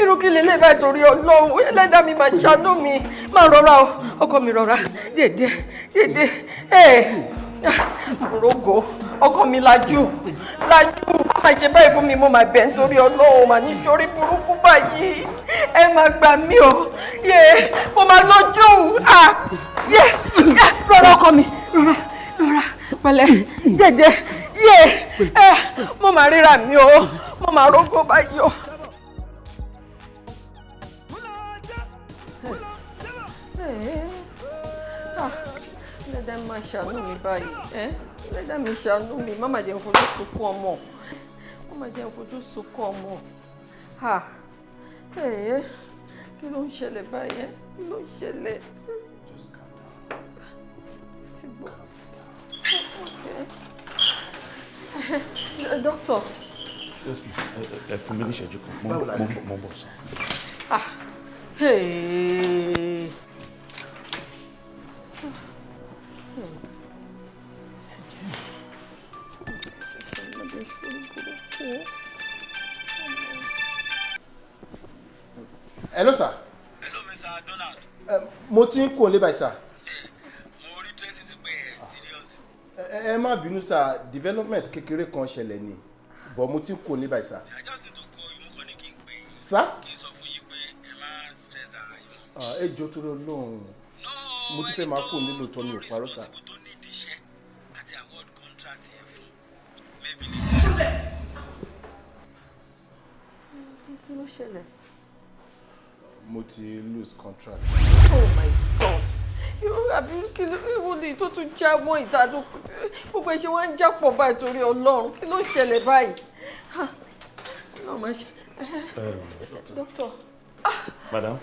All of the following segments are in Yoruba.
Irú kí lè bá torí Ọlọ́run ẹlẹ́dàá mi máa ṣàánú mi máa rọra o ọkọ mi rọra dédé rogo ọkọ mi lajú máa ṣe báyìí fún mi mo máa bẹ̀ nítorí Ọlọ́run mà ní sórí burúkú báyìí ẹ máa gbà mí o mo máa lójú rọra ọkọ mi rọra pẹ̀lẹ́ dédé mo máa ríra mi o mo máa rogo báyìí o. Lẹ́dàá máa ṣàánú mi báyìí lẹ́dàá mi ṣàánú mi má máa jẹ́ fojú sunkún ọmọ kí ló ń ṣẹlẹ̀ báyìí kí ló ń ṣẹlẹ̀. Just calm down. Ti gbọ́. Okay. Doctor. Yes, ẹ fún mi ní ìṣẹ́jú kan mo ń bọ̀ sọ. Hello, sir. Hello, Mr. Donald. Mo ti ń kó lé báyìí, sir. Mo rí Tracy ti pé serious. Ẹ má bínú, sir. Development kékeré kan ṣẹlẹ̀ ni. But mo ti ń kó lé báyìí, sir. I just need to call you. Mo kàn ní kí n pè yín. Sir? Kí n sọ fún yín pé ẹ má stress ara yín mọ́. Ẹ jọ̀ọ́ torí Ọlọ́run. Mo ti fẹ́ máa kó nílò tọ́ mi ò parọ́, sir. Tó ní ìdíṣẹ́ àti award contract yẹn fún. Maybe Kí ló ṣẹlẹ̀? Mo ti lose contract. Oh my God. Àbí kí ló ní tó tún já mọ́ ìdádó gbogbo ẹ̀ṣẹ̀ wá ń jápọ̀ báyìí torí Ọlọ́run kí ló ń ṣẹlẹ̀ báyìí? Náà máa ṣe. Doctor. Madam,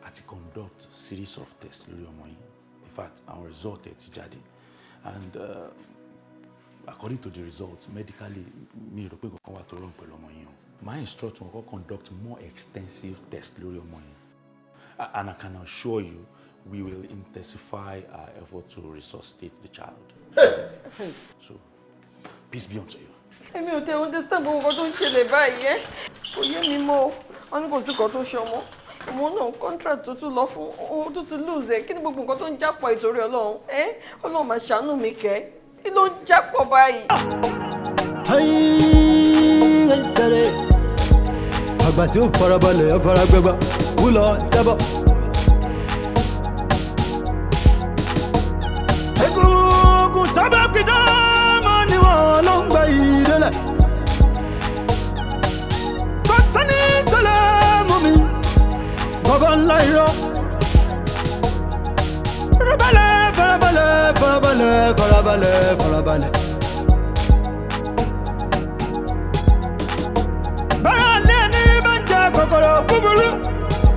a ti conduct series of tests lórí ọmọ yín. In fact, our result ẹ̀ ti jáde. And according to the results, medically, mi rò pé kankan wà tó wrong pẹ̀lú ọmọ yín o. My instructor will conduct more extensive tests lórí ọmọ yín. And I can assure you, we will intensify our effort to resuscitate the child. So, peace be unto you. Èmi ò tẹ́ understand gbogbo nǹkan tó ń ṣẹlẹ̀ báyìí kò yé mi mọ́ wọn ní kò sí nǹkan tó ṣe ọmọ náà contract tó tún lọ fún ohun tó ti lose kí ni gbogbo nǹkan tó ń jápọ̀ ìtorí Ọlọ́run Ọlọ́run máa ṣàánú mi kẹ́ kí ló ń jápọ̀ báyìí. Àgbà tí ó farabalẹ̀ ẹ faragbẹ́gbà wúlọ tẹ́bọ̀. Egungun tábà pidá máa ní wọn ló ń gba ìdílé. Kò sẹ́ni tó lè mú mi bàbá ńlá irọ́. Farabalẹ̀. Kokoro buburu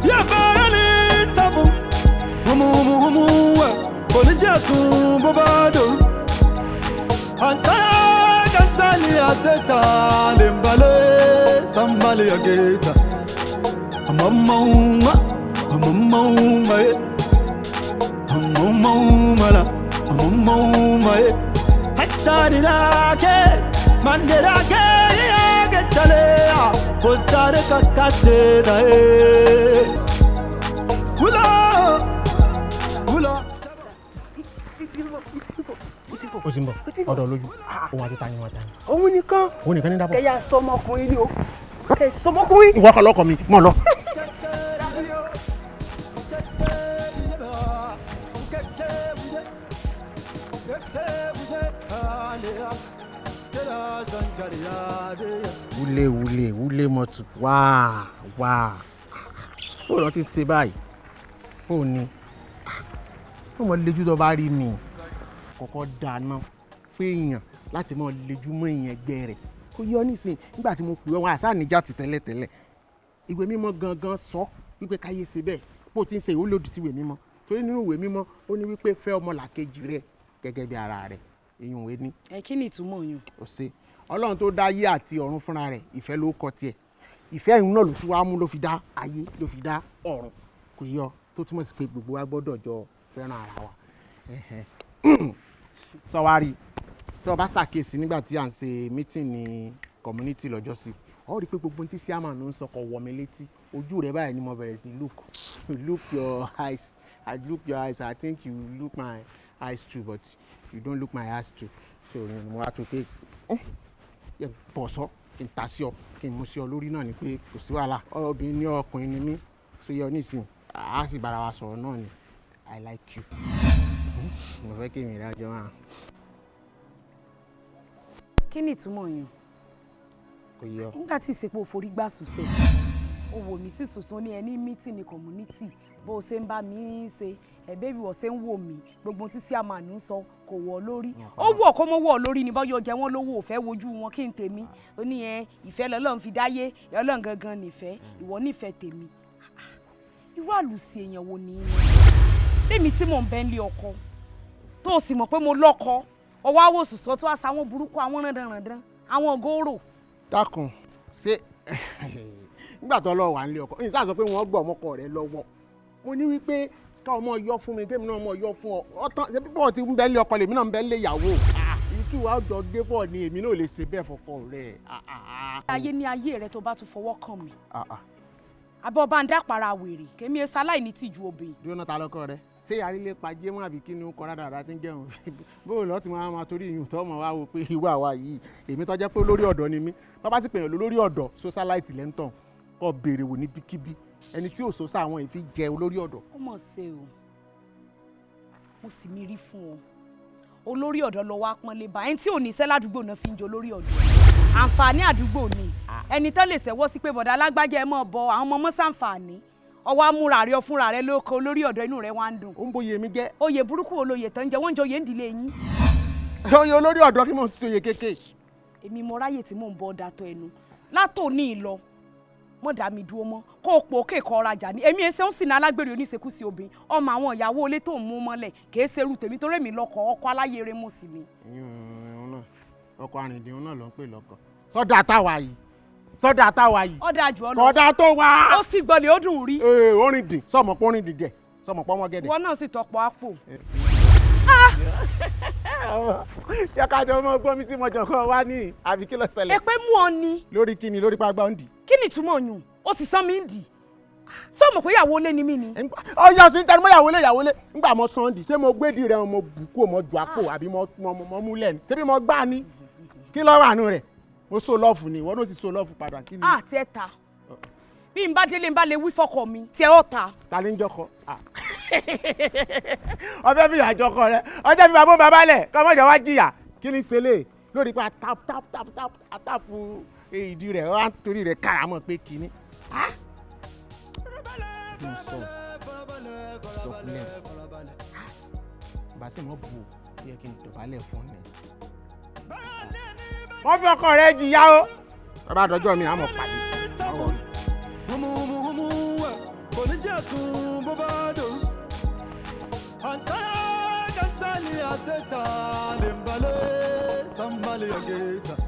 ya barali sabu humu wa boni jasun bobado ansaya kansani ateta lembale tambale ageta amamma hatta dirake manderake talea potare kakasera hula ó ti ń bọ̀ ọ̀dọ̀ lójú òun àti tani wọn tani. òun nìkan ní dábọ̀. kẹyà sọmọkùnrin ni o kẹ sọmọkùnrin. ìwọ kan lọkọ mi mọ lọ. wúlé mọ́tò wá ó lọ ti ṣe báyìí ó ní ó mọ lejú tó bá rí mi kọ́kọ́ dáná pé èèyàn láti mọ lejú mọ́ èèyàn ẹgbẹ́ rẹ̀ kó yọ nísìn nígbà tí mo pè wọ́n àṣà níjà ti tẹ́lẹ̀tẹ́lẹ̀ ìwé mímọ́ gangan sọ wípé káyé ṣe bẹ́ẹ̀ bó ti ń ṣe ìwúlòdì sí ìwé mímọ́ torí nínú ìwé mímọ́ ó ní wípé fẹ́ ọmọlàkejì rẹ̀ gẹ́gẹ́ bí ara rẹ̀ èyàn òwe ní. Kí ni ìtumọ̀ yun. ó ṣe ọlọ́run tó dá ayé àti ọ̀run fúnra rẹ̀ ìfẹ́ ló kọ tiẹ̀ ìfẹ́ ìhun náà ló tún wá mú ló fi dá ayé ló fi dá ọ̀run kò yọ tó túmọ̀ sí pé gbogbo wa gbọ́dọ̀ jọ fẹ́ràn ara wa. sọwárí tí wọ́n bá ṣàkíyèsí nígbà tí à ń ṣe mítìn ní community lọ́jọ́ sí ọ rí pé gbogbo tí siama ló ń sọ kọ wọ mi létí ojú rẹ báyìí ni mo bẹ̀rẹ̀ sí look your eyes I think you look my eyes too but you don't look my eyes too so mo wá tó pé bọ̀ sọ kí n ta sí ọ kí n mú sí ọ lórí náà ni pé kò sí wàhálà obìnrin ní ọkùnrin ni mí so yẹ ọ nísìn a sì bára wa sọ̀rọ̀ náà ni I like you mo fẹ́ kí mi ìdájọ́ hàn. kí ni ìtumọ̀ yẹn? Kò yọ. nígbà tí ìsèpò forí gbà sùsẹ̀ ó wò mí sí sùsùn ní ẹni mítì ní community bó o ṣe ń bá mi ṣe Abebi wọ́n ṣe ń wò mí gbogbo tí sí àmàlù ń sọ kò wọ̀ lórí ó wọ̀ kó mọ́ wọ̀ lórí ni bọ́yọ̀ jẹ́ wọ́n lówó òfẹ́ wojú wọn kí n tèmi ó ní ìfẹ́ lọ́lọ́run fi dáyé Ọlọ́run gangan nífẹ̀ẹ́ ìwọ nífẹ̀ẹ́ tèmi irú àlùsí èèyàn wo ni lèmi tí mò ń bẹ́ ń lé ọkọ tó o sì mọ̀ pé mo lọ́kọ ọwọ́ àwòsùsọ tó àṣà àwọn burúkú àwọn ràndànràndàn àwọn gòrò. dákun ṣé nígbà tó lọ wà ń lé ọkọ ní sáà sọ pé wọ́n gbọ́ ọmọkọ rẹ lọ́wọ́ mo ní wípé ká ọmọ yọ fún mi kémi náà ọmọ yọ fún ọ ọtán ṣe pípọ̀ tí ń bẹ́ lé ọkọ lèmi náà ń bẹ́ lé ìyàwó ìtú wa jọ gé fọ́ ni èmi náà lè ṣe bẹ́ẹ̀ fọkọ rẹ. ayé ní ayé rẹ tó bá tún fọwọ́ kàn mí àbọ̀ bá ń dápara wèrè kémi ẹ sáláì ní tìjú obìnrin. dúró náà ta lọkọ rẹ ṣé àrílé pàjẹ́ mọ́ àbí kí ni ó kọ́ rádàrá tí ń jẹun bóò lọ́ọ́ tí wọ́n á máa torí ìyún tó mọ̀ wá wo pé ìwà wa yìí èmi tó jẹ́ pé olórí ọ̀dọ́ ni mí bàbá sì pèèyàn lórí ọ̀dọ́ socialite lẹ́ńtọ̀n kọ́ béèrè wò níbikíbi ẹni tí ò so sá àwọn èéfín jẹ olórí ọ̀dọ́. ó mọ̀ ṣe o mo sì mí rí fún ọ olórí ọ̀dọ́ lọ wá pọ́nlé bá ẹni tí ò ní iṣẹ́ ládùúgbò náà fi ń jẹ olórí ọ̀dọ́ àǹfààní àdúgbò ni ẹni tó lè ṣẹ́wọ́ sí pé bọ̀dá alágbájá ẹ mọ̀ bọ àwọn ọmọ mọ́sàǹfààní ọwọ́ amúra rẹ fúnra rẹ lóko olórí ọ̀dọ́ inú rẹ wá ń dùn. ó ń bóyè mi jẹ́. oyè burúkú olóyè tó ń jẹ wọ́n ń jẹ oyè ń dìlé yín. oyè olórí ọ̀dọ́ kí mo ti oyè kéèké. èmi mo ráyè tí mò ń bọ́ dàtọ̀ ẹnu látòní ìlọ mọ̀ dá mi dúró mọ́ kó o pò kéèkọ́ ọ̀rajà ni èmi ẹsẹ̀ ń sìn alágbèrè oníṣekúṣe obìnrin ọmọ àwọn ìyàwó ilé tó ń mú mọ́lẹ̀ kì í ṣerú tèmi torí èmi lọ́kọ ọkọ aláyèrè mọ̀ sí mi. ọkọ àrìndínlẹ́ náà ló ń pè lọ́kọ sọ́dọ̀ àtàwà yìí sọ́dọ̀ àtàwà yìí. ọ̀dà jù ọ lọ. kọ̀dà tó wá. ó sì gbọ́dọ̀ ó dùn rí. orin dì sọmọ pé orin dì jẹ sọmọ pé ọmọ gẹ̀dẹ̀. ìwọ náà sì tọpọ àpò. ṣé kájọ ọmọ gbọ́ mi sí mọ̀jọ̀ kan wá ní àbí kí ló ṣẹlẹ̀. èpè mú ọ ni. lórí kíni lórí pa gbọ́n dì. kí ni ìtumọ̀ yùn ó sì sán mi ń dì. sọmọ pé ìyàwó ilé ni mí ni. ọyọ sí tẹnu mọ́ ìyàwó ilé ńgbà mo sàn dì ṣé mo gbédì rẹ mo bù kú mo jù àpò àbí mo múlẹ̀ ni ṣé bí mo gbá ni kí ló wà nù rẹ̀ mo so lọ́ọ̀fù ni ìwọ náà sì so lọ́ọ̀fù padà kí ni. àti ẹ ta bí n bá délé n bá lè wí fọkọ mi tí ẹ ó ta. ta ni ń jọkọ ọbẹ̀ bí àjọkọ rẹ ọjọ́ bí bàbá bàbá lẹ̀ kọ́ mọ̀jọ̀ wá jìyà kí ni ṣẹlẹ̀ lórí pa tápù ìdí rẹ̀ wá torí rẹ̀ kàràmọ́ pé kíní. bàṣẹ mọ́ bù ó yẹ kí n dọ̀bálẹ̀ fún mi. wọ́n fi ọkọ rẹ̀ jìyà o. bàbá àdọ́jọ́ mi àmọ̀ pàdé.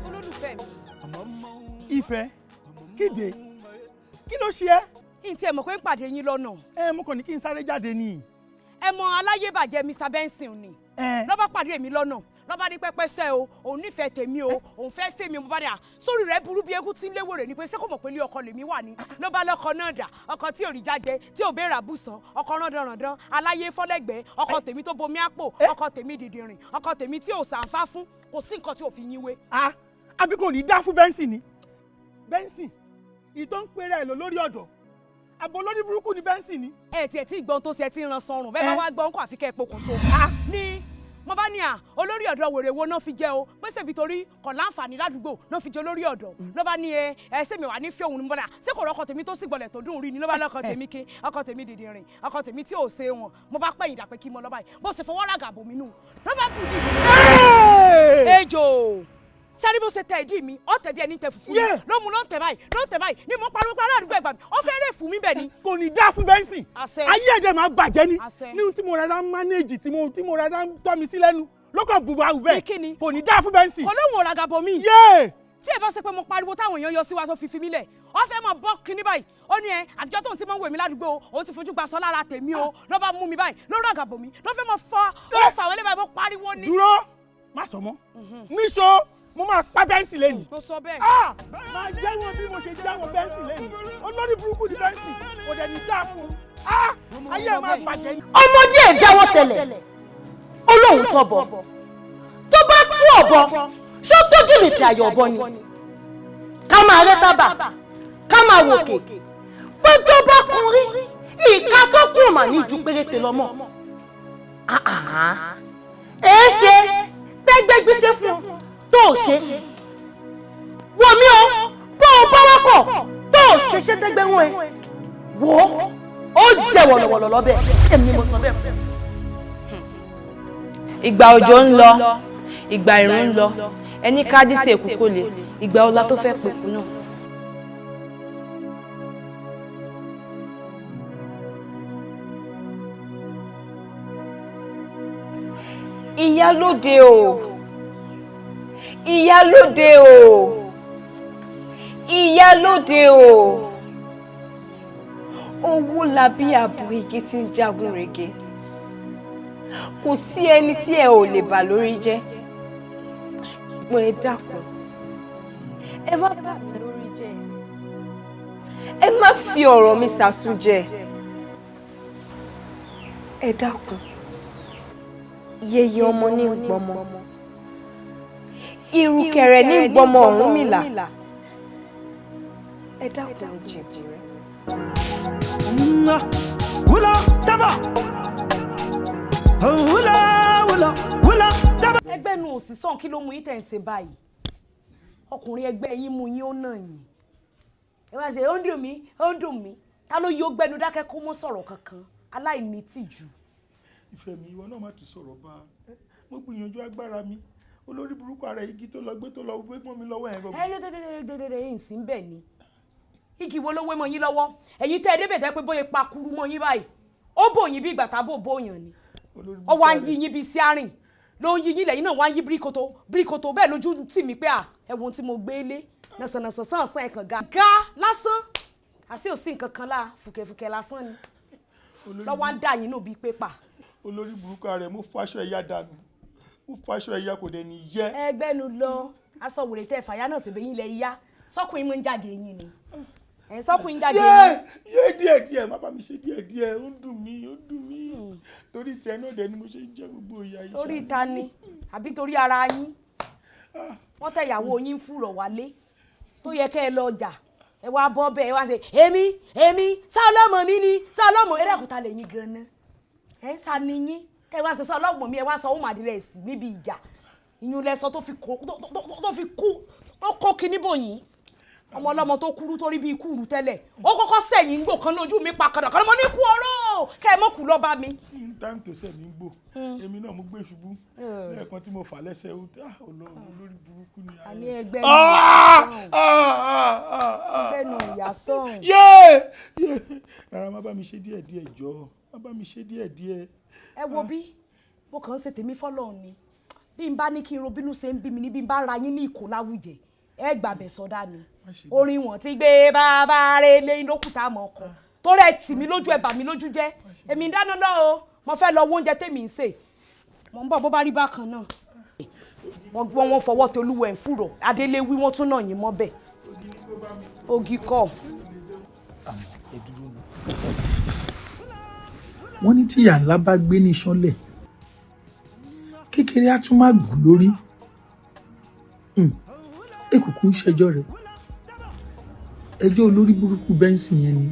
olólùfẹ́ mi. Ìfẹ́ kéde kí ló ṣe ẹ́. kí n tiẹ̀ mọ̀ pé ń pàdé yín lọ́nà. mo kàn ní kí n sáré jáde ni. ẹ mọ aláyébàjẹ́ Mr. Benson ni. ló bá pàdé mi lọ́nà ló bá ní pẹ́pẹ́sẹ́ o òun nífẹ̀ẹ́ tèmi o òun fẹ́ fẹ́ mi mo bá dà sórí rẹ̀ burú bí eégún tí ń léwò rẹ̀ ni pé ṣé kò mọ̀ pé ilé ọkọ lèmi wà ní ló bá lọ́kọ náà dà ọkọ tí ò rí jáde tí ò béèrè àbùsàn ọkọ rándanrandan aláyé fọ́lẹ́gbẹ́ ọkọ tèmi tó bomi àpò ọkọ tèmi dìdìrìn ọkọ tèmi tí ò sàǹfà fún kò sí nǹkan tí ò fi yín wé. àbí kò ní dá fún Benson ni Benson ìtọ́ ń pèrè ẹ̀ lọ lórí ọ̀dọ̀ àbò lórí burúkú ni Benson ni. ẹ tiẹ̀ tí ìgbọ́n tó ṣe ti ran sọrùn bẹ́ẹ̀ bá wá gbọ́n kó àfikẹ́ pokùnso. ní mo bá ní olórí ọ̀dọ́ wèrè wo náà fi jẹ́ o pèsè bí torí kò láǹfààní ládùúgbò náà fi jẹ́ olórí ọ̀dọ́ ló bá ní ẹsẹ̀ mi wà ní fẹ́ òun ní bọ́dà ṣé kò rọ́kọ tèmi tó sì gbọ́lẹ̀ tó dùn rí ni ló bá lọ́kọ tèmi kí ọkọ tèmi dìde rìn ọkọ tèmi tí ò ṣe wọn mo bá pẹ́yìn dàpẹ́ kí mo lọ́ báyìí bó ṣe fọwọ́ ràgà bò mí nù ló bá kù dìde. ejò sáré bó ṣe tẹ ìdí mi ọ tẹ bí ẹni tẹ fùfú mi ló mú ló ń tẹ báyìí ni mo pariwo pé aládùúgbò ẹgbà mi ọ fẹ́ rè fún mi bẹ́ẹ̀ ni. kò ní dá fún Benson ayé ẹ̀jẹ̀ máa bàjẹ́ ni ní tí mo rárá manage tí mo rárá tọ́ mi sí lẹ́nu lọ́kàn bùbá àwù bẹ́ẹ̀ kò ní dá fún Benson. kò lóun ò ràgà bò mí. tí ẹ bá ṣe pé mo pariwo táwọn èèyàn yọ sí wa tó fi fi mí lẹ̀ ọ fẹ́ mọ bọ́ kíní báyìí ó ní àtijọ́ tóun ti mọ̀ ń wèmí ládùúgbò òun ti fojú gba sọ lára tèmi o ló bá mú mi báyìí ló ràgà bò mí ló fẹ́ mọ fọ́ ó fà wọlé báyìí mo pariwo ni. dúró má sọ mọ́ níṣó mo máa pa bẹ́ǹsì lẹ́nu. mo sọ bẹ́ẹ̀. máa jẹ́wọ́ bí mo ṣe jáwọ́ bẹ́ǹsì lẹ́nu olórí burúkú ni bẹ́ǹsì kò dẹ̀ ní dáa fún ayé máa bàjẹ́. ọmọdé ẹ̀ jáwọ́ tẹ́lẹ̀ olóhùn tọ́bọ̀ tó bá kú ọ̀bọ ṣó tó jìnnì tí ayọ̀ ọ̀bọ ni ká máa rẹ́ tábà ká máa wòkè pé tó bá kún rí ìka tó kún mà ní ju péréte lọ́mọ. èé ṣe tẹ́gbẹ́ gbéṣẹ́ fún ọ tó ò ṣe wò mí o bó o bá wákọ̀ tó ò ṣe ṣe tẹ́gbẹ́ wọn ẹ wò ó jẹ́ wọ̀lọ̀wọ̀lọ̀ lọ́bẹ̀ èmi mo sọ bẹ́ẹ̀ fún ẹ. ìgbà òjò ń lọ ìgbà ìrùn ń lọ ẹni kádìsì èkú kò lè ìgbà ọlá tó fẹ́ pèkú náà. ìyálóde o ìyálóde o ìyálóde o owó labí ààbò igi tí ń jagun rege kò sí ẹni tí ẹ ò lè bà lórí jẹ́ pé ẹ dákun ẹ má bà mí lórí jẹ́ ẹ má fi ọ̀rọ̀ mi ṣàsújẹ ẹ dákun yeye ọmọ ní gbọmọ ìrùkẹ̀rẹ̀ ní gbọmọ Ọ̀rúnmìlà ẹ dákun ẹ jẹ̀bi rẹ. wúlọ sábà wúlọ sábà. ẹgbẹ́ nu òsì sàn kí ló mú yín tẹ̀ ń ṣe báyìí ọkùnrin ẹgbẹ́ yín mú yín ó nà yín ẹ máa ṣe ó ń dùn mí ó ń dùn mí ta ló yóò gbẹnu dákẹ́ kó mọ́ sọ̀rọ̀ kankan aláìní tìjú. ìfẹ́ mi ìwọ náà má ti sọ̀rọ̀ bá mo gbìyànjú agbára mi olórí burúkú ara igi tó lọ gbé mọ́ mi lọ́wọ́ ẹ̀ gbọ́dọ̀. dédédédédédé yìí sí bẹ́ẹ̀ ni igi wo ló wé mọ́ yín lọ́wọ́ ẹ̀yin tẹ́ ẹ débẹ̀ tẹ́ pé bóyá pakuru mọ́ yín báyìí ó bò yín bí ìgbà tábò bóyàn ni ó wá ń yí yín bí sí àrìn ló ń yí yín lẹ́yìn náà wá ń yí bíríkòtò bẹ́ẹ̀ lójú tì mí pé ẹ̀wọ̀n tí mo gbé lé nàṣànàṣàn sàn ẹ̀kàn ga lásán àti òsì nǹkan kan lá fùkẹ̀fùkẹ̀ lásán ni lọ́wọ́ ń dà yín nù bíi pépà. olórí burúkú rẹ̀ mo fàṣọ ẹ̀yà dànù mo fàṣọ ẹ̀yà kò dẹ̀ ní yẹ. ẹgbẹ́nu lọ aṣọ wòlé tẹ fàyà náà sì bẹ́yìn lẹ̀ yá sọ́kùnrin mú ń jáde yín ni sọ́kùnrin jáde yín. yé díẹ̀díẹ̀ má bá mi ṣe díẹ̀díẹ̀ ó ń dùn mí torí tiẹ̀ náà dẹ̀ ni mo ṣe ń jẹ gbogbo ìyá yìí. torí ta ni àbí torí ara yín wọ́n tẹ ìyàwó yín fúrọ̀ wálé tó yẹ kẹ́ ẹ lọ ọjà ẹ wá bọ́ bẹ́ẹ̀ ẹ wá ṣe èmi sálọ́mọ mi ni sálọ́mọ eré àkútà lẹ́yìn gan-an sa ni yín kẹ́ ẹ wá ṣe sálọ́mọ mi ẹ wá sọ ohun àdìrẹ́ sí níbi ìjà ìyún lẹ́sọ tó fi kú ó kó kíní bòyìn ọmọ ọlọ́mọ tó kúrú torí bíi kúrú tẹ́lẹ̀ ó kọ́kọ́ sẹ̀yìn ń gbò kan lójú mi pa kàdàkàdà mo ní kú ọ̀rọ̀ kẹ́ ẹ mọ̀ kú lọ́ba mi. time to sẹ̀ mí gbò èmi náà mo gbé ṣubú lẹ́ẹ̀kan tí mo fà lẹ́sẹ̀ olórí burúkú ni. àní ẹgbẹ́ nu ìyá sọ̀hún. rárá má bá mi ṣe díẹ̀díẹ̀ jọ má bá mi ṣe díẹ̀díẹ̀. ẹ wo bí mo kàn ń ṣe tèmi fọ́lọ́run ni bí n bá ní kí n ro bínú ṣe ń bí mi ní bí n bá ra yín ní ìkó láwùjẹ ẹ gbàbẹ̀ sọdá ni orin wọn ti gbé bàbá rẹ lẹ́yìn lókùtà mọ́ ọkọ tó rẹ̀ tì mí lójú ẹ bà mí lójú jẹ́ èmi ń dáná lọ o mo fẹ́ lọ wo oúnjẹ tèmi ń sè mo ń bọ̀ bó bá rí bákan náà wọ́n fọwọ́ tolúwẹ̀ ń fúrọ̀ adélé wí wọ́n tún náà yín mọ́ bẹ́ẹ̀ ogi kọ́. wọ́n ní tíyà ńlá bá gbé ní sánlẹ̀ kékeré á tún má gùn lórí èkùkù ń ṣẹjọ́ rẹ̀ ẹjọ́ olórí burúkú bẹ́ǹsì yẹn ni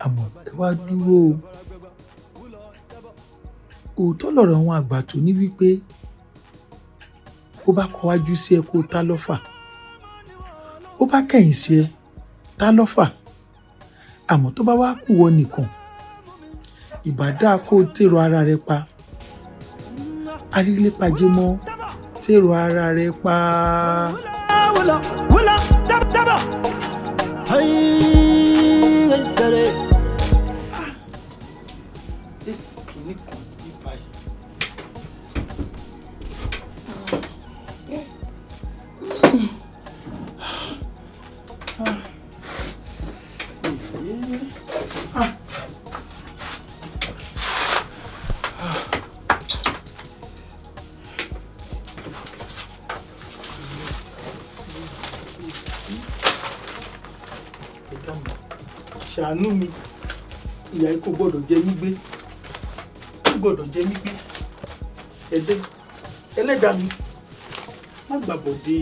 àmọ́ ẹ wá dúró òótọ́ lọ̀rọ̀ àwọn àgbà tó ní wípé bó bá kọ wájú sí ẹ kó tá lọ́fà bó bá kẹ̀yìn sí ẹ tá lọ́fà àmọ́ tó bá wá kù wọ nìkan ìbàdá kó tèrò ara rẹ pa arílépajé mọ́ tèrò ara rẹ pa. ẹlẹ́dàá mi ṣàánú mi ìyà yìí kò gbọ́dọ̀ jẹ mí gbé kò gbọ́dọ̀ jẹ mí gbé ẹlẹ́dàá mi má gbàbọ̀dé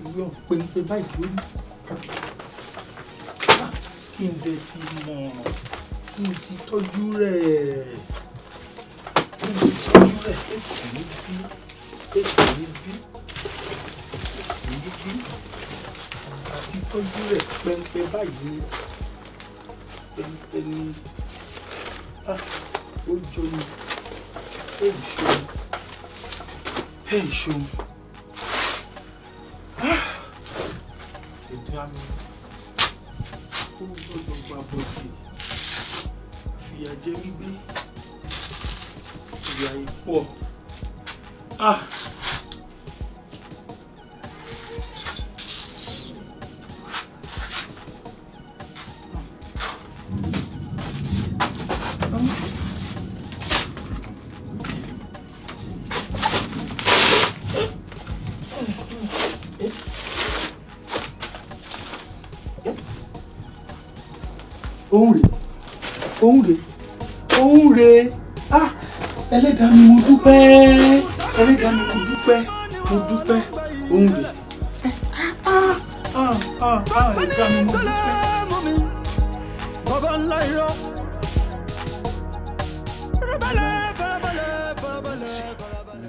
ìwé ọ̀pẹ̀ǹpẹ̀ báyìí lórí kí n dẹ̀ ti mọ̀ kí n ti tọ́jú rẹ̀ èsì níbí àti tọ́jú rẹ̀ pẹ́ńpẹ́ báyìí pẹ́ńpẹ́ ní ó jọ ní èyí ẹ̀dá mi ó gbọ́dọ̀ gba bọ́dé fìyà jẹ mí gbé ìyà ìpọ̀ òun rè ẹlẹ́dàá mi mo dúpẹ́ òun rè ẹlẹ́dàá mi mo dúpẹ́.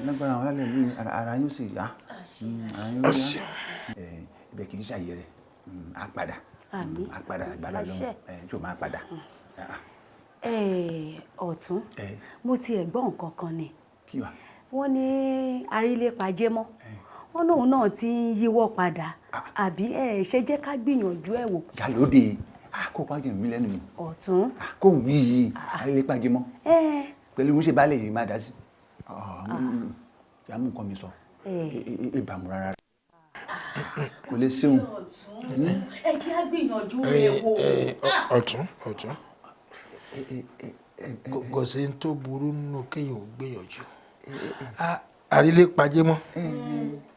lágbára àwọn alálẹ̀ lóyún ara yóò sì yá ibẹ̀ kì í ṣàyẹ̀rẹ̀ àpàdà àgbàlá lọ́wọ́ tí o máa padà. ọ̀tún mo tiẹ̀ gbọ́ nǹkan kan ni kí wà. wọ́n ní arílépajémọ́ wọ́n lóun náà ti ń yíwọ́ padà àbí ṣe jẹ́ ká gbìyànjú ẹ̀ wò. yàlóde kó o pàjẹ́ mi lẹ́nu mi. ọ̀tún. kó o wí yìí arílépajémọ́ pẹ̀lú ìwúṣe balẹ̀ yìí má dá sí. yàmú nǹkan mi sọ ìbámu rárá kò lè ṣeun. ẹ jẹ́ á gbìyànjú rẹ̀ wò. ọ̀tún kò sí tó burú nínú kéèyàn ò gbìyànjú àrílépajémọ́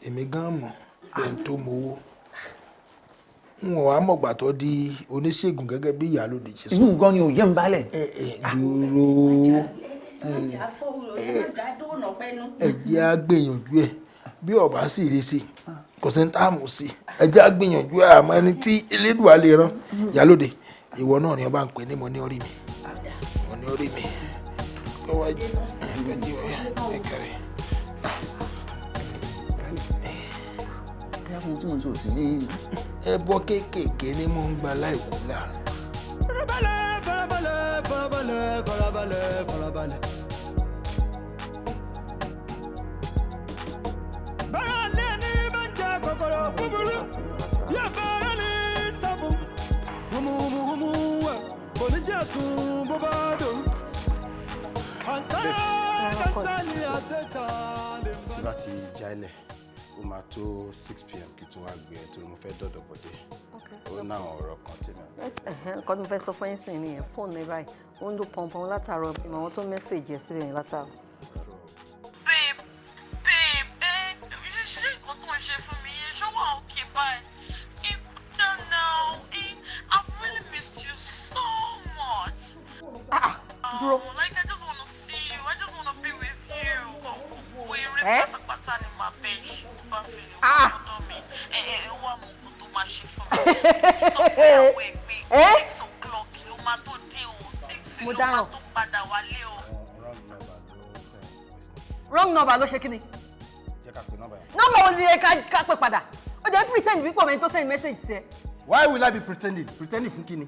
èmi gan mọ̀ ẹni tó mowó n ò wá mọ̀gbà tó di oníṣègùn gẹ́gẹ́ bí ìyálòdì ṣe sọ. inú gan ni ò jẹ́ ń balẹ̀. dúró ẹ jẹ́ á gbìyànjú ẹ̀ bí ọba sì rí sí kò sí ní táàmù sí ẹ jẹ́ á gbìyànjú ẹ̀ àmọ́ ẹni tí elédùà lè rán ìyálòdì ìwọ náà ni ọba ń pè ní mo ní orí mi kó wá ẹgbẹ́ ní ọ̀yà ẹ̀kẹ́rẹ́. ẹbọ kéékèèké ni mo ń gba láìkúlà. farabalẹ̀. bára lé ní bá ń jẹ kòkòrò búburú yóò bára ní sábò humuhumuhumu wẹ̀ kò ní jẹ́ sùn bó bá dòru. tí bá ti jálẹ̀ ó máa tó 6 p.m. kí tó wá gbé ẹ torí mo fẹ́ dọ̀dọ̀ bọ̀dé ó náà ọ̀rọ̀ kan tèmi àti. nǹkan tó fẹ́ sọ fún yín sìn nìyẹn fóònù mi báyìí ó ń lo pọ̀npọ̀n látàárọ̀ ìmọ̀ àwọn tó mẹ́sàgì ẹ̀ sílẹ̀ látàárọ̀. babe ṣe nǹkan tó ń ṣe fún mi yẹn ṣọwọ́ òkè báyìí ikú now I've really missed you so much. Bro. Like I just want to see you. I just want to be with you. We're pátápátá ni màá bẹ̀ ṣe tó bá fi lè wá ọ̀dọ̀ mi. Wá mú kó tó máa ṣe fún mi. Sọ fún ìyàwó ẹ̀ pé 6 o'clock ló máa tó dé o. 6 ló máa tó padà wálé o. Wrong number ló ṣe kí ni? Jẹ́ ká pe nọ́mbà yẹn. Nọ́mbà wo ni ká pè padà? Ó jẹ́ pretend wípé ọmọ ẹni tó send message sí ẹ. Why will I be pretending? Pretending fún kíni?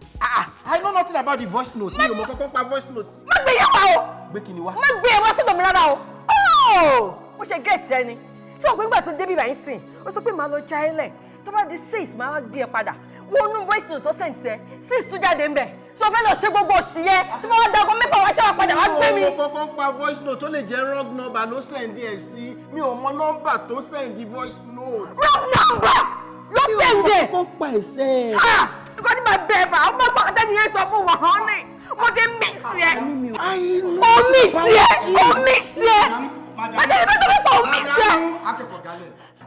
I know nothing about the voice note. Mi ò mọ̀ kankan pa voice note. Má gbé yẹn wá o. Gbé kíni wá? Má gbé yẹn wá sọ́dọ̀ mi rárá o. Mo ṣe gẹ̀ẹ́tì ẹni. Ṣé o pé nígbà tó débí báyìí sìn? Ó sọ pé màá lọ já ẹ lẹ̀. Tó bá di 6 màá wá gbé ẹ padà. Wọ́n nú voice note tó send sí ẹ. 6 tó jáde ń bẹ̀. Ṣé o fẹ́ lọ ṣe gbogbo òṣì yẹn? Tí wọ́n wá dago 6 wá ṣe wá padà wá gbé mi. Mi ò mọ̀ kankan pa voice note tó lè jẹ́ wrong number ló send ẹ̀ sí. Mi ò mọ̀ number tó send voice note. Wrong number ló send ẹ̀. Kó pa ẹ̀sẹ̀. Nǹkan tí màá bẹ̀ fà á, ọmọ ọgbọ́n àtẹ́ni yẹn sọ fún wọn hàn ní. Mo ti mix yẹ. Ó mix yẹ. Ó mix yẹ. Àtẹ̀lẹ́ bá sọ pé ó mix yẹ.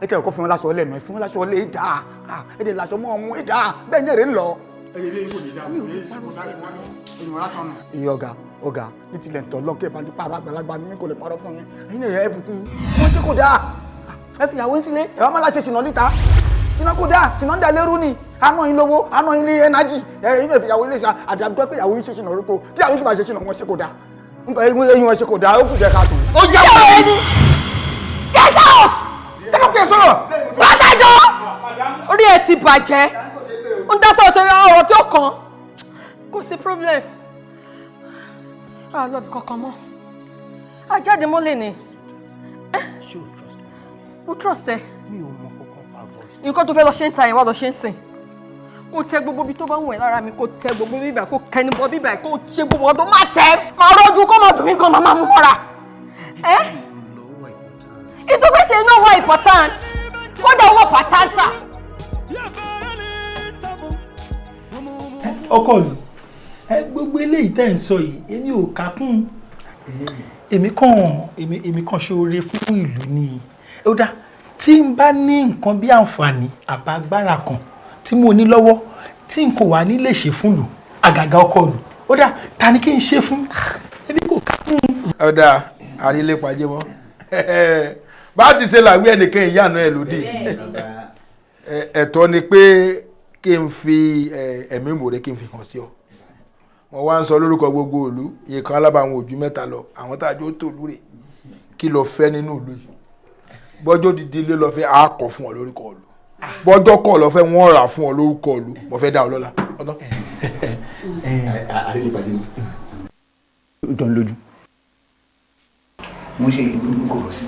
ẹ kẹ́ ọkọ fún wọn láṣọ lẹ́nu ẹ fún wọn láṣọ lé dá ẹ dẹ̀ láṣọ mọ́ ọmú ẹ dá bẹ́ẹ̀ ní èrè ń lọ. ọ̀gá ní tilẹ̀ ń tọ́ lọ́kẹ́ bá ní pàrọ̀ àgbàlagbà ní kò lè parọ́ fún yín ẹ̀yin náà ẹ bùkún wọn tí kò dáa ẹ fi ìyàwó sílé ẹ wá má láṣẹ ṣìnà níta ṣìnà kò dáa ṣìnà ń da lérú ni àná yín lówó àná yín ní ẹnájì ẹ̀yin náà fi ìyàwó ilé ṣe àdàbí pé ìyàwó yín ṣe ṣìnà orúkọ tí ìyàwó yín bá ṣe ṣìnà wọn ṣe kò dáa eyín wọn ṣe kò dáa ó kù jẹ́ ká tó. ó yà wọ́n ẹni get out tẹ́lẹ̀ pé sọ̀rọ̀ látàjọ́ orí ẹ̀ ti bàjẹ́ ń dá sọ̀rọ̀ sọ̀rọ̀ ọ̀rọ̀ tí ó kàn kò sí problem lọ́bì kankan mọ́ ajáde mọ́lẹ̀ ni mo trust ẹ nǹkan tó fẹ́ lọ ṣe ń ta yẹn wá lọ ṣe ń sìn kó tẹ gbogbo ibi tó bá ń wẹ̀ lára mi kó tẹ gbogbo bíbà kó kẹnu bọ bíbà kó ṣe gbogbo ọdún má tẹ máa rọ́jú kó máa dùn mí gan máa mú mọ́ra ìtúfẹ́ ṣe iná wọ important kódà wọ pàtàkì. ọkọ lù gbogbo eléyìí tẹ́ ń sọ yìí èmi ò kà kún èmi kàn ṣoore fún ìlú ni ó dá tí n bá ní nǹkan bí àǹfààní àbágbára kan tí mo ní lọ́wọ́ tí n kò wá ní lè ṣe fún lù àgàgà ọkọ lù ó dá ta ni kí n ṣe fún èmi kò kà kún. ó dá àrílé pàjẹ́ mọ́ bá ti ṣe làwí ẹnìkan ìyànà ẹ̀ lóde ẹ̀tọ́ ni pé kí n fi ẹ̀mí mòrè kí n fi hàn sí ọ wọ́n wá ń sọ lórúkọ gbogbo ìlú iye kan alábàáwọn ojú mẹ́ta lọ àwọn tàjọ tó lúrè kí lọ fẹ́ nínú ìlú yìí bọ́jọ́ dídí lé lọ fẹ́ àákọ́ fún ọ lórúkọ ìlú bọ́jọ́ kọ̀ lọ fẹ́ wọ́n rà fún ọ lórúkọ ìlú mo fẹ́ dá ọ lọ́lá. àrílé pàdé mi ó jọ ń lójú mo ṣe ìlú kòrò sí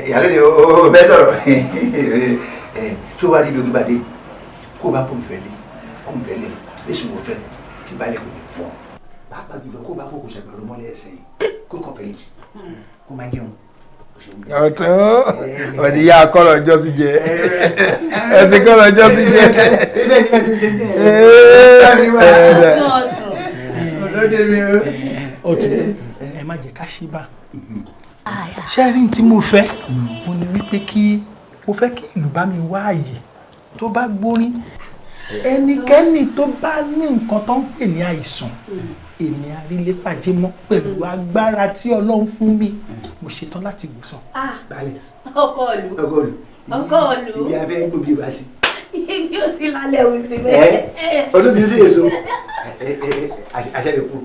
ìyàlẹ́ ni ó bẹ́ sọ̀rọ̀ tí ó wá níbi ogbàdé kó bá kó n fẹ́ lé èsì wò fẹ́ kí balẹ̀ kò ní fọ́ pàápàá jùlọ kó bá kókò ṣàgbẹ̀rọ mọ́lẹ̀ ẹ̀sìn kó kọ̀pẹ̀lẹ̀tì kó máa jẹun. ọ̀tún ọ̀dì yá akọ́rọ̀ ọjọ́ sí jẹ ẹ ti kọ́rọ̀ ọjọ́ sí jẹ. ọ̀tún ẹ má jẹ́ ká ṣí bá ṣẹ́rin tí mo fẹ́ mo ní wípé mo fẹ́ kí ìlú bá mi wá àyè tó bá gbórín ẹnikẹ́ni tó bá ní nǹkan tó ń pè ní àìsàn èmi àrílé pàjẹ́ mọ́ pẹ̀lú agbára tí Ọlọ́run fún mi mo ṣetán láti wòsàn. balẹ̀ ọkọ ìlú ibi abẹ́ gbòógì bá sí. ibi ó ti lálẹ́ òun sí bẹ́ẹ̀. ọdún tí ń sí èso àṣẹ lè kú.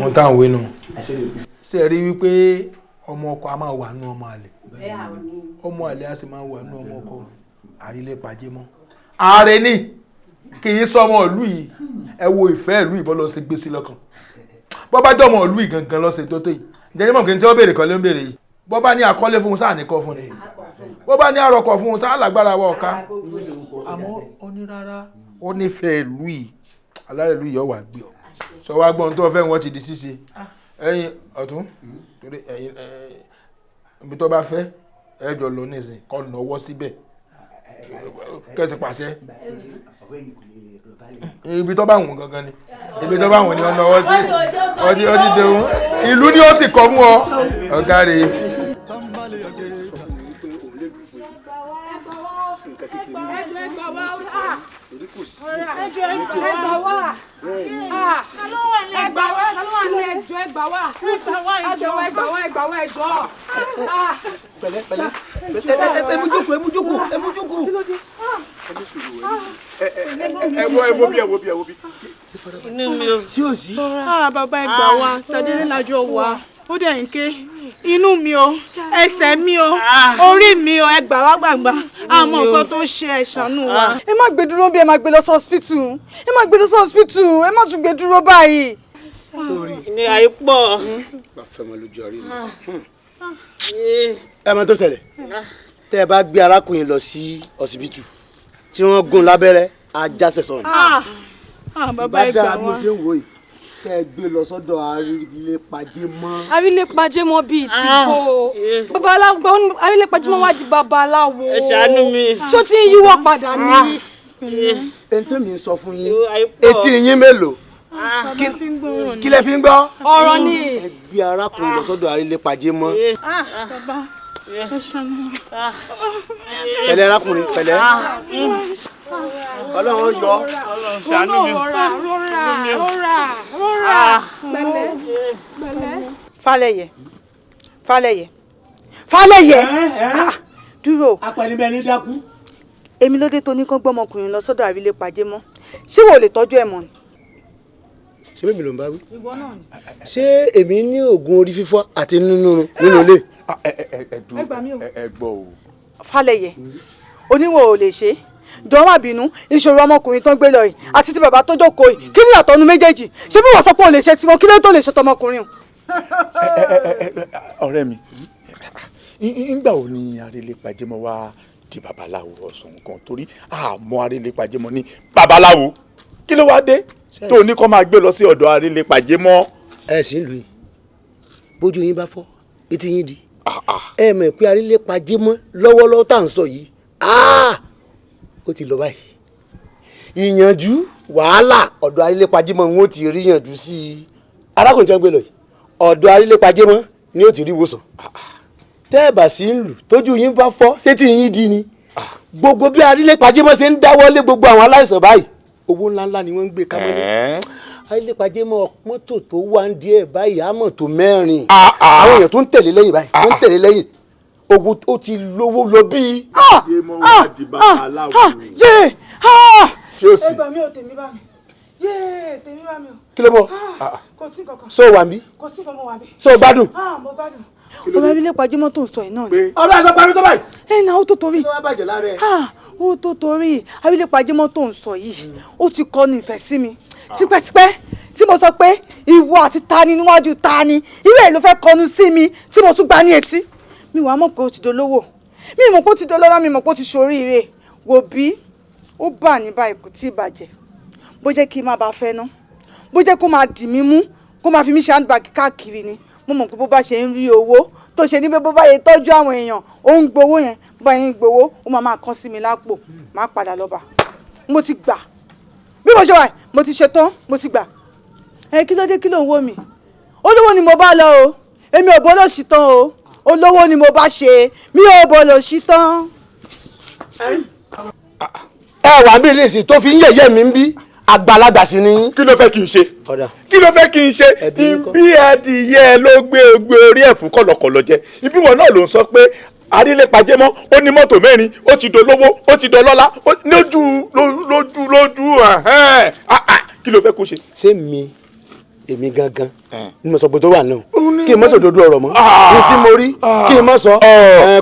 wọn táwọn wé nù ṣe rí wípé ọmọ ọkọ a máa wà nú ọmọ àlè ọmọ àlè a sì máa wà nú ọmọ ọkọ àrílé pàjẹ́ mọ́ ààrẹ ní kì í sọmọ ìlú yìí ẹ wo ìfẹ́ ìlú ìbọn lọ sí gbé sí lọ́kàn bọ́ bá jọmọ ìlú yìí gangan lọ sí tó tó yìí ǹjẹ́ mọ̀ kí n tí wọ́n béèrè kan ló ń béèrè yìí bọ́ bá ní àkọ́lé fún un sáà ní kọ́ fún ni bọ́ bá ní àròkọ fún un sáà lágbára wọ ọ̀ka àmọ́ ó ní rárá ó nífẹ̀ẹ́ ìlú yìí alárẹ̀ ìlú yìí ọ̀wà gbé ọ sọ wá gbọ́n tó fẹ́ wọ́n ti di ṣíṣe ẹ̀yin ọ̀tún torí ẹ̀yin ibi tó bá fẹ́ ẹ jọ lọ nísìnyí kọ́ nọwọ́ síbẹ̀ kẹsì pàṣẹ ibi tó bá wùn gangan ni ibi tó bá wùn ni ọ̀nà ọwọ́ sí ọdí dẹ̀hún ìlú ni ó sì kọ́ fún ọ ọ̀gá rẹ̀. Inú mi ò sí òsì. Bàbá ẹ gbà wá, Sàdédé lájọ wá. Ó dẹ̀ ń ké. Inú mi o, ẹsẹ̀ mi o, orí mi o, ẹ gbà wá gbàgbà. Àmọ́ nǹkan tó ṣe ẹ ṣàánú wa. Ẹ má gbé dúró bí ẹ má gbé lọ sí hospital. Ẹ má gbé lọ sí hospital. Ẹ má tún gbé dúró báyìí. Ìnira yìí pọ̀. Bá fẹ́ mọ lójú ọrí mi. Ẹ mọ tó ṣẹlẹ̀. Tẹ́ ẹ bá gbé arákùnrin lọ sí ọsibítù tí wọ́n gún lábẹ́rẹ́ ajá sẹ̀sọ̀ ni. Bàbá ẹ gbà wá. Ìbádá mo ṣe ń wò yìí kẹ́ ẹ gbé lọ sọ́dọ̀ Arílépajémọ́. Arílépajémọ́ bíi ti bó babaláwo Arílépajémọ́ wá di babaláwo. Ẹ ṣàánú mi. Ṣó ti ń yíwọ́ padà ní. Ẹni tó mi sọ fún yín etí yín mélòó kí lẹ fi ń gbọ́. Ọ̀rọ̀ ni. Ẹ gbé arákùnrin lọ sọ́dọ̀ Arílépajémọ́. Bàbá pẹ̀lẹ́ arákùnrin pẹ̀lẹ́. Ọlọ́run yọ. ṣàánú mi. rọra. Pẹ̀lẹ́. Falẹyẹ. Dúró. apẹnibẹ ní dákú. Èmi ló dé tó ní kán gbọ́ ọmọkùnrin lọ sọ́dọ̀ àrílé pàjẹ́ mọ́. Ṣé wo lè tọ́jú ẹ̀ mọ́ ni? ṣé bẹ́ẹ̀ mi ló ń bá wí. Ìwọ náà ni. ṣé èmi ní oògùn orí fífọ́ àti nínú ilé. Ẹ gbà mí o. ẹ gbọ́ o. Falẹyẹ oníwò ò lè ṣe jọ̀ọ́ má bínú ìṣòro ọmọkùnrin tó ń gbé lọ yìí àti ti bàbá tó jókòó yìí kí ni àtọ́nu méjèèjì ṣé bí wọ́n sọ pé ò lè ṣe tiwọn kí ló tó lè ṣe tọmọkùnrin o. ọ̀rẹ́ mi ńgbà wo ni Arẹ́lẹ́pàjẹ́mọ́ wá di babaláwo ọ̀sán kan torí àmọ́ Arẹ́lẹ́pàjẹ́mọ́ ní babaláwo kí ló wá dé tó ní kó máa gbé lọ sí ọ̀dọ̀ Arẹ́lẹ́pàjẹ́mọ́. ẹ sì ń lù yìí bójú yín bá fọ́ etí yín di ẹ mọ̀ pé Arẹ́lẹ́pàjẹ́mọ́ lọ́wọ́lọ́wọ́ tá à ń sọ yìí ó ti lọ báyìí ìyànjú wàhálà ọ̀dọ̀ Arẹ́lẹ́pàjẹ́mọ́ ń ó ti rí yànjú sí i arákùnrin tí wọ́n gbé lọ yìí ọ̀dọ̀ Arẹ́lẹ́pàjẹ́mọ́ ni ó ti rí ìwòsàn tẹ́ ẹ̀ bá sí ń lù tójú yín bá fọ́ sétí yín di ni gbogbo bí Arẹ́lẹ́pàjẹ́mọ́ ṣe ń dáwọ́lé gbogbo àwọn aláìsàn báyìí owó ńláńlá ni wọ́n ń gbé kámọ́lé Arẹ́lẹ́pàjẹ́mọ́ mọ́tò tó wà ń díẹ̀ báyìí àmọ́ tó 4 àwọn èèyàn tó ń tẹ̀lé lẹ́yìn báyìí tó ń tẹ̀lé lẹ́yìn ogun ó ti lówó lọ bí. ẹ gbà mí ò tèmi bá mi tèmi bá mi o. kí ló mọ kò sí kankan. so wà mí. kò sí kankan wà mí. so gbádùn. mo gbádùn. ọmọ Arẹ́lẹ́pàjẹ́mọ́ tó ń sọ yìí náà ni. ọ̀rọ̀ ẹ̀ ló parí tó báyìí. ẹ náà ó tó torí. ó wá bàjẹ́ lára ẹ̀. ó tó torí Arẹ́lẹ́pàjẹ́mọ́ tó ń sọ yìí ó ti kọ́ ní ìfẹ́ sí mi tipẹ́tipẹ́ tí mo sọ pé ìwọ àti tani níwájú tani irú ẹ̀ ló fẹ́ kọnu sí mi tí mo tún gbá ní etí mi wàá mọ̀ pé ó ti dolówó mi mọ̀ pé ó ti dolówó mi mọ̀ pé ó ti ṣoríire wò bí ó bà ní báyìí kò tí ì bàjẹ́ bó jẹ́ kí n má ba fẹ́ ná bó jẹ́ kó máa dì mí mú kó máa fi mí ṣe handbag káàkiri ni mo mọ̀ pé bó bá ṣe ń rí owó tó ṣe ní pé bó bá yẹ tọ́jú àwọn èèyàn ó ń gbowó yẹn bó yẹn ń gbowó ó máa kán sí mi lápò máa padà lọ́ba mo ti gbà bí mo ṣe wà mo ti ṣetán mo ti gbà kí ló dé kí ló ń wò mí olówó ni mo bá lọ o èmi ò bọ́ lọ sí tán o olówó ni mo bá ṣe mi ò bọ́ lọ sí tán. ẹ wà mí lèsì tó fi ń yẹ̀yẹ́ mi ń bí àgbàlagbà sí ni. kí ló fẹ́ kí n ṣe kí ló fẹ́ kí n ṣe ibi adìyẹ ló gbé orí ẹ̀ fún kọ̀lọ̀kọ̀lọ̀ jẹ ibi wọn náà ló ń sọ pé Arẹ́lẹ́pàjẹ́mọ́ ó ní mọ́tò 4 ó ti dolówó ó ti dọlọ́lá lójú kí ló fẹ́ kó ṣe. ṣé èmi gangan ni mo sọ pé tó wà náà kí n má sọ dodo ọ̀rọ̀ mọ́ ní tí mo rí kí n má sọ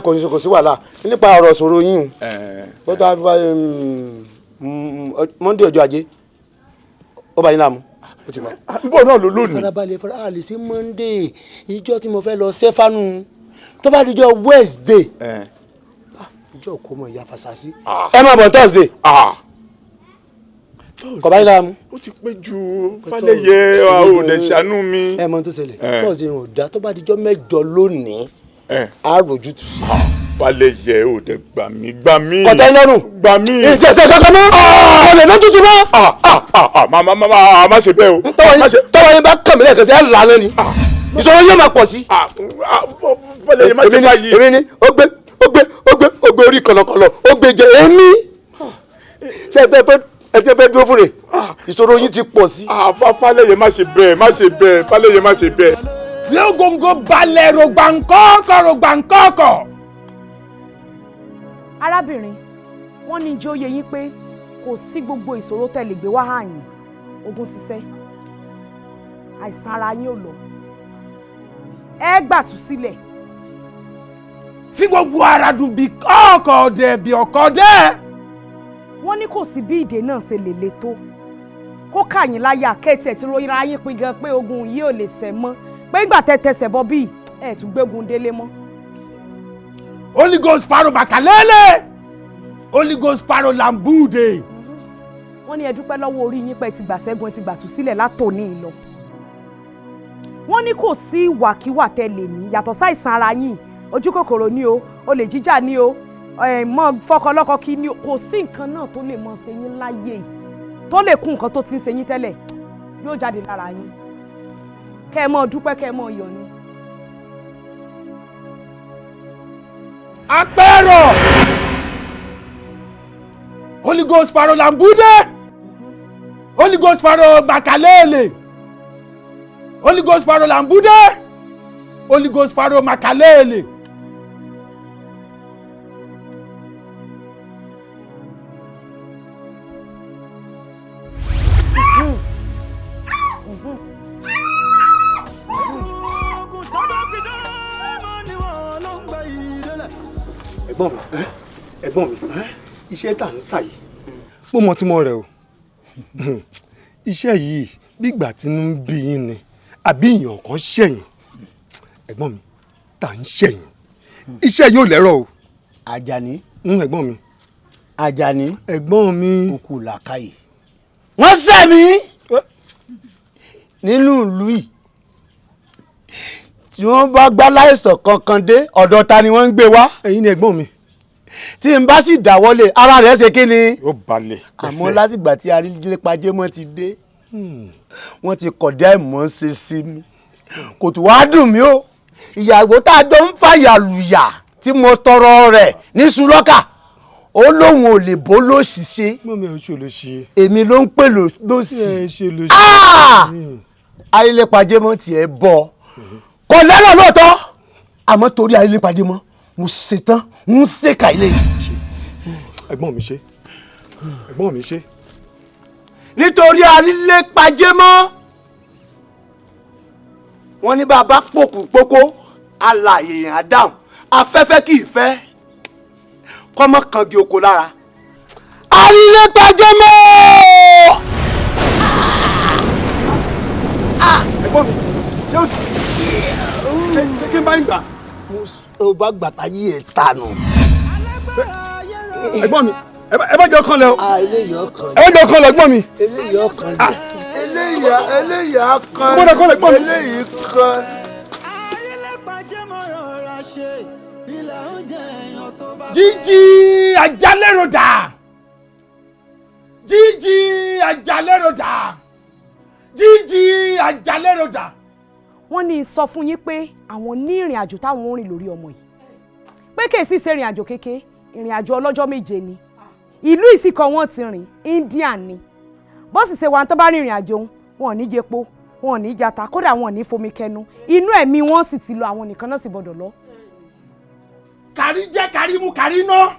kò sí wàhálà nípa ọ̀rọ̀ sọ̀rọ̀ yín o tó Monday ọjọ́ ajé ó bá yín láàmú ó ti mọ. bó náà ló lónìí. farabalẹ̀ farabalẹ̀ sí Monday ìjọ tí mo fẹ́ lọ sẹ́fánù tó bá dijọ́ Wednesday ìjọ kò mọ ìyá fasasi ẹ má bọ̀ Thursday kò bá yín láàmú. ó ti pẹ́ ju Falẹ́yẹ ò dẹ̀ ṣàánú mi. ẹ mọ tó ṣẹlẹ̀ Thursday ò dá tó bá dijọ́ 8 lónìí á rojú tù sí. Falẹ́yẹ ò dẹ̀ gbà mí. ọ̀tẹ́ lọ́rùn gbà mí. ìjẹ́ ẹsẹ̀ kankan mọ́ ọ̀lẹ̀ náà tuntun mọ́. má ṣe bẹ́ẹ̀ o. tọ́wọ́ yín bá kàn mí lẹ́ẹ̀kan sí ẹ̀ lànà ni ìṣòro yóò máa pọ̀ sí. Falẹ́yẹ má ṣe báyìí. èmi ni ó gbé orí kọ̀lọ̀kọ̀lọ̀ ó gbé jẹ èmi ṣe ẹ jẹ́ fẹ́ dúró fún rẹ̀ ìṣòro yín ti pọ̀ sí. Falẹ́yẹ má ṣe bẹ́ẹ̀ Falẹ́yẹ má ṣe bẹ́ẹ̀. yóò góńgó balẹ̀ rògbàǹkọ́kọ̀. arábìnrin wọ́n ní jẹ́ ó yé yín pé kò sí gbogbo ìṣòro tẹ́ lè gbé wá hàn yín ogun ti ṣẹ́ àìsàn ara yín ò lọ ẹ gbàtú sílẹ̀. fi gbogbo ara dùn bí ọkọ̀ dẹ̀ bí ọkọ̀ dẹ̀. wọ́n ní kò sí bí ìdè náà ṣe lè le tó kó kà yín láyà kẹ́ẹ̀tì ẹ̀ tí ròyìn ara yín pin gan pé ogun yìí ò lè ṣẹ́ mọ́ pé ìgbà tẹ̀tẹ̀sẹ̀ bọ́ bíi ẹ̀ tún gbégun délé mọ́. Holy Ghost Paro Makalele Holy Ghost Paro Lambude. wọ́n ní ẹ dúpẹ́ lọ́wọ́ orí yín pé ti gbà ṣẹ́gun ti gbà tú sílẹ̀ látòní ìlọ. wọ́n ní kò sí ìwàkiwà tẹ́ lè ní yàtọ̀ sáìsàn ara yín ojú kòkòrò ní o olè jíjà ní o mọ fọkọlọ́kọ kí ni kò sí nǹkan náà tó lè mọ ṣe yín láyé tó lè kún nǹkan tó ti ń ṣe yín tẹ́lẹ̀ yóò jáde lára yín kẹ́ ẹ mọ dúpẹ́ kẹ́ ẹ mọ yọ̀ ni. Apero. Holy Ghost Pharaoh Lambude. Holy Ghost Pharaoh Makalele. Holy Ghost Pharaoh Lambude. Holy Ghost Pharaoh Makalele. Ẹ̀gbọ́n mi, iṣẹ́ tá ń sà yìí. Mo mọ̀ tí mo rẹ̀ o. Iṣẹ́ yìí bí ìgbà tí ń bí yín ni, àbí èèyàn kan ṣẹ̀yìn. Ẹ̀gbọ́n mi, tá ń ṣẹ̀yìn. Iṣẹ́ yóò lẹ́rọ̀ o. Àjàní. Ẹ̀gbọ́n mi. Àjàní. Ẹ̀gbọ́n mi. Okù làkàyè. Wọ́n ṣẹ̀ mí nínú ìlú yìí. Tí wọ́n bá gbá láìsàn kankan dé, ọ̀dọ̀ ta ni wọ́n ń gbé wá? Ẹ̀yin ni ẹ̀gbọ́n mi. Tí n bá sì dáwọ́lé, ara rẹ̀ ṣe kí ni? Ó balẹ̀. Àmọ́ látìgbà tí arílépa-jẹ́mọ́ ti dé, wọ́n ti kọ̀dá ìmọ̀ ṣe sí mi. Kò tún wá dùn mí o. Ìyàwó tá a jọ ń fàyàlùyà tí mo tọrọ rẹ̀ ní Sulọ́kà. Ó lóun ò lè bó lóṣì ṣe. Mọ̀mí ò ṣe lè ṣe. Èmi ló ń pè lóṣì. Ẹ ṣe lè ṣe. Arílépa-jẹ́mọ́ tiẹ̀ bọ̀. Kò lẹ́rọ̀ lóòótọ́. Àmọ́ torí arílépa-jẹ́mọ́, mo ṣetán ń ṣèkà ilé yìí. Ẹ̀gbọ́n mi ṣe. Ẹ̀gbọ́n mi ṣe. Nítorí arílépa-jẹ́mọ́, wọ́n ní bàbá pòkù pópó alààyè yẹn àdáhùn afẹ́fẹ́ kì í fẹ́ kọ́mọ kangi oko lára. Arílépa-jẹ́mọ́. Ẹ̀gbọ́n mi ṣé o ṣe kí n bá ń gbà? Ó bá gbàtà yí ẹ̀ tànù. Ẹ̀gbọ́n mi ẹ bá jọ kàn lẹ o. Eléyìí ọkàn. Ẹ bá jọ kàn lẹ ẹ̀gbọ́n mi. Eléyìí ọkàn jẹ. Eléyìí ọkàn. Gbọ́dọ̀ kàn lẹ ẹ̀gbọ́n mi. Eléyìí kan. Jíjí Àjàléròdà. Jíjí Àjàléròdà. Jíjí Àjàléròdà. Wọ́n ní sọ fún yín pé àwọn ní ìrìn àjò táwọn ń rìn lórí ọmọ yìí. Pé kèsì ṣe ìrìn àjò kékeré, ìrìn àjò ọlọ́jọ́ méje ni. Ìlú ìsìnkọ̀ wọn ti rìn, India ni. Bọ́sì ṣe wà tó bá rìnrìn àjò wọn ò ní jẹpo, wọn ò ní jata, kódà wọn ò ní fomi kẹnu. Inú ẹ̀mí wọn sì ti lọ, àwọn nìkan náà sì gbọdọ̀ lọ. Kàrí jẹ́ kárí mú kárí ná.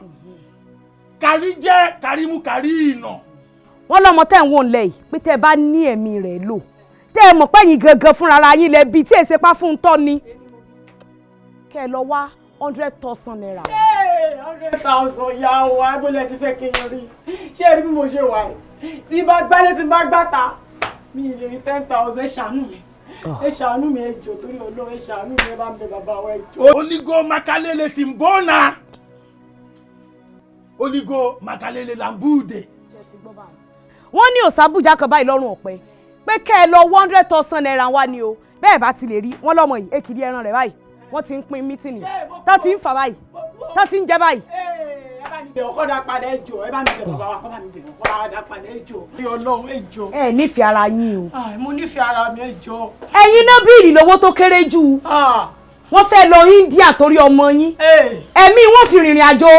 Kàrí jẹ́ kárí mú kárí ìnà. Wọ́n lọ́mọ tẹ́ ń wò ń lẹ̀ yìí pé tẹ́ bá ní ẹ̀mí rẹ̀ lò. Tẹ́ ẹ mọ̀ pé yín gangan fúnra ara yín lẹ bí tí èsè pa fún un tọ́ ni. Kẹ́ ẹ lọ wá 100,000 naira. 100,000 ya o, agbólẹ̀ ti fẹ́ kí n rí. Ṣé rí bí mo ṣe wà yìí? Tí bá gbálẹ̀ tí bá gbàtà, mi ì lè rí 10,000. Ẹ ṣàánú mi. Ẹ ṣàánú mi, ẹ jọ̀ọ́ torí Ọlọ́run, ẹ ṣàánú mi, ẹ bá ń bẹ bàbá wa, ẹ jọ̀ọ́. Oligo Makalele Simbona. Oligo Makalele Lambude. Wọ́n ní òsàbùjá kan báyìí lọ́rùn ọ̀pẹ pé kẹ́ ẹ lọ 100,000 naira wá ni o. Bẹ́ẹ̀ bá ti lè rí wọ́n lọ́mọ yìí èkìrí ẹran rẹ̀ báyìí. Wọ́n ti ń pín mítìnì. Tá ti ń fà báyìí. Tá ti ń jẹ báyìí. Ẹ bá mi bẹ̀ ọkọ dá padà, ẹ jọ̀ọ́. Ẹ bá mi bẹ̀ bàbá wa, kọ́ bá mi bẹ̀ ọkọ dá padà, ẹ jọ̀ọ́. Bí Ọlọ́run, ẹ jọ̀ọ́. Ẹ nífẹ̀ẹ́ ara yín o. Mo nífẹ̀ẹ́ ara mi, ẹ jọ̀ọ́. Ẹ̀yin náà bíìlì lówó tó kéré jù. Wọ́n fẹ́ lọ India torí ọmọ yín. Ẹ̀mí wọ́n fi rìnrìn àjò.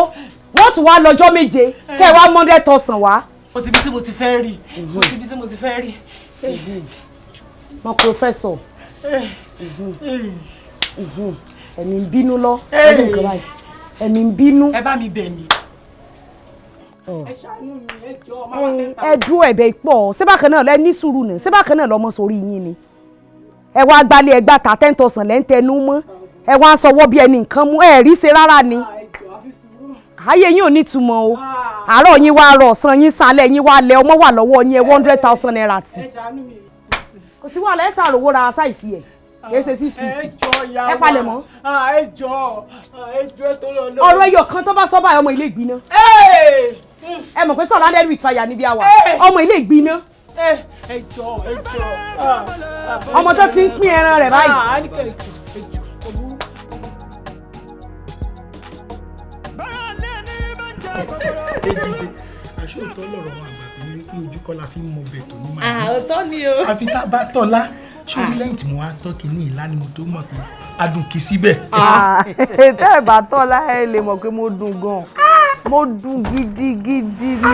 Wọ́n tún wá lọ́jọ́ méje. Kẹ́ ẹ wá 100,000 wá. Mo ti bí tí mo ti fẹ́ rí. Mo ti bí tí mo ti fẹ́ rí. Mo professor. Ẹ̀mí ń bínú lọ. Ẹ̀mí nǹkan báyìí. Ẹ̀mí ń bínú. Ẹ bá mi bẹ̀ ni. Ẹ ṣàánú mi, ẹ jọ̀ọ́, máa wá tẹ́ta. Ẹ dúró ẹ̀bẹ̀ pọ̀. Ṣé bákan náà lẹ ní sùúrù náà? Ṣé bákan náà lọmọ sórí yín ni? Ẹ wá gbalẹ̀ ẹ gbà ta 10,000 lẹ́ ń tẹnu mọ́. Ẹ wá sọwọ́ bí ẹni nǹkan mú. Ẹ rí ṣe rárá ni. Ayé yín ò ní túmọ̀ o. Àárọ̀ yín wá rọ̀, ọ̀sán yín sálẹ̀ yín wá lẹ, ọmọ wà lọ́wọ́ yín ẹ 100,000 naira tì. Kò sí wàhálà ẹ ṣàròwó ra ṣáìsì ẹ̀. Kìí ṣe 650. Ẹ palẹ̀ mọ́. Ẹ jọ̀ọ́ tó lọ lọ. Ọ̀rọ̀ ẹyọ kan tó bá sọ báyìí ọmọ ilé ìgbiná. Ẹ mọ̀ pé sọ̀rọ̀ alẹ́ with fire níbi àwà. Ọmọ ilé ìgbiná. Ẹ jọ̀ọ́. Ọmọ tó ti ń pín ẹran rẹ̀ báyìí. Ejide, aṣọ ìtọ́ lọ̀rọ̀ wọn àgbà tó ní fún ojú kọ́ la fi ń mọ bẹ̀ tó ní màá. Òótọ́ ni o. Àfi tá a bá tọ́lá ṣé lẹ́yìn tí mo wá tọ́kì ní ìlànà mo tó mọ̀ pé adùn kì í síbẹ̀. tẹ́ ẹ̀ bá tọ́ láyé lè mọ̀ pé mo dùn gan-an mo dùn gidigidi ni.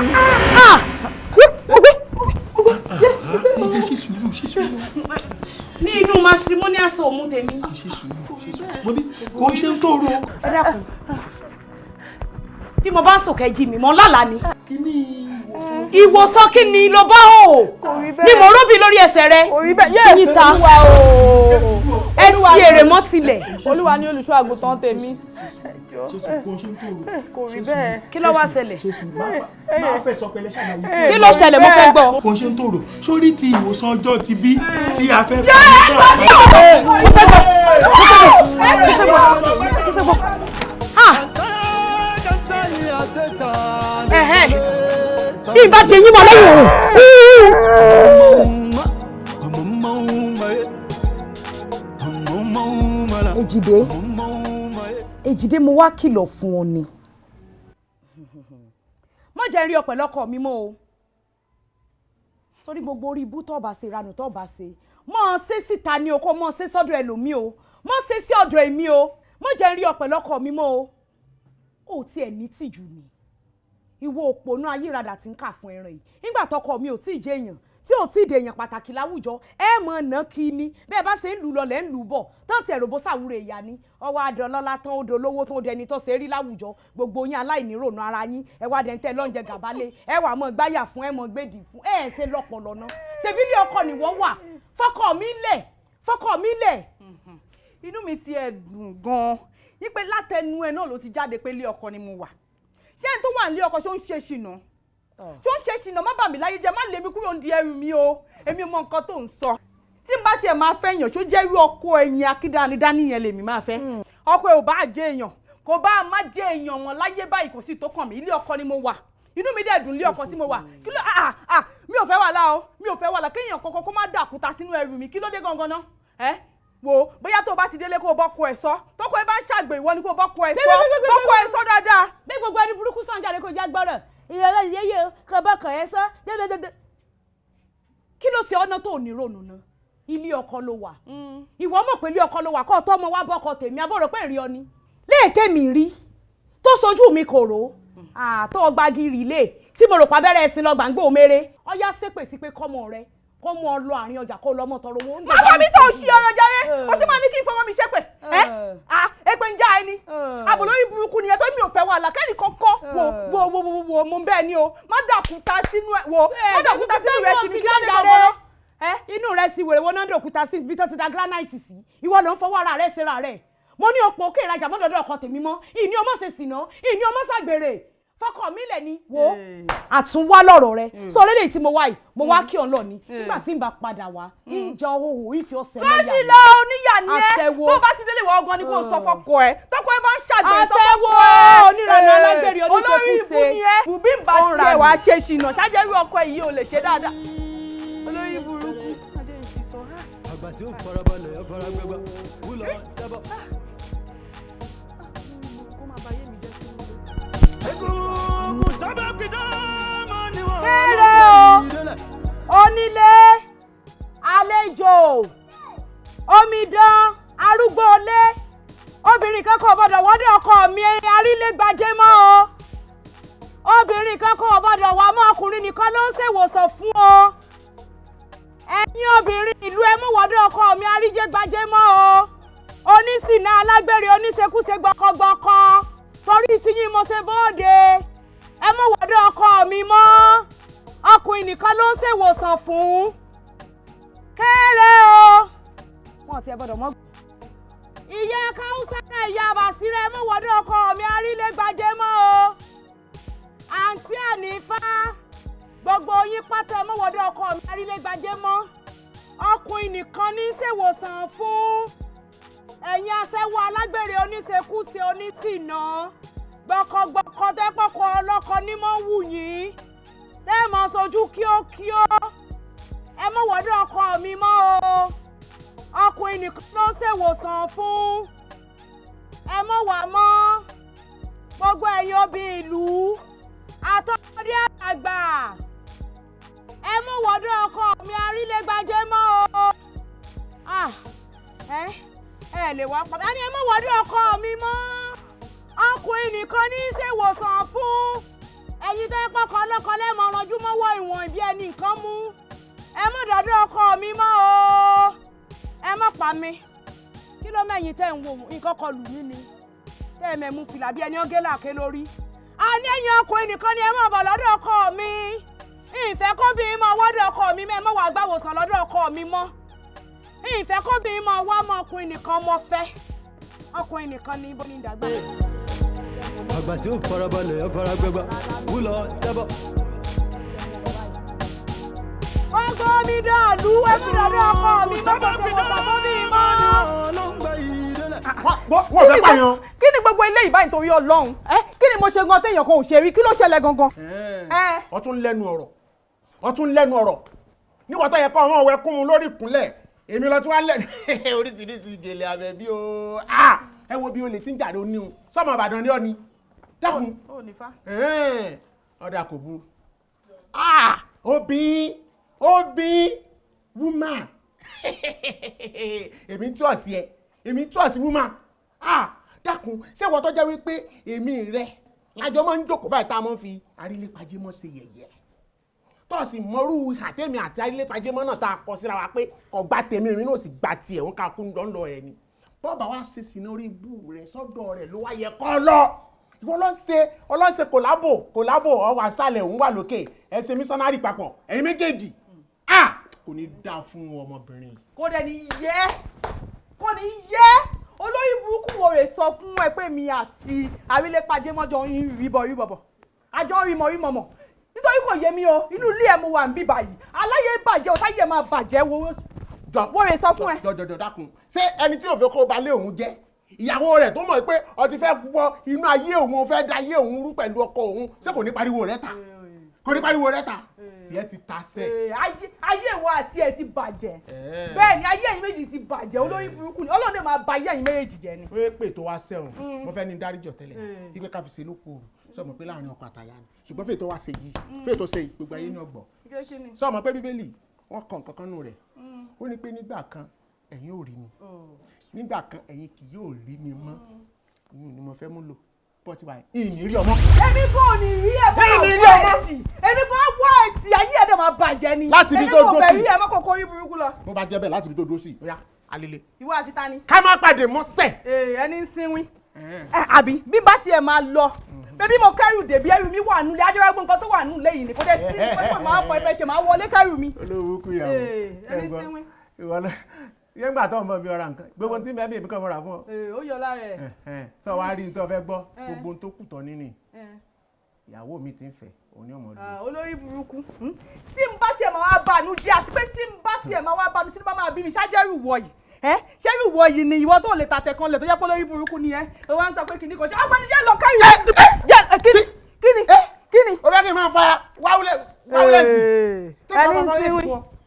ṣe sùúrù. ní inú matrimonial soul tèmi. ṣe sùúrù. kò ń ṣe ń tóró. ẹ dákun bí mo bá ń sòkè jí mi mo lálàá ni. ìwòsàn kí ni ló bá o ni mo róbì lórí ẹsẹ̀ rẹ yín ta ẹ fi èrè mọ́ tilẹ̀. olúwa ni olùṣọ́ àgùntàn tèmi. kò rí bẹ́ẹ̀. kí ló wá ṣẹlẹ̀. kí ló ṣẹlẹ̀ mo fẹ́ gbọ́. kò ń ṣe ń tòrò sórí ti ìwòsàn ọjọ́ ti bí tí a fẹ́ ìbá tẹ̀yìn mọ́ lẹ́yìn. Èjìdé mo wá kìlọ̀ fún ọ ni. Má jẹ́ rí ọ̀pẹ̀ lọ́kọ̀ mi mọ́ o. Sórí gbogbo orí ibú tó bá ṣe ìranù tó bá ṣe. Mọ́ ọ ṣe síta ni o kó mọ́ ọ ṣe sọ́dọ̀ ẹlòmíì o. Mọ́ ṣe sí ọ̀dọ̀ èmi o. Má jẹ́ rí ọ̀pẹ̀ lọ́kọ̀ mi mọ́ o. Ó tiẹ̀ ní tìjú ni. Ìwọ òpònú ayírádà tí ń kà fún ẹran yìí. Nígbà tọkọ mi ò tí ì jẹ́ èèyàn tí ò tí ì dèèyàn pàtàkì láwùjọ ẹ mọ̀ ná kí ni bẹ́ẹ̀ bá ṣe ń lù lọ lẹ́ ń lù bọ̀ tán ti ẹ̀rọ bó ṣàwúrò ìyá ni ọwọ́ adọ́lọ́lá tán odò lówó tán odò ẹni tó ṣe rí láwùjọ gbogbo yín aláìnírònú ara yín ẹ wá dẹ́ntẹ́ lọ́njẹ gàbálẹ̀ ẹ wà mọ̀ gbáyà fún ẹ mọ̀ gbèdì fún ẹ ṣe lọ́pọ̀lọ́ ná ṣebí ilé ọkọ nìwọ wà fọkọ mi lẹ̀. inú mi ti ẹ̀ dùn gan-an yí pé látẹnu ẹ náà ló ti jáde pé ilé ọkọ ni mo wà ṣé ẹni tó wà nílé ọkọ ṣó ń ṣe ṣìnà tó ń ṣe ṣìnà má bà mí láyé jẹ́ má lé mi kúrò ń di ẹrù mi o èmi mọ nǹkan tó ń sọ tí n bá tiẹ̀ máa fẹ́ èèyàn ṣó jẹ́ irú ọkọ ẹ̀yìn akídánidání yẹn lèmi máa fẹ́ ọkọ ẹ̀ ò bá jẹ́ èèyàn kò bá má jẹ́ èèyàn wọn láyé báyìí kò sí tó kàn mí ilé ọkọ ni mo wà inú mi dẹ̀ dùn ilé ọkọ tí mo wà kí ló mi ò fẹ́ wàhálà o mi ò fẹ́ wàhálà kéèyàn kọ́kọ́ kó má dàkúta sínú ẹrù mi kí ló dé gangan náà wo bóyá tó o bá ti délé kó o bọ́kọ ẹ̀ sọ tọkọ ẹ bá ń ṣàgbé ìwọ ni kó o bọ́kọ ẹ̀ sọ dáadáa. bí gbogbo ẹni burúkú sàn jáde kó já gbọ́rọ̀ ìyàrá ìyẹ́yẹ́ kò bọ́kọ ẹ̀ sọ dédédédé. kí ló ṣe ọ̀nà tó ò ní ronú ná ilé ọkọ ló wà ìwọ mọ̀ pé ilé ọkọ ló wà kó tọ́ ọmọ wa bọ́kọ tèmi abọ́rọ̀ pé ìrìn ọ ni. léèké mi rí tó sojú mi kò rò tó gbagiri lé tí mo rò pa abẹ́rẹ́ ẹ̀sìn lọ gbàngbò mére ọyá ṣépè sí pé kọ́mọ rẹ kó mú ọ lọ àárín ọjà kó lọ mọ tọrọ owó. má bá mi sọ òṣì ọ̀rọ̀ jàre ó sì máa ní kí n fọwọ́ mi ṣépè èpè ń já ẹni àbò lórí burúkú nìyẹn tó mi ò fẹ́ wà lákẹ́ni kọ́kọ́ wo mo ń bẹ́ẹ̀ ni o má dàkúta sínú ẹ̀ wo má dàkúta sínú rẹ̀ sí mi kí ló dé lọ́wọ́. inú rẹ̀ sì wèrè wọn náà dòkúta sí ibi tó ti da granite sí ìwọ ló ń fọwọ́ ara rẹ̀ ṣera rẹ̀ mo ní òpó òkè ìrajà mọ́dọ̀dọ̀ ọkọ tèmi mọ́ ìní ọmọ ṣe sìnà ìní ọmọ ṣàgbèrè fọkọ mi lẹ ni wo àtúnwá lọ́rọ̀ rẹ sọ lélẹyìí tí mo wá yìí mo wá kí ọ lọ ni nígbà tí n bá padà wá ìjọ òhò ìfẹ́ ọ̀sẹ̀ lọ́yà ni. kọ́sì lọ oníyà ni ẹ tó bá ti délé ìwọ ọgán ni kò sọ fọkọ ẹ tọkọ ẹ bá ń ṣàgbèrè àṣẹwó onírànà alágbèrè oníṣekúṣe olórí ibú ni ẹ bùbí ń bá tiẹ̀ wá ṣe ṣìnà ṣáájú irú ọkọ yìí ò lè ṣe dáadáa olórí burúkú. àgbà tí ó farabalẹ̀ ẹ faragbẹ́gbà wúlọ̀ jábọ̀. kéré o onílé àlejò omidan arúgbó ilé obìnrin kan kò gbọdọ̀ wọ́dọ̀ ọkọ mi arílégbajé mọ́ o obìnrin kan kò gbọdọ̀ wá mọ́ ọkùnrin nìkan ló ń ṣèwòsàn fún o ẹ̀yin obìnrin ìlú ẹ mú wọ́dọ̀ ọkọ mi arílégbajé mọ́ o oníṣìnà alágbèrè oníṣekúṣe gbọkọgbọkọ torí tiyín mo ṣe bóde ẹ mú wọ́dọ̀ ọkọ mi mọ́ ọkùnrin nìkan ló ń ṣèwòsàn fún kéré o wọn ti ẹ gbọ́dọ̀ mọ̀. ìyá káwùsà ìyá bàṣírẹ mú wọ́dọ̀ ọkọ mi arílégbajé mọ́ o àǹtí ànífà gbogbo yín pátá mú wọ́dọ̀ ọkọ mi arílégbajé mọ́ ọkùnrin nìkan ní ṣèwòsàn fún ẹ̀yin aṣẹ́wó alágbèrè oníṣekúṣe onítìná gbọkọgbọkọ tẹ́pọ̀kọ ọlọ́kọ ní mọ́ wù yín tẹ́ mọ̀ sojú kíókíó ẹ mọ̀ wọ́dọ̀ ọkọ mi mọ́ o ọkùnrin nìkan ló ń ṣèwòsàn fún ẹ mọ̀ wá mọ́ gbogbo ẹ̀yin obìnrin ìlú àtọmọdé àgbà ẹ mọ̀ wọ́dọ̀ ọkọ mi arílégbajé mọ́ o ẹ lè wá pa ẹni ẹ má wọlé ọkọ mi mọ́ ọkùnrin nìkan ní í ṣèwòsàn fún ẹ̀yin tẹ́ pọ́kọ ọlọ́kọ lẹ́mọ̀ ọ̀rànjú mọ́wọ́ ìwọ̀n ìbí ẹni nǹkan mú ẹ má dọ̀dọ̀ ọkọ mi mọ́ o ẹ má pa mi kí ló mẹ́yìn tẹ́ ń wo nǹkan kọlù mí ni tẹ́ ẹ mẹ́mú fìlà bí ẹni ọ̀gẹ́ làkè lórí àní ẹ̀yin ọkùnrin nìkan ni ẹ má bọ̀ lọ́dọ̀ ọkọ mi ìfẹ́ kóbìnrin mọ́ wọ́dọ̀ ọkọ mi mẹ́ mọ́ wàá gbàwòsàn lọ́dọ̀ ọkọ mi mọ́ ìfẹ́ kóbìnrin mọ́ wá mọ́ ọkùnrin nìkan mọ́ fẹ́ ọkùnrin nìkan ní ibo ní ìdàgbà. àgbà tí ó farabalẹ̀ ẹ faragbẹ́gbà wúlọ tẹ́bọ̀. gbogbo mi dàlú ẹkú lọ́dọ̀ ọkọ mi gbogbo tí mo sàbọ̀ bí mọ́. wọ́n fẹ́ pààyàn. kí ni gbogbo ilé ìbáyìí torí Ọlọ́run kí ni mo ṣe gan téèyàn kan ò ṣe rí kí ló ṣẹlẹ̀ gangan. wọ́n tún lẹ́nu ọ̀rọ̀ níwọ̀n tó yẹ kọ́ ọ̀rọ̀ ọ̀wẹ́ kún un lórí ìkúnlẹ̀ èmi lọ tún wá lẹ́nu oríṣiríṣi gèlè Àbẹ̀bí o ẹ wo bí o lè ti ń jàre oníhun sọmọ Ìbàdàn ní ọni dákun ọ̀dà kò burú obìn woman èmi ń tú ọ̀sí woman dákun ṣé wọ́n tó jẹ́ wípé èmi rẹ̀ lájọ máa ń jókòó báyìí tá a máa ń fi arílépajémọ́ ṣe yẹ̀yẹ́ tọ́sí mọ́rú àtẹ́mi àti arílépajémọ́ náà tá a kọ síra wa pé ọgbà tèmi èmi náà sì gba tiẹ̀ òun ká kún lọ́nà ẹ̀ ni bọ́ọ̀bà wa ṣe sí lórí ibú rẹ̀ sọ́dọ̀ rẹ̀ ló wá yẹ kọ́ lọ ìwọ ọlọ́sẹ̀ kòlábò ọwọ́ àṣàlẹ̀ òun wà lókè ẹ ṣe mísọ́nárì papọ̀ ẹ̀yin méjèèjì kò ní dáa fún ọmọbìnrin. kò dẹ̀ ní yẹ olórí burúkú wo rè sọ fún ẹ pé mi àti arílépajémọ́jọ ń rí bọ̀ àjọ ń rí mọ̀ nítorí kò yé mi o inú ilé ẹ mo wà ń bí báyìí aláyé bàjẹ́ o táyé máa bàjẹ́ wo rè sọ fún ẹ. jọjọjọ dákun ṣé ẹni tí òfin kó balẹ̀ òun jẹ́ ìyàwó rẹ̀ tó mọ̀ pé ó ti fẹ́ wọ inú ayé òun ó fẹ́ da ayé òun rú pẹ̀lú ọkọ òun ṣé kò ní pariwo rẹ̀ ta tiẹ̀ ti ta sẹ́. ayé ìwọ àti ẹ ti bàjẹ́ bẹ́ẹ̀ ni ayé ẹ̀yin méjì ti bàjẹ́ olórí burúkú ni Ọlọ́run máa ba ayé ẹ̀yin méjèèjì jẹ́ ni. ó pè tó wá sẹ́wọ̀n mo fẹ́ ní dáríjọ tẹ́lẹ̀ ipe ká fi ṣe lóko sọmọ pé láàrin ọkọ àtàyà ni ṣùgbọ́n fètò wá ṣe yìí fètò ṣe gbogbo ayé ní ọgbọ̀n sọmọ pé Bíbélì wọ́n kàn kankan nù rẹ̀ ó ní pé nígbà kan ẹ̀yin ò rí mi nígbà kan ẹ̀yin kì yóò rí mi mọ́ ìyún ni mo fẹ́ mú lò bọ́ ti báyìí ìní rí ọmọ. èmi kò ní rí ẹ bá wọ ẹtì èmi kò wọ ẹtì ayé ẹ̀dẹ̀ máa bàjẹ́ ni láti ibi tó dó sí èmi kò fẹ́ rí ẹ mọ́ kókó rí burúkú lọ. mo bá jẹ́ bẹ́ẹ̀ láti ibi tó dó sí ó yá alele. ìwọ àti ta ni. ká má pàdé mọ́sẹ̀. ẹni ń sinwin àbí bí bá tiẹ̀ máa lọ bébí mo kẹ́rù dèbí ẹrù mi wà nulẹ̀ ajọ́rọ́ gbọ́n nǹkan tó wà nulẹ̀ yìí ni kò dé sí pé máa pọ̀ ẹgbẹ́ ṣe máa wọlé kẹ́rù mi. olówó kú ìyàwó ẹni sinwin. ìwọ náà yẹn gbà tó ń bọ̀ bí ọ̀rà nǹkan gbogbo tí bẹ́ẹ̀ bí èmi kàn mọ́ra fún ọ. ó yọ lára ẹ̀. sọ wá rí tó fẹ́ gbọ́ gbogbo tó kù tán nínú ìyàwó mi ti ń fẹ́ òun ní ọmọ ọdún. olórí burúkú tí n bá tiẹ̀ máa wá bànú jẹ́ àti pé tí n bá tiẹ̀ máa wá bànú tí n bá máa bí mi ṣáájẹ́rù wọ̀ yìí ṣẹ́rù wọ̀ yìí ni ìwọ tó lè tàtẹ̀ kan lẹ̀ tó jẹ́ pé olórí burúkú ni ẹ wá ń sọ pé kìnnìkan ṣe ọgbẹ́ni jẹ́ lọ káyọ̀ kíni. o fẹ́ kí n máa fa wáwúlẹ̀tì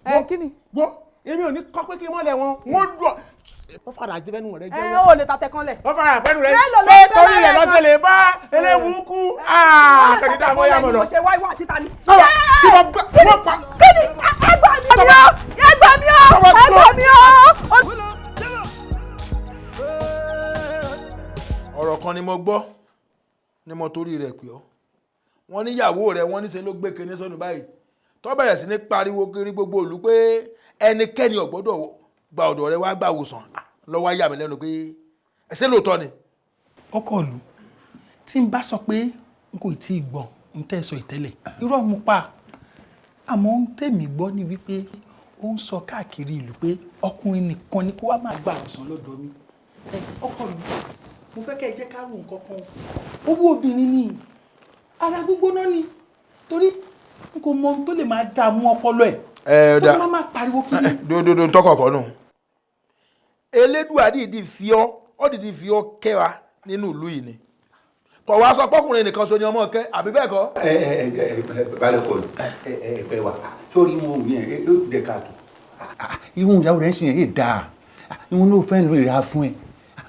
ẹni kíni. èmi ò ní kọ́ pé kí n mọ́lẹ̀ wọn wọ́n dùn wọ́n fara jẹ́ fẹ́nu rẹ̀ jẹ́ wọ́n. ó lè tàtẹ̀ kan lẹ̀. wọ́n fara fẹ́nu rẹ̀ ṣé torí rẹ̀ lọ́sẹ̀ lè bá eléwu kú kẹ́ni dá mọ́ yá mọ́ lọ. ṣe wá ìwà títa ni. kí wọ́n pa. kíni ẹgbà mi o. ọ̀rọ̀ kan ni mo gbọ́ ni mo torí rẹ̀ pé ọ́ wọ́n níyàwó rẹ̀ wọ́n níṣẹ́ ló gbé kinní sọ́nù báyìí tó bẹ̀rẹ̀ sí ní pariwo kiri gbogbo ìlú pé ẹnikẹ́ni ò gbọ́dọ̀ gba ọ̀dọ̀ rẹ̀ wá gbà wòsàn lọ́wọ́ ayé àmì lẹ́nu pé ẹ̀ṣẹ̀ lóòótọ́ ni. ọkọ ìlú tí n bá sọ pé n kò tí ì gbọ́ n tẹ́ sọ ìtẹ́lẹ̀ irọ́ mu pa àmọ́ ń tèmi gbọ́ ni wípé ó ń sọ káàkiri ìlú pé ọkùnrin nìkan ni kó wá máa gbà wòsàn lọ́dọ̀ mi. ọkọ ìlú mo fẹ́ kẹ́ ẹ jẹ́ ká rò nǹkan kan owó obìnrin ni ara gbígbóná ni torí n kò mọ ohun tó lè máa dààmú ọpọlọ ẹ̀ tó máa pariwo kiri. dodo ń tọkọ̀kọ̀ nù Elédùà dìdí fi ọ́ kẹwàá nínú ìlú yìí ni kọ̀ wá sọ pọ́kùnrin nìkan so ni ọmọ kẹ́ àbí bẹ́ẹ̀ kọ́. balẹ̀ kọ́ ẹ̀fẹ̀ wa sórí wọn ò yẹn ó dẹ̀ ká tó ìwọ̀n ìyàwó rẹ̀ ń sìn yẹn dáa ìwọ̀n ló fẹ́ lórí ra fún ẹ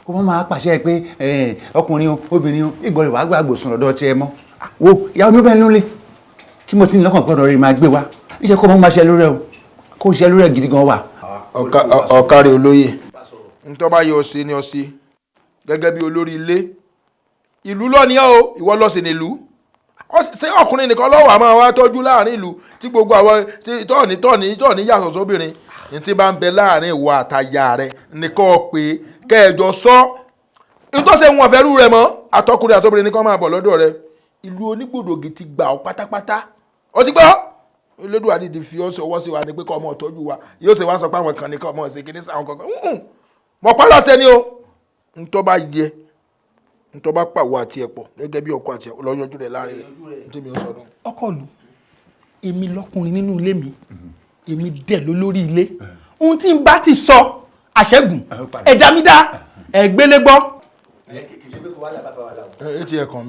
kó má máa pàṣẹ pé ọkùnrin obìnrin ìgbọ̀lẹ̀ wàá gbàgbọ́ sùn lọ́dọ̀ tiẹ̀ mọ́ wo ìyàwó mi bẹ́ẹ̀ lólè kí mo ti ní lọ́kàn gbọ́dọ̀ rí máa gbé wa níṣẹ́ kó máa ṣe lórí ẹ o kó ṣe lórí ẹ gidi gan wà. ọ̀kárí olóyè ntọ́ bá yẹ ọ̀sẹ̀ ni ọ̀sẹ̀ gẹ́gẹ́ bí olórí ilé ìlú lọ́ni o ìwọ lọ́sìn nílùú ṣé ọkùnrin nìkan lọ́wọ́ àmọ́ wa tọ́jú láàrin ìlú tí gbogbo àwọn tọ́ọ̀ní yàtọ̀ sóbìnrin ní tí bá ń bẹ láàrin ìwọ àtàyà rẹ nìkan pé kẹjọ sọ ìtọ́sẹ̀ wọn fẹ́rù rẹ mọ́ àtọkùnrin àtọbìnrin nìkan máa bọ̀ lọ́dọ̀ rẹ ìlú onígbòdògì ti gbà ọ́ pátápátá ó ti gbọ́ olódùn àdìdì fi ọ́ sọwọ́ sí wa ni pé kọ́ ọmọ ìtọ́jú wa yóò ṣe wá sọ pé àwọn kan nìkan ọmọ ìṣèkí ní sàwọn kankan mọ̀ pálọ̀ sẹ́ni o ntọ́ bá yẹ ntọ́ bá pàwọ́ àti ẹ̀pọ̀ gẹ́gẹ́ bí ọkọ àti ọlọ́yọ̀jú rẹ̀ láàrin rẹ̀ nítorí mi ò sọ̀rọ̀. ọkọ lu èmi lọkùnrin nínú ilé mi èmi dẹ̀ ló lórí ilé ohun tí n bá ti sọ àṣẹ́gun ẹ̀dá mi dá ẹ̀gbélé gbọ́. ẹ ti ẹ̀kàn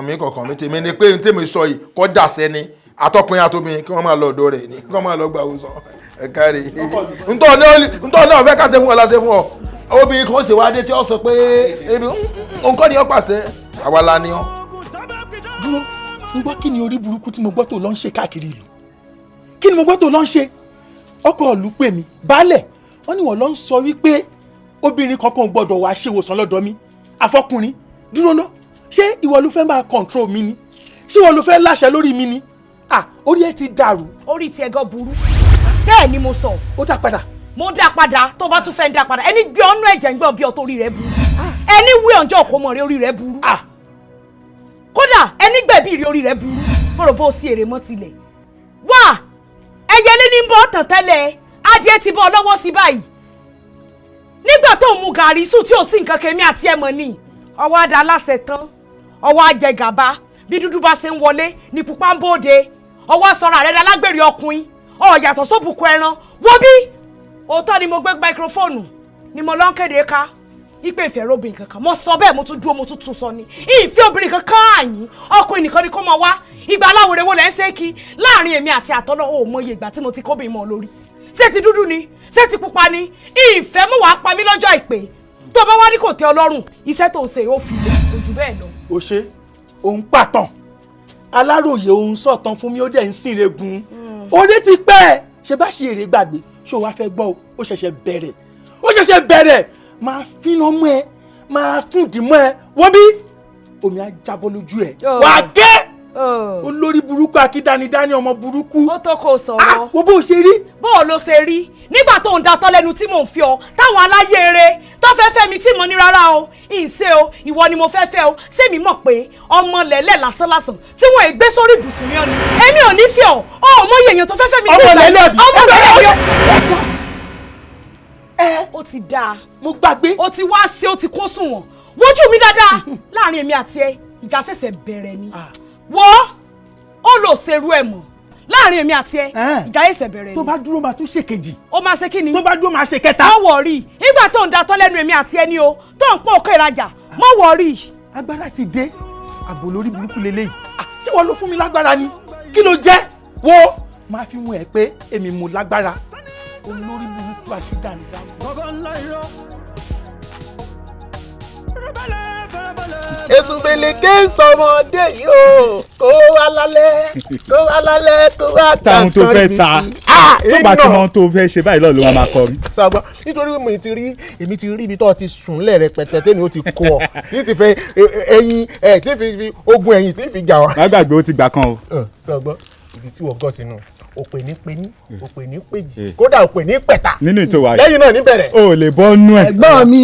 mi kọ̀ọ̀kan mi tèmi ni pé n tèmi sọ yìí kọ́ dà sẹ́ni àtọkùnrin àtobìnrin kí wọ́n máa lọ ọ̀dọ̀ rẹ̀ ni kí wọ́n máa lọ gbà ó sọ ẹ̀ka rẹ̀ ntọ́ náà fẹ́ ká ṣe fún ọ láṣẹ fún ọ obìnrin kan ṣe wá dé tí ó sọ pé ebi nǹkan ni ó pàṣẹ àwa la ni ọ. dúró ń gbọ́ kí ni orí burúkú tí mo gbọ́ tó lọ ń ṣe káàkiri ìlú kí ni mo gbọ́ tó lọ ń ṣe ọkọ ìlú pè mí baálẹ̀ wọ́n ní wọ́n lọ ń sọ wípé obìnrin kankan gbọ́dọ̀ wá ṣe ìwòsàn lọ́dọ̀ mi àfọkùnrin dúró ná ṣé ìwọ ló fẹ́ máa control mi ni ṣé ìwọ ló fẹ́ láṣẹ lórí mi ni orí ẹ ti dàrú. orí tiẹ̀ gan burú bẹ́ẹ̀ ni mo sọ. ó dá padà. mo dá padà tó bá tún fẹ́ dá padà ẹni gbé ọ́nú ẹ̀jẹ̀ ń gbọ́ bí ọtọ́ orí rẹ̀ burú ẹni wí ọjọ́ kò mọ̀ rí orí rẹ̀ burú kódà ẹni gbẹ̀bí rí orí rẹ̀ burú bọ́rọ̀ bó sí èrè mọ́ tilẹ̀ wá ẹyẹlé ní bọ́ tàn tẹ́lẹ̀ adìẹ ti bọ́ lọ́wọ́ sí báyìí nígbà tó ń mu gàrí sùn tí ò sí nǹkan kẹmí àti ẹ̀mọ́ ni ọwọ́ adá aláṣẹ tán ọwọ́ ajẹ gàba bí dúdú bá ṣe ń wọlé ní pupa ń bóde ọwọ́ sọ̀rọ̀ àrẹ́rẹ́ alágbèrè ọkùnrin yàtọ̀ sóbùkù ẹran wọ́n bí òótọ́ ni mo gbé máikrófóònù ni mo lọ ń kéde ká ipe ìfẹ́ robin kankan mo sọ bẹ́ẹ̀ mo tún dúró mo tún tún sọ ni ìfẹ́ obìnrin kankan àyín ọkùnrin nìkan ni kó mọ wá ìgbà aláwòrán wo lẹ́ ń ṣe kí láàrin èmi àti àtọ́lọ́ ò mọ iye ìgbà tí mo ti kóbìn mọ́ lórí ṣé ti dúdú ni ṣé ti pupa ni ìfẹ́ mú wàá pa mí lọ́jọ́ ìpè tó bá wá ní kò tẹ́ ọlọ́run iṣẹ́ tó ń ṣe ó fi lè kò jù bẹ́ẹ̀ lọ. ó ṣe òun pàtàn aláròye òun sọ̀tàn fún mi ó dẹ̀ ń sìn regun orí ti pẹ́ ṣe bá ṣe èrè gbàgbé ṣé o wá fẹ́ gbọ́ ó ṣẹ̀ṣẹ̀ bẹ̀rẹ̀ máa fínà mọ́ ẹ máa fúndì mọ́ ẹ wọ́n bí omi á jábọ́ lójú ẹ wà á gé olórí burúkú akídánidání ọmọ burúkú. ó tó kó o sọ̀rọ̀. wo bó o ṣe rí. bó o ló ṣe rí nígbà tó ń datọ́ lẹ́nu tí mò ń fi ọ táwọn aláyé eré tó fẹ́ fẹ́ mi tí mo ní rárá o ìṣe o ìwọ ni mo fẹ́ fẹ́ o ṣé mi mọ̀ pé ọmọ lẹ́lẹ̀ lásánlásán tí wọ́n gbé sórí ibùsùn ní ọ̀nì èmi ò ní fi ọ mọ iye èèyàn tó fẹ́ fẹ́ mi tí ìgbà ọmọ lẹ́lẹ̀ ó ti dáa mo gbàgbé ó ti wá sí ó ti kún sùn wọn wojú mi dáadáa láàrin èmi àti ẹ ìjà ṣẹ̀ṣẹ̀ bẹ̀rẹ̀ ni wo ó lò ṣerú ẹ̀ mọ̀ láàrin èmi àti ẹ ìjà ẹsẹ̀ bẹ̀rẹ̀ ni. tó bá dúró máa tún ṣe kejì. ó máa ṣe kí ni. tó bá dúró máa ṣe kẹta. má wọ̀rí nígbà tó ń datọ́ lẹ́nu èmi àti ẹni o tó ń pọ́n òkè ìrajà má wọ̀rí. agbára ti dé àbò lórí burúkú lélẹ́yìí ṣé wọ́n ló fún mi lágbára ni kí ló jẹ́ wo máa fi mú ẹ pé èmi mú lágbára olórí burúkú àti dáadáa. èsùn gbèlèké sọmọdé yìí o kó wá lálẹ́ kó wá tà táwọn tó fẹ́ ta tó bá tí wọ́n tó fẹ́ ṣe báyìí lọ́ọ́ ló máa kọrin. sọgbọ́n nítorí èmi ti rí ibi tó ti sùn lẹ̀ rẹpẹtẹ tẹ́mi ó ti kó ọ tí ti fẹ́ ẹyin tí fi ogun ẹ̀yìn tí fi jà ọ. má gbàgbé ó ti gbà kan o. sọgbọ́n ibi tí wọ́n gọ́ sínú òpè ní pení òpè ní péjì kódà òpè ní pẹ̀ta nínú ìtòwà yìí lẹ́yìn náà níbẹ̀rẹ̀. o lè bọ́ nú ẹ̀. ẹ̀gbọ́n mi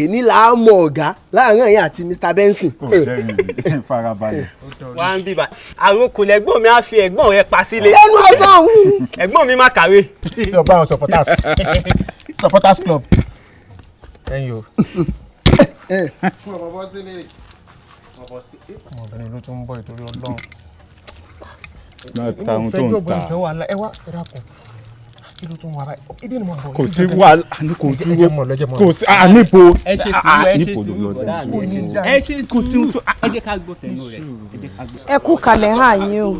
èní là á mọ ọ̀gá láàrin ẹ̀yin àti Mr. Benson. farabalẹ̀. wá ń bíbà àwọn kòlẹ̀ ẹ̀gbọ́n mi á fi ẹ̀gbọ́n rẹ̀ pa sílé. ẹnu ọsàn ọ̀hún. ẹ̀gbọ́n mi má kàwé. yóò bá àwọn supporters club ẹ̀yin o. ọmọbìnrin ló tún ń bọ̀ ìtorí Ọlọ́run. náà táwọn tó ń ta ẹ wá ẹ dákun kí ló tún wà báyìí ibi ni mo bọ̀. kò sí wà kò dúró kò sí àníbo ẹ ṣe sùúrù ẹ ṣe kò sí sùúrù ẹ jẹ́ ká gbọ́ tẹnu rẹ̀ ẹ kú kalẹ̀ hàn yín o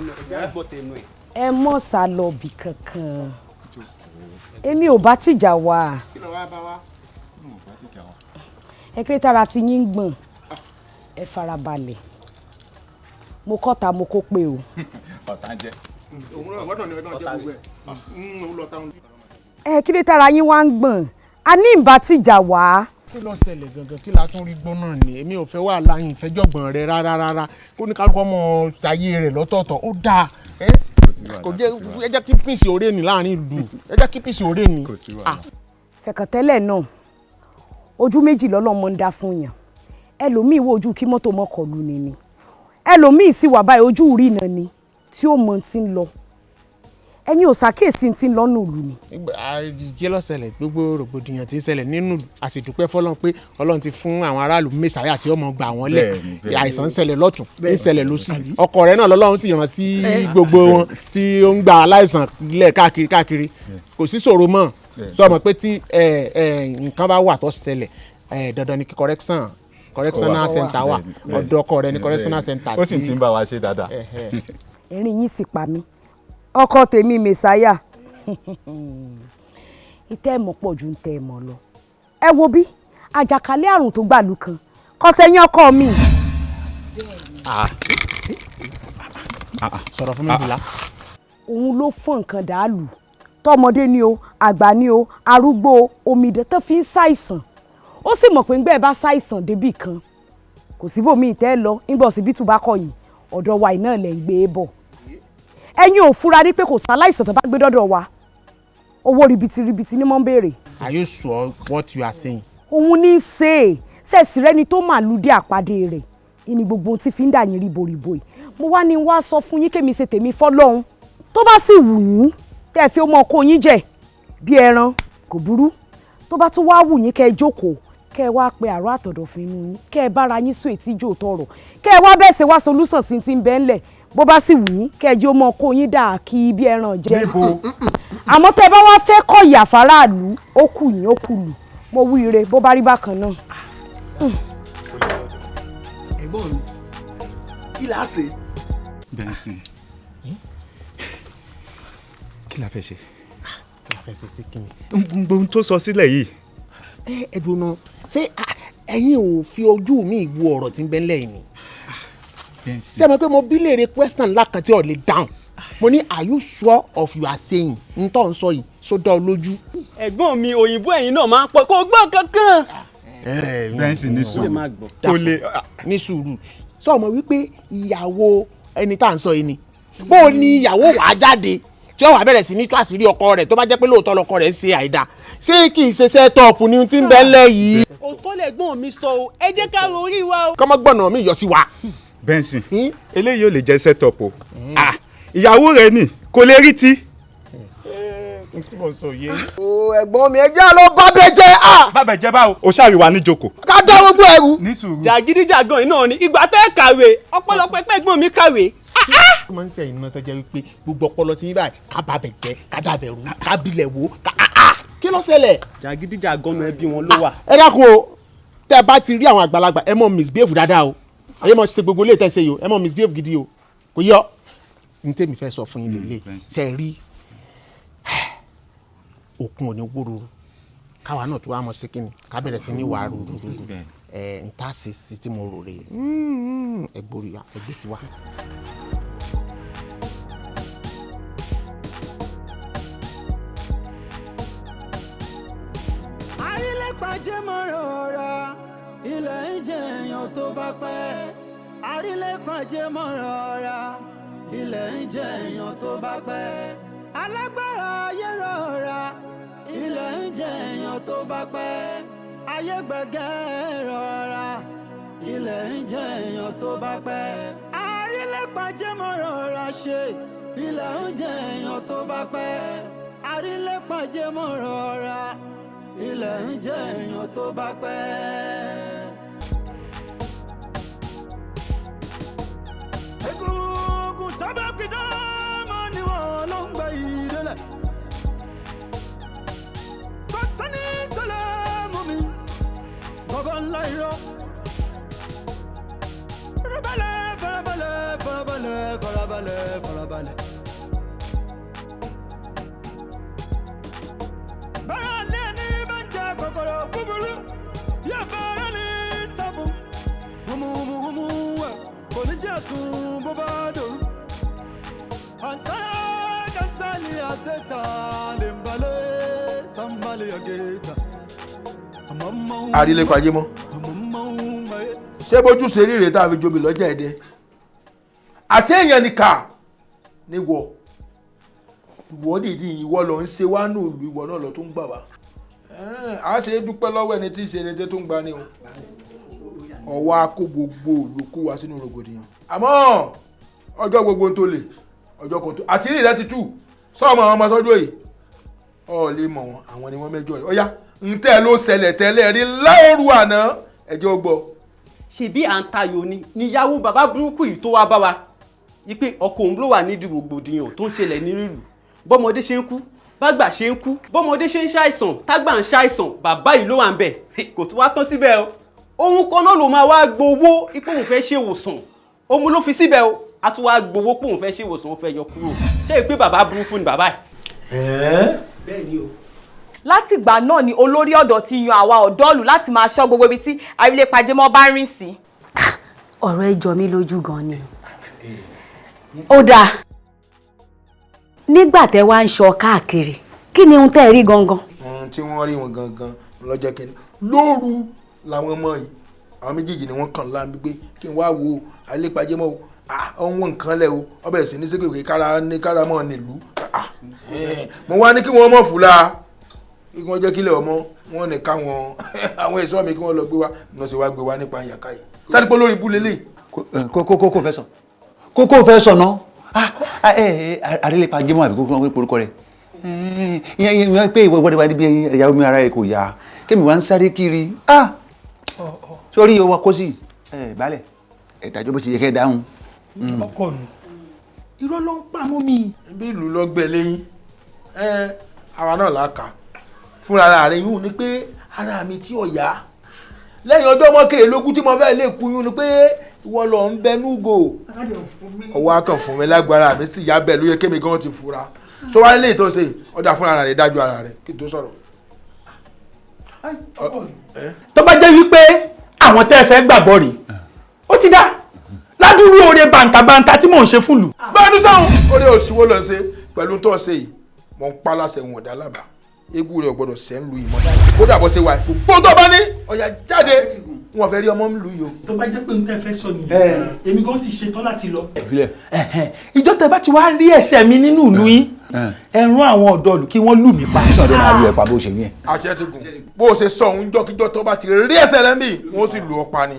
ẹ mọ̀ sá lọ bì kankan èmi ò bá tìjà wá ẹ pé tára ti yín ń gbọ̀n ẹ farabalẹ̀ mo kọ́ta mo kó pé o. ọ̀tá jẹ́. òun náà gbọ́dọ̀ ní ọjọ́ jẹ́ gbogbo ẹ̀ òun lọ táwọn. ẹ kí ló tára yín wá ń gbọ̀n a ní ìbá tìjà wá. kí ló ṣẹlẹ̀ gangan kí la tún rí gbọ́ náà ni èmi ò fẹ́ wà láyìn ìfẹ́jọ̀gbọ̀n rẹ rárá kó ní kálukọ́ mọ ṣayé rẹ̀ lọ́tọ̀ọ̀tọ̀ ó dáa kò jẹ́ ẹ jẹ́ kí píìsì òré ni láàrin ìlú ẹ jẹ́ kí píìsì òré ni. fẹ̀kàntẹ́lẹ̀ náà ojú méjì lọ́lọ́mọ ń dá fún yàn ẹlòmíì wo ojú kí mọ́tò mọ́kànlú ni ẹlòmíì sì wà báyìí ojú rí iná ni tí ó mọ ti ń lọ ẹ̀yin ò ṣàkíyèsí ti ń lọ nù lù ni. kí ló ṣẹlẹ̀ gbogbo rògbòdìyàn tí ń ṣẹlẹ̀ nínú a sì dúpẹ́ fọlọ́n pé ọlọ́run ti fún àwọn aráàlú mẹ́sàáyà tí ọmọ gbà wọ́n lẹ̀ àìsàn ń ṣẹlẹ̀ lọ́tún ń ṣẹlẹ̀ lọ́sì ọkọ rẹ̀ náà lọ́lọ́run sì rán sí gbogbo wọn tí ó ń gba aláìsàn lẹ̀ káàkiri kò sí ṣòro mọ́ sọ ma pé tí nǹkan bá wà tó ṣẹlẹ̀ dandan ni correctional center wà ọ̀dọ̀ ọkọ rẹ̀ ní correctional center. ó sì ti ń bá wa ṣe dáadáa. ẹ̀rín yín sì pa mí ọkọ tèmi mẹsàáyà ìtẹ́ ẹ̀mọ́ pọ̀ ju ń tẹ́ ẹ̀mọ́ lọ ẹ wo bí àjàkálẹ̀ àrùn tó gbàlú kan kọ́ sẹ́yìn ọkọ mi. sọ̀rọ̀ fún mi bùlá. òun ló fún nǹkan dàálù tọmọdé ni o àgbà ni o arúgbó omidan tó fi ń ṣàìsàn ó sì mọ̀ pé ń gbẹ́ bá ṣàìsàn débì kan kò síbòmíì tẹ́ ẹ lọ nígbà ọsibítù bá kọ̀ yìí ọ̀dọ̀ wa iná lẹ̀ ń gbé e bọ̀ ẹ̀yin ò fura rí pé kò sáláìsàn tó bá gbé dọ́dọ̀ wa owó ribiti ni mo ń béèrè. Are you sure what you are saying? òun ní í ṣe ṣẹ̀sì rẹ́ni tó màlúù dé àpàdé rẹ̀ ìní gbogbo tí fi ń dà yín ríboríbo yìí mo wá ní wá sọ fún yín kémi ṣe tèmi fọ́lọ́hun tó bá sì wù yín tẹ́ ẹ fi ọmọ kó yín jẹ bí ẹran kò burú tó bá tún wá wù yín kẹ́ ẹ jókòó kẹ́ ẹ wá pe àrò àtọ̀dọ̀fin inú yín kẹ́ ẹ bára yín sùn ètí ìjò tọrọ kẹ́ ẹ wá bẹ́ẹ̀ ṣe wá solúsàn sí ti ń bẹ́ ńlẹ̀ bó bá sì wù yín kẹ́ ẹ jẹ́ ọmọ kó yín dà kí bí ẹran jẹ àmọ́ tẹ́ ẹ bá wá fẹ́ kọ́ ìyà faraàlú ó kù yín ó kù lù mo wí ire bó bá rí bákan náà. ẹ̀gbọ́n mi kí la ṣe. bẹ́ẹ̀ sì kí la fẹ́ ṣe. kí la fẹ́ ṣe sí kíni. gbogbo ohun tó sọ sílẹ̀ yìí. ẹ̀dùn náà ṣé ẹ̀yin ò fi ojú mi wo ọ̀rọ̀ tí ń bẹ ńlẹ̀ yìí ni. ṣé ẹ mọ̀ pé mo bí léèrè question ńlá kan tí ò lè dáhùn mo ní are you sure of you are saying n tó ń sọ yìí só dá ọ lójú. ẹ̀gbọ́n mi òyìnbó ẹ̀yin náà máa ń pọ̀ kó gbọ́ kankan. bẹ́ẹ̀ sì ní sùúrù kó lè ní sùúrù sọ ma wípé ìyàwó ẹni tá à ń sọ yìí ni bó o ní ìyàwó wàá jáde tí ó wàá bẹ̀rẹ̀ sí ní tó àṣírí ọkọ rẹ̀ tó bá jẹ́ pé lóòótọ́ lọkọ rẹ̀ ń ṣe àìdá ṣé kì í ṣe sẹ́tọ̀ọ̀pù ni tí ń bẹ ńlẹ̀ yìí. òótọ́ lẹ̀gbọ́n mi sọ o ẹ jẹ́ ká orí wa o. kọ́mọ́gbọ̀nà mi yọ sí wa. bẹ́ǹsì eléyìí ò lè jẹ́ setup o ìyàwó rẹ̀ ni kò lè rí ti. tí mo sọ yé. o ẹ̀gbọ́n mi ẹjẹ́ ló bábẹ́ jẹ́. bábẹ́ jẹ́ báwo o ṣàríwá níjókòó. ká dá gbogbo ẹrù. ní sùúrù. jàgídíjàgan iná ni ìgbà tẹ́ kàwé ọ̀pọ̀lọpọ̀ pé ẹ̀gbọ́n mi kàwé. ó máa ń sẹ́yìn náà tó jẹ́ wípé gbogbo ọpọlọ tí yín báyìí ká bàbẹ̀ jẹ́ ká dàbẹ̀rù ká bilẹ̀ wò ká kí ló ṣẹlẹ̀. jàgídíjàgan ẹbí wọn ló wà. ẹ dákun o tẹ́ ẹ bá ti rí àwọn àgbàlagbà ẹ mọ misbehave dáadáa o ẹ mọ ṣe gbogbo ilé ìtẹ̀sẹ̀ yìí o ẹ mọ misbehave gidi o kò yọ ní tèmi fẹ́ sọ fún yín lélẹ̀ ṣe rí òkun ò ní wóró káwa náà tó wá mọ̀ sí kíni ká bẹ̀rẹ̀ sí ní wàá rúru n ta sí tí mo rò rè ẹgbórí ẹgbẹ́ tiwa. àrílẹ̀pàjẹ́ mọ́ rọra ilẹ̀ ń jẹ èèyàn tó bá pẹ́ àrílẹ̀pàjẹ́ mọ́ rọra ilẹ̀ ń jẹ èèyàn tó bá pẹ́ alágbára ayé rọra ilẹ̀ ń jẹ èèyàn tó bá pẹ́ ayé gbẹ̀gẹ́ rọra ilẹ̀ ń jẹ èèyàn tó bá pẹ́ àrílẹ̀pàjẹ́ mọ́ rọra ṣe ilẹ̀ ń jẹ èèyàn tó bá pẹ́ àrílẹ̀pàjẹ́ mọ́ rọra ilẹ̀ ń jẹ èèyàn tó bá pẹ́. egungun tábà kìdá máa ní wọn ló ń gbẹ ìdílé. kò sẹ́ni tó lè mú mi bàbá ńlá irọ́. farabalẹ̀ farabalẹ̀ farabalẹ̀ farabalẹ̀ farabalẹ̀. bára lé ní bàjẹ́ kòkòrò búburú yóò bára ní sábò. humuhumuhumu wẹ̀ kò ní jẹ́ sùn bó bá dòru. àǹtárá kàńtàlì àtẹ̀tà lè ń balẹ̀ tàǹbalẹ̀ àgẹ̀tà. àrílẹ̀kọ̀ ajé mọ́ ṣé bójú ṣe rí rèé tá a fi jobi lọ́jà ẹ̀dẹ́ àṣé èèyàn nìkà níwọ̀ ìwọ dìdí ìwọ lọ ń ṣe wá nù ìlú ìwọ náà lọ tó ń gbà wá a ṣe é dúpẹ́ lọ́wọ́ ẹni tí ń ṣe ẹni tó ń gbà ní o ọwọ́ á kó gbogbo olùkú wa sínú rògbòdìyàn àmọ́ ọjọ́ gbogbo tó lè ọjọ́ kan tó àṣírí rẹ ti tú sọ́ọ̀mù àwọn ọmọ tọ́jú èyí ọ̀ lè mọ̀ wọn àwọn ni wọ́n mẹ́jọ rẹ̀ ọ̀yá ń tẹ́ ló ṣẹlẹ̀ tẹ́lẹ̀ rí láòrù àná ẹjọ́ gbọ́. ṣèbí à ń tayò ni níyàwó bàbá burúkú yìí tó wá bá wa yí pé ọkọ òun ló wà nídìí rògbòdìyàn tó ń ṣẹlẹ̀ nínú ìlú bọ́mọdé ṣe ń kú bágbà ṣe ń kú bọ́mọdé ṣe ń ṣàìsàn tágbà ń ṣàìsàn bàbá yìí ló wà ń bẹ̀ kò tún wá tán síbẹ̀ o òun kan náà ló máa wá gbowó ipò òun fẹ́ ṣe ìwòsàn òun ló fi síbẹ̀ o a tún wá gbowó pé òun fẹ́ ṣe ìwòsàn òun fẹ́ yọ kúrò ṣé ìpè bàbá burúkú ni bàbá yìí. bẹ́ẹ̀ ni o. látìgbà náà ni olórí ọ̀dọ́ ti yan àwa ọ̀dọ́ọ̀lù láti máa ṣọ́ gbogbo ibi tí Awélépajémọ́ bá rìn sí. ọ̀rọ̀ ẹ jọ mí lójú gan ni ó dáa nígbà tẹ́ wá ń ṣọ́ káàkiri kí ni ohun tẹ́ ẹ rí gangan. tí wọ́n rí wọn gangan lọ́jọ́ kẹ́ni lóru làwọn ọmọ yìí àwọn méjèèjì ni wọ́n kàn láàmú pé kí n wá wo Awélépajémọ́ o ọ̀hún nǹkan lẹ̀ o ọ bẹ̀rẹ̀ sí ní sẹ́gbẹ̀ẹ́ kára mọ́ nílùú mo wá ní kí wọ́n mọ̀ fúlà kí wọ́n jẹ́ kílẹ̀ ọmọ wọn ní káwọn àwọn ẹ̀ṣọ́ mi kí wọ́n lọ gbé wá ní wọ́n sì wá gbé wá nípa ìyàká yìí sáré pé lórí ibú lélẹ̀. kókó fẹ́ sọ náà Awélépajémọ́ àbí kókó wọn pé orúkọ rẹ̀ ìyẹn pé ìwọ́de wa níbi ìyàwó mi ara rẹ̀ kò yá kémi wá ń sáré kiri sórí owó kó sí balẹ̀ ìdájọ́ bó ti yẹ kẹ́ dáhùn. ọkọ mi irọ́ ló ń pa mọ́ mi. bí ìlú lọ gbẹ lẹ́yìn àwa náà là á kà fúnra rẹ̀ yún ni pé ara mi tí ò yá lẹ́yìn ọjọ́ mọ́kànlélógún tí mo fẹ́ lè kú yún ni pé ìwọ lọ ń bẹ núgò ọwọ́ akàn fún mi lágbára mi sì yá bẹ́ẹ̀ ló yẹ kémi gan ti fura so wá lè tó ṣe ọjà fúnra rẹ̀ dájú ara rẹ̀ kí n tó sọ̀rọ̀. tó bá jẹ́ wípé àwọn tẹ́ ẹ fẹ́ gbàgbọ́ rèé ó ti dá ládùúrú oore bàǹtàbàǹtà tí mò ń ṣe fún lù. bẹ́ẹ̀ ni sáwọn oore òṣìwò lọ ṣe pẹ̀lú tó ṣe yìí mọ̀ ń pa láṣẹ wọn ọ̀dà lábàá egbò rẹ̀ gbọ́dọ̀ ṣẹ́ ń lu ìmọ̀ kó dàbọ̀ ṣe wà gbogbo tó bá ní ọ̀yà jáde wọn fẹ́ rí ọmọ mi lu yìí o. tó bá jẹ́ pé n tẹ́ fẹ́ sọ nìyẹn èmi gan ti ṣetán láti lọ. ìjọ tẹ́ bá ti wá rí ẹsẹ̀ mi nínú ìlú yín ẹ rán àwọn ọ̀dọ́ọ̀lù kí wọ́n lù mí pa. sọ̀rọ̀ náà lu ẹ̀ pa bó ṣe yẹn. àti ẹ ti gùn bó o ṣe sọ òun jọkíjọ tó bá ti rí ẹsẹ̀ rẹ̀ mí wọ́n sì lù ọ́ pa ni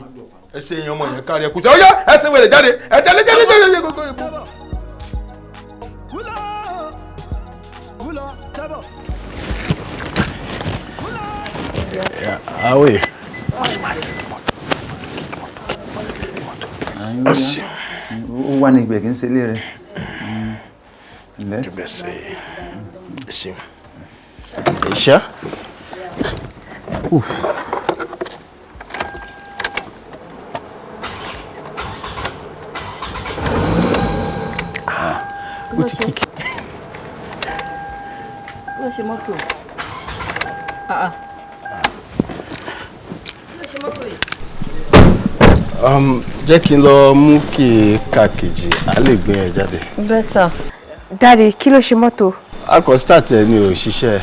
ẹsẹ̀ yẹn ọmọ yẹn kárí ẹ kù sí ọyá ẹsẹ̀ wẹ̀rẹ̀ jáde ẹ jáde gbogbo rẹ̀ bú. Awe. Ó wà ní ìgbẹ́ kí n ṣe ilé rẹ̀. Isha. Ló ṣe mọ́tò. Jẹ́ kí n lọ mú kí kàkejì a lè gbé ẹ jáde. Better. Daddy, kí ló ṣe mọ́tò? A kò start ẹ ní òṣìṣẹ́.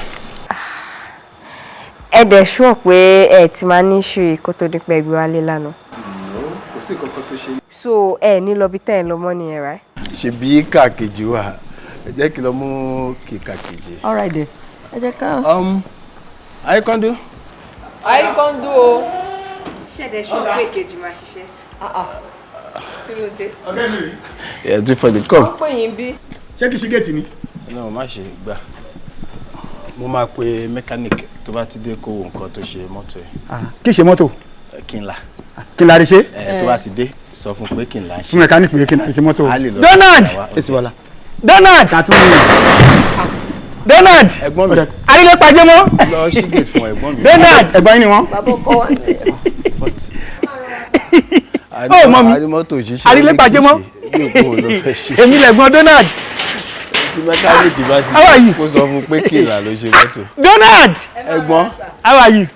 Ẹ dẹ̀ sure pé ẹ ti máa ní ṣe kó tó dín pé ẹgbẹ́ wálé lánàá. Kò sí kankan tó ṣe. So ẹ ní lọ bí tẹ́ ẹ lọ mọ́ nìyẹn, right? Ṣebí kàkejì wà. Jẹ́ kí n lọ mú kí kàkejì. All right then. Ẹ jẹ́ ká. Àyíkọ́ndú. Àyíkọ́ndú o. Ṣẹ̀dẹ̀ ṣe pé èkejì máa ṣiṣẹ́. Kí ló dé? Yeah, do for the come. Wọ́n pè yín bí. Ṣé kìí ṣe géètì ni? No, má ṣe gbà. Mo máa pe mechanic tó bá ti dé kó wo nǹkan tó ṣe mọ́tò ẹ̀. Kí ṣe mọ́tò? Kí n là. Kí n la rí ṣe? Tó bá ti dé sọ fún pé kí n là ń ṣe. Fún mechanic pé kí n la rí ṣe mọ́tò. Donald! Èsì wọlá. Donald! Donald! Ẹ̀gbọ́n mi. Awélépajémọ́. Lọ ṣí gate fún ẹ̀gbọ́n mi. Donald! Ẹ̀gbọ́n yín ni wọ́n. Bàbá ọkọ wa ní. Ó mọ mi. Àrímọ́tò ṣiṣẹ́. Awélépajémọ́. Èmi lẹ̀gbọ́n Donald. Tí mẹkáníìkì bá ti kó sọ fún pé kí ìlà ló ṣe mọ́tò. Donald! Ẹ̀gbọ́n. How are you?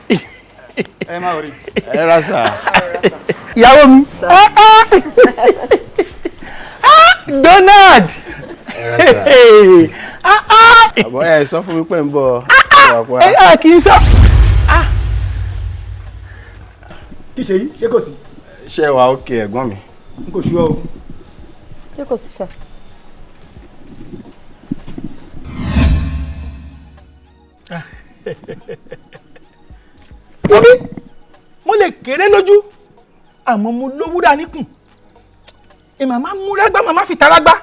Ẹ má rí. Ẹ rà sà. Ìyàwó mi. Donald! Ẹ rà sà. Àbọ̀ ẹ sọ fún mi pé ń bọ̀. Kì í sọ. kí ṣe yìí ṣé kò sí. ṣé wàá òkè ẹ̀gbọ́n mi. n kò ṣú ọ. ṣé kò sí ṣá. ibi mo lè kéré lójú àmọ́ mo lówó dá níkùn ìmọ̀ máa mú rágbá màá má fi tara gbá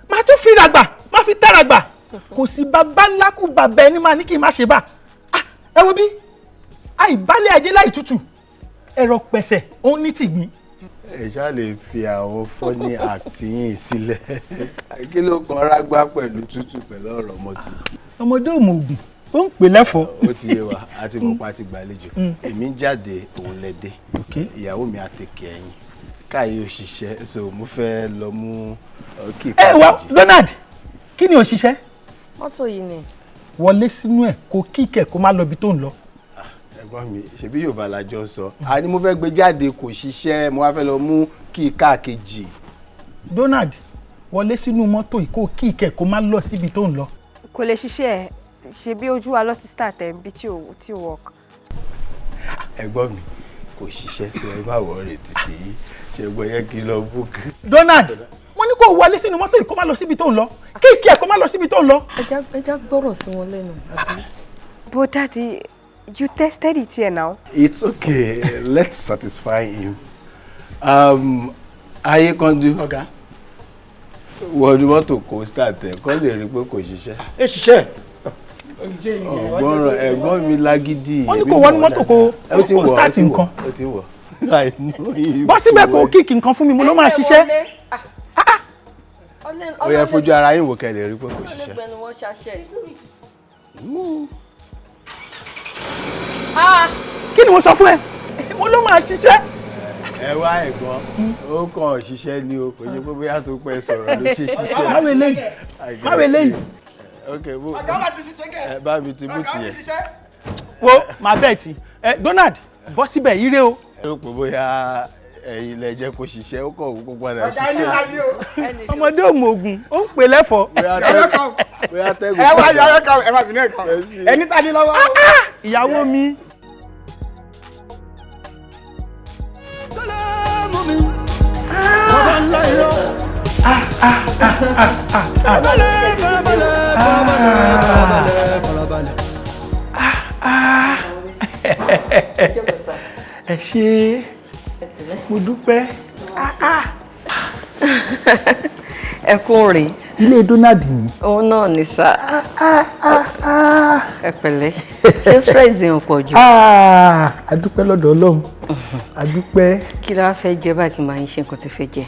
máa tún fi ràgbà má fi tara gbà kò sí bàbá ńlá kù bàbá ẹni máa ní kí n má ṣe bá ẹ wo bí àìbálẹ̀ ajé láì tútù ẹ̀rọ pẹ̀sẹ̀ òun ní tìgbín. ẹ ṣáà lè fi àwọn fọ́ní àtìyìn sílẹ̀ kí ló kan rágbá pẹ̀lú tútù pẹ̀lú ọ̀rọ̀ mọ́tò. ọmọdé ò mọ ògùn ó ń pè lẹ́fọ̀ọ́. ó ti yé wa àti mọ̀pá àti gbàlejò èmi ń jáde òun lẹ́dẹ̀ ìyàwó mi àtẹ̀kẹ́ ẹ̀yìn káyé òṣìṣẹ́ so mo fẹ́ lọ mú kí. ẹ wá Donald kí ni òṣìṣẹ́. mọ́tò yìí ni. wọlé sínú ẹ̀ kó kíkẹ́ kó má lọ ibi tó ń lọ. ẹ̀gbọ́n mi ṣebí Yorùbá la jọ sọ àní mo fẹ́ gbé jáde kò ṣiṣẹ́ mo wá fẹ́ lọ mú kí káàkejì. Donald wọlé sínú mọ́tò yìí kó kíkẹ́ kó má lọ síbi tó ń lọ. kò lè ṣiṣẹ́ ṣe bí ojú wa lọ ti start ẹ̀ bí tí ò work. ẹ̀gbọ́n mi kò ṣiṣẹ́ sí ẹ bá wọ̀ọ́rẹ̀ títí yìí ṣègbọ́n yẹ kí n lọ book. Donald wọ́n ní kó wọlé sínú mọ́tò yìí kó má lọ síbi tó ń lọ kíkẹ́ kó má lọ síbi tó ń lọ. ẹja gbọ́rọ̀ sí wọn lẹ́nu. But Daddy, you tested it here now. It's okay. Let's satisfy him. Ayé kan dú. Ọ̀gá. Wọ́n ní mọ́tò kò start ẹ̀ kọ́ lè rí pé kò ṣiṣẹ́. ẹ ṣiṣẹ́. ọgbọ́n ẹ̀gbọ́n mi lágídí. wọ́n ní kó wọ́n ní mọ́tò kó start nǹkan. ó ti wọ̀. bọ́ síbẹ̀ kó kíkì nǹkan fún mi mo ló máa ṣiṣẹ́. ó yẹ fojú ara yín wò kẹ́ lè rí pé kò ṣiṣẹ́. kí ni mo sọ fún ẹ mo ló máa ṣiṣẹ́. ẹ wá ẹ̀gbọ́n ó kàn ṣiṣẹ́ ni o kò ṣe pé bóyá tó pẹ́ sọ̀rọ̀ ló ṣe ṣiṣẹ́. máwé lẹ́yìn. ok bó ẹ bá mi ti bú tiẹ̀. wo màá bẹ́ẹ̀ tí Donald bọ́ síbẹ̀ ire o. ẹ rò pé bóyá ẹ̀yin lẹ jẹ́ kó ṣiṣẹ́ ó kàn ó kó padà ṣiṣẹ́. ọmọdé ò mọ ògùn ó ń pè lẹ́fọ̀ọ́. bóyá tẹ́gùn. ẹ wá yàrá kan ẹ má bínú ẹ̀ kan ẹni tá ní lọ́wọ́. ìyàwó mi. ẹ ṣé mo dúpẹ́. ẹ kún rè. ilé Donald ni. òun náà ní sá. ẹ pẹ̀lẹ́ ṣé stress yẹn pọ̀ jù. a dúpẹ́ lọ́dọ̀ Ọlọ́run a dúpẹ́. kí la fẹ́ jẹ báyìí kí n máa ń ṣe nǹkan tí fẹ́ jẹ.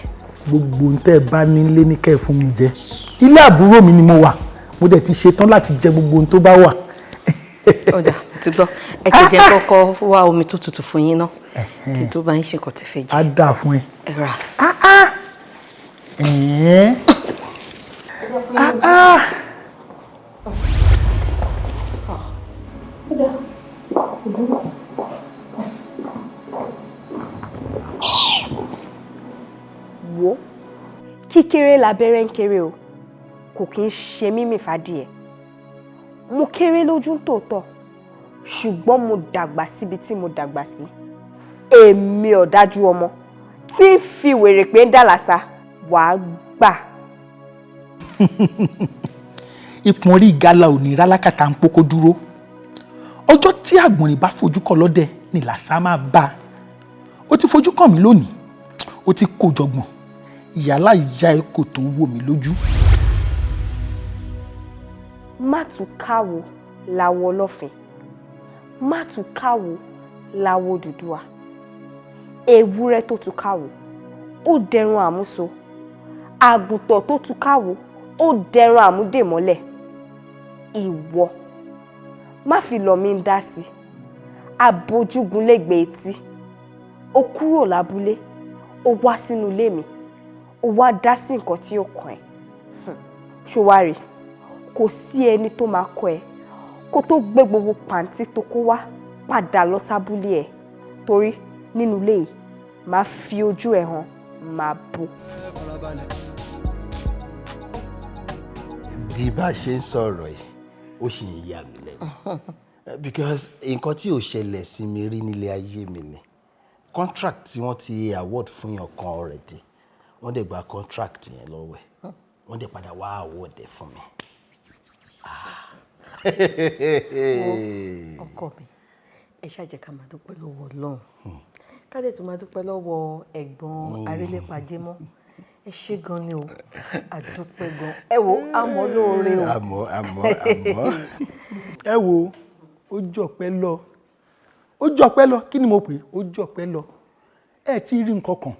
gbogbo ń tẹ́ ẹ bá nílé ní kẹ́ ẹ fún mi jẹ ilé àbúrò mi ni mo wà mo dẹ̀ ti ṣetán láti jẹ gbogbo ohun tó bá wà. ọ̀dà ti gbọ́ ẹ ti jẹ́ kọ́kọ́ wá omi tó tutù fún yín náà kí n tó bá ń ṣe nǹkan tí fẹ́ jẹ. á dà fún ẹ. ẹ rà. wo kíkéré labẹ́rẹ́ ń kéré o kò kí ń ṣe mímì fàdíẹ̀ mo kéré lójú tòótọ́ ṣùgbọ́n mo dàgbà síbi tí mo dàgbà sí èmi ọ̀dájú ọmọ tí ń fi wèrè pé ń dàlàsà wàá gbà. ipò orí ìgalà ò ní rálákàtà ń pókó dúró ọjọ́ tí àgbọ̀nrín bá fojú kọ lọ́dẹ ni làṣà máa bá a ó ti fojú kàn mí lónìí ó ti kó jọgbọ̀n ìyálà ìyá ẹ kò tó wò mí lójú. má tún káwo láwo ọlọ́fin má tún káwo láwo Odùduwà ewúrẹ́ tó tún káwo ó dẹrun àmúso àgùntàn tó tún káwo ó dẹrun àmúdèmọ́lẹ̀ ìwọ má fi lọ̀ mí ń dá sí abojúgun lẹ́gbẹ̀ẹ́ etí ó kúrò lábúlé ó wá sínú ilé mi ó wá dá sí nǹkan tí ó kàn ẹ́ ṣòwárì kò sí ẹni tó máa kọ ẹ kó tó gbé gbogbo pàǹtí tó kó wá padà lọ sábúlé ẹ torí nínú ilé yìí máa fi ojú ẹ hàn máa bò. di bá a ṣe ń sọ̀rọ̀ yìí ó sì ń yà mí lẹ́nu because nǹkan tí ò ṣẹlẹ̀ sí mi rí nílé ayé mi ni contract tí wọ́n ti award fún yàn kan already wọ́n dẹ̀ gba contract yẹn lọ́wọ́ ẹ̀ wọ́n dẹ̀ padà wá award ẹ̀ fún mi. ọkọ mi ẹ ṣáà jẹ́ ká máa dúpẹ́ lọ́wọ́ Ọlọ́run ká dẹ̀ tún máa dúpẹ́ lọ́wọ́ ẹ̀gbọ́n Arẹ́lẹ́pàjẹ́mọ́ ẹ ṣé gan ni o àdúpẹ́ gan ẹ wo àmọ́ lóore o. àmọ́. ẹ wo ó jọpẹ́ lọ kí ni mo pè ó jọpẹ́ lọ ẹ ti rí nǹkan kan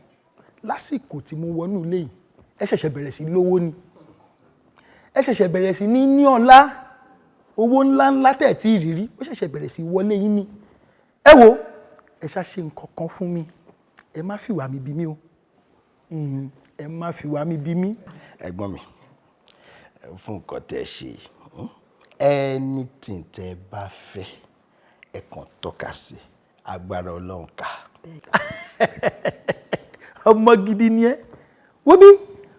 lásìkò tí mo wọnú ilé yìí ẹ ṣẹ̀ṣẹ̀ bẹ̀rẹ̀ sí lówó ni ẹ ṣẹ̀ṣẹ̀ bẹ̀rẹ̀ sí ní ọlá owó ńláńlá tẹ̀ tí ìrírí ó ṣẹ̀ṣẹ̀ bẹ̀rẹ̀ sí wọlé yín ni ẹ wo ẹ ṣá ṣe nǹkan kan fún mi ẹ má fìwà mi bí mi o ẹ má fìwà mi bí mi. ẹ̀gbọ́n mi fún nǹkan tẹ́ ṣe anything tẹ́ bá fẹ́ ẹ kàn tọ́ka sí agbára Ọlọ́run ká. ọmọ gidi ni ẹ wo bí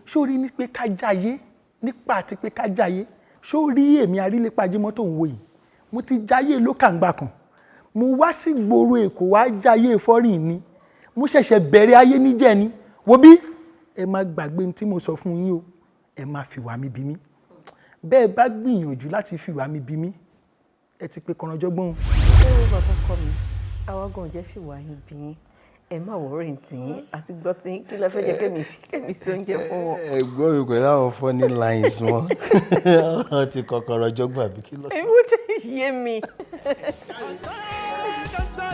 sórí ní pé ká jáyé nípa àti pé ká jáyé sórí èmi Arẹ́lẹ́pàjẹ́mọ́ tó ń wo yìí mo ti jáyé lókàǹgbà kan mo wá sí gbòòrò Èkó wá jáyé fọ́rìn ni mo ṣẹ̀ṣẹ̀ bẹ̀rẹ̀ ayé níjẹ́ ni wo bí ẹ má gbàgbé tí mo sọ fún yín o ẹ má fìwà mi bí mi bẹ́ẹ̀ bá gbìyànjú láti fìwà mi bí mi ẹ ti pé kọ̀rọ̀jọ́gbọ́n. ṣé o bàbá kọ mi àwa gan jẹ́ fìwà yín bí yín ẹ má wọ́rìn tìyín àti gbọ́ tìyín kí lẹ fẹ́ jẹ́ kẹ́mi sí oúnjẹ fún wọn. ẹ̀gbọ́n mi pẹ̀lú àwọn funny lines wọn wọ́n ti kọ̀rọ̀jọ́gbọ́n àbí kí ló sọ. èmi ò tẹ́ yé mi.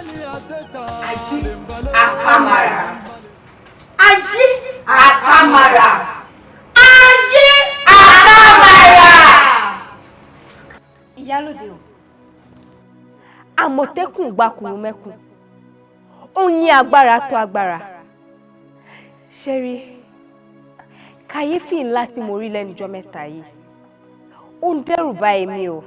Ayé àkàmàrà. Ayé àkàmàrà. Ayé àkàmàrà. Ìyálóde o, àmọ̀tẹ́kùn gbakùrù mẹ́kùn, ó ní agbára tó agbára. Ṣẹ́rí, kàyéfì ńlá tí mo rí lẹ́nujọ́ mẹ́ta yìí, ó ń dẹ́rù bá èmi o.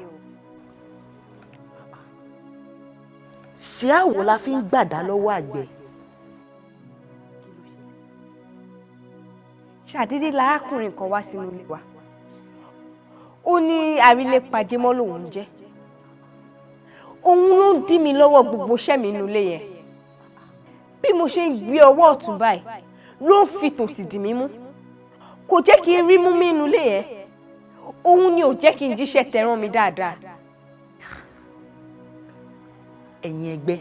ṣé àwò la fi ń gbàdá lọ́wọ́ àgbẹ̀. Ṣàdédé lárákùnrin kan wá sínú ilé wa. Ó ní Arẹ́lẹ́pàjẹ́mọ́ lòun jẹ́. Òun ló ń dí mi lọ́wọ́ gbogbo iṣẹ́ mi nínú ilé yẹn. Bí mo ṣe ń gbé ọwọ́ ọ̀tún báyìí ló ń fi tòsì dì mí mú. Kò jẹ́ kí n rí mú mi nínú ilé yẹn. Òun ni ò jẹ́ kí n jíṣẹ́ tẹ̀ràn mi dáadáa. ẹ̀yin ẹgbẹ́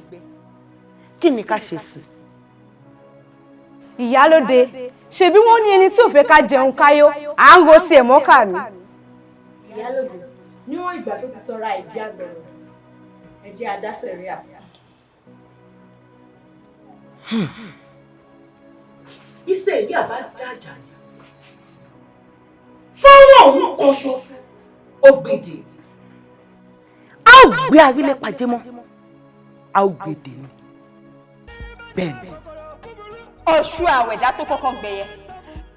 kí ni ká ṣe sí. Ìyálóde ṣebí wọ́n ní ẹni tí ò fẹ́ ká jẹun káyó à ń go sí ẹ̀mọ́kà ni. Ìyálóde níwọ̀n ìgbà tó ti sọra ìdí àgbẹ̀rẹ̀ ẹ̀jẹ̀ adásẹ̀ rí àfíà. Iṣẹ́ ìbí àbá dájà fọ́nrán òun kan ṣo ògbèdè. a ó gbé Arẹ́lẹ́pàjẹ́mọ́ a ó gbèdè ni bẹ́ẹ̀ ni. Ọ̀ṣù àwẹ̀dá tó kọ́kọ́ gbẹyẹ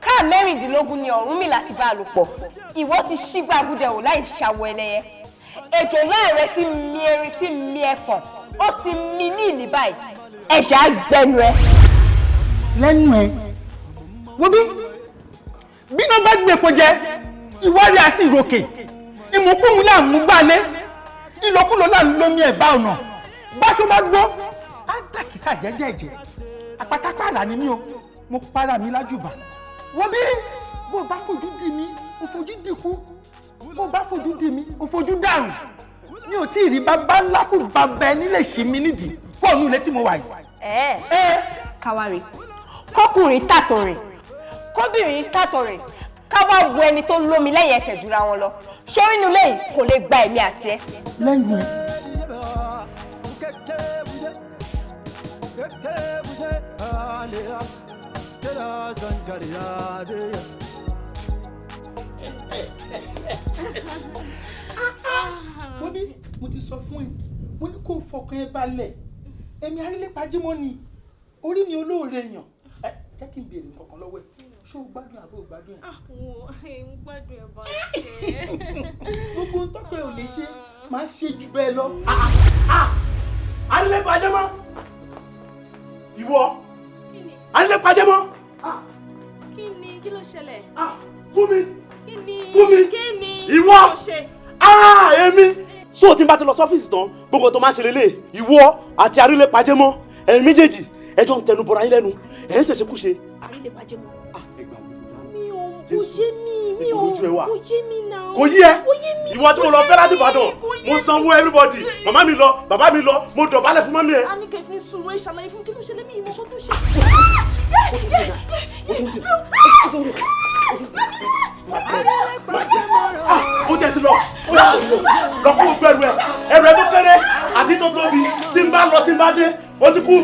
ká mẹ́rìndínlógún ni Ọ̀rúnmìlà ti bá a lò pọ̀ ìwọ ti ṣí gbàgùdẹ̀ wò láì ṣàwọ̀ ẹlẹ́yẹ ètò láàrẹ tí mi erin tí mi ẹ̀fọ̀n ó ti mi ní ìlú báyìí ẹ̀jẹ̀ á gbẹnu ẹ. lẹ́nu ẹ̀ wo bí náà bá gbé epo jẹ ìwádìí àti ìròkè ìmúkúmu là ń mú gbálẹ̀ ìlọkulọ là ń lómi ẹ̀bá ọ̀nà báṣọ bá gbọ́ á dàkísà jẹ́jẹ́jẹ́ àpátápàlà ni mí o mo para mi lájùbà wo bí bó bá fojú di mi o fojú dìkú bó bá fojú di mi o fojú dàrú mi ò tí ì rí bàbá ńlá kù bàbá ẹni lè ṣí mi nídìí kó òun létí mo wà yìí. Káwárí kọkùnrin tàtọ̀ rẹ̀ kóbìnrin tàtọ̀ rẹ̀ ká wá wo ẹni tó lómi lẹ́yìn ẹsẹ̀ jura wọn lọ sórí inú lẹ́yìn kò lè gba ẹ̀mí àti ẹ. lẹ́yìn ẹ̀. mo ní mo ti sọ fún ẹ mo ní kó fọkàn ẹ balẹ̀ èmi Arẹ́lẹ́pàjẹ́mọ́ ni orí mi olóore èèyàn jẹ́ kí n béèrè nǹkan kan lọ́wọ́ ẹ̀ ṣé o gbádùn àbí o gbádùn ẹ̀. mo gbádùn ẹ̀ bá jẹ́. gbogbo ohun tọ́kọ ẹ ò lè ṣe máa ṣe jù bẹ́ẹ̀ lọ. Arẹ́lẹ́pàjẹ́mọ́ ìwọ Arẹ́lẹ́pàjẹ́mọ́. Kí ló ṣẹlẹ̀? Funmi ìwọ èmi. so tí n bá ti lọ sọ́fíìsì tán gbogbo tó máa ṣe lélẹ̀ ìwọ àti Arẹ́lẹ́pàjẹ́mọ́ ẹ̀yin méjèèjì ẹjọ́ ń tẹnu bọra yín lẹ́nu ẹ̀ ń ṣèṣe kúṣe. àrílẹ̀ bàjẹ́ mọ́. ẹgbàá wo mi ò kò yé mi náà. kò yí ẹ ìwọ tí mo lọ fẹ́ láti Ìbàdàn mo sanwó everybody màmá mi lọ bàbá mi lọ mo dọ̀bálẹ̀ fún mọ́mí ẹ. a ní kẹ́kẹ́ sùúrù ẹ̀ ṣàlàyé fún kí ló ṣẹlẹ̀ mí ìmọ̀ kan tó ṣe. ó jẹ́ ti lọ lọ fún gbẹrù ẹ ẹrù ẹ tó kéré àti tó tóbi tí n bá lọ tí n bá dé ó ti kú.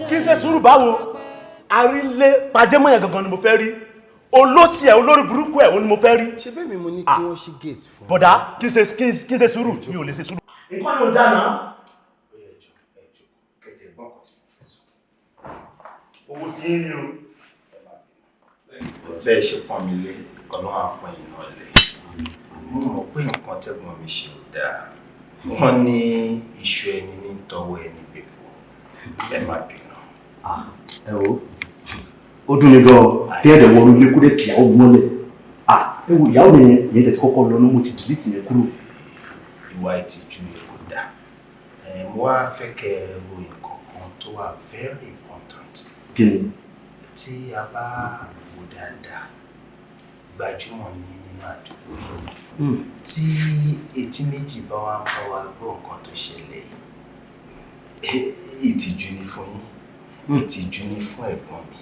kí n ṣe sùúrù báwo àrílé pàjẹ́mọ́ yẹn gangan ni mo fẹ́ rí olóṣì ẹ̀ olórí burúkú ẹ̀ òun ni mo fẹ́ rí. ṣé bẹ́ẹ̀ mi mo ní kí wọ́n ṣí gate fún. bọ̀dá kí n ṣe sùúrù mi ò lè ṣe sùúrù. nǹkan yóò dáná. owó tí ń rí o. bẹ́ẹ̀ ṣe pọ́n mi lé ọlọ́run àpọ̀ ìná lẹ̀ mo mọ̀ pé nǹkan tẹ́gbọ́n mi ṣe ò dáa wọ́n ní iṣu ẹni ní tọwọ́ ẹni gbèbò ẹ má bínú. ẹ wo ó dùn mí gan bí ẹ̀dẹ̀ wọ ilé kúrẹ́ kìá ó mọ́lẹ̀ ẹ wo ìyàwó mi yẹn tẹ̀ kọ́kọ́ lọ ní mo ti dìlítì yẹn kúrò. ìwà ìtìjú ni kò dáa mo wá fẹ́ kẹ́ ẹ ròyìn kankan tó wà very important. kí ni. tí a bá wò dáadáa gbajúmọ̀ ní nínú àdúgbò tí etí méjì bá wá ń bá wa gbọ́ nǹkan tó ṣẹlẹ̀ ìtìjú ni fún yín ìtìjú ni fún ẹ̀gbọ́n mi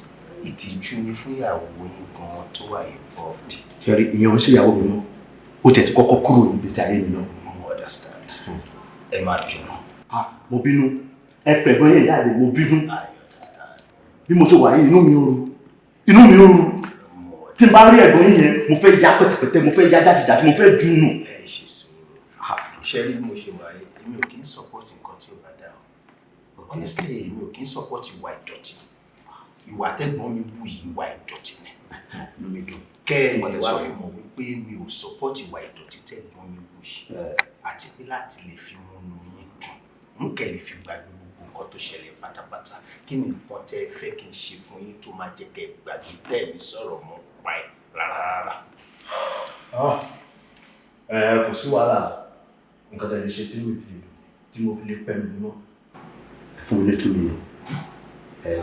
ìtìjú ni fún ìyàwó yín gan tó wà involved. ṣẹ́rí ìyẹn ò ń ṣe ìyàwó mi náà ó tẹ̀ tí kọ́kọ́ kúrò níbi tí ayé mi náà. mo understand ẹ má bínú. mo bínú ẹ pẹ̀gbọ́n yẹn jáde mo bínú bí mo ti wà yìí inú mi ò ru tí n bá rí ẹ̀gbọ́n yìí yẹn mo fẹ́ ya pẹ̀tẹ̀pẹ̀tẹ̀ mo fẹ́ ya jáde-jáde mo fẹ́ dùn nù. ẹ ṣe sùúrù ṣe rí mo ṣe wà yìí èmi ò kí ń support nǹkan tí ò bá dáa honestly èmi ò kí ń support ìwà ìdọ̀tí ìwà tẹ́gbọ́n mi wù yìí ìwà ìdọ̀tí ni kẹ́ ẹ lè wá fi mọ̀ wípé mi ò support ìwà ìdọ̀tí tẹ́gbọ́n mi wù yìí àti pé láti lè fi múnú yín dùn ń kẹ́ lè fi gbàgbé gbogbo nǹkan tó ṣẹlẹ̀ pátápátá kí ni nǹkan tẹ́ ẹ fẹ́ kí n ṣe fún yín tó máa jẹ́ kẹ́ ẹ gbàgbé tẹ́ ẹ mi sọ̀rọ̀ mọ́ pa ẹ̀ rárá. kò sí wàhálà nǹkan tẹ́ ẹ lè ṣe tí mo fi lè pẹ́ mi mọ́ fún mi ní 2 million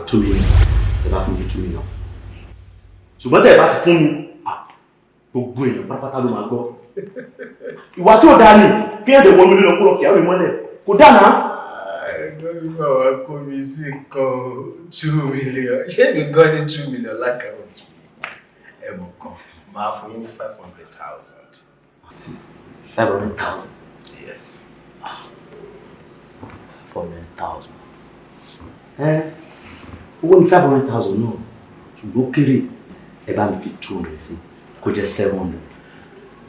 2 million ẹ bá fún mi 2 million ṣùgbọ́n tẹ́ ẹ bá ti fún mi gbogbo èèyàn pátápátá ló máa gbọ́ ìwà tí ò dáa ni kí ẹ̀dẹ̀ wọnú lílọ kúrò kí àwọn ìmọ́lẹ̀ kò dáa náà. ẹgbẹ́ mi máa wá kó mi sí nǹkan 2 million ṣé mi gan ní 2 million lákàtúntì ẹ̀mọ̀ kan máa fún yín ní 500,000. 500,000. Yes. 400,000. Owó ní 500,000 náà ṣùgbọ́n kéré ẹ bá mi fi 200 sí kó jẹ́ 700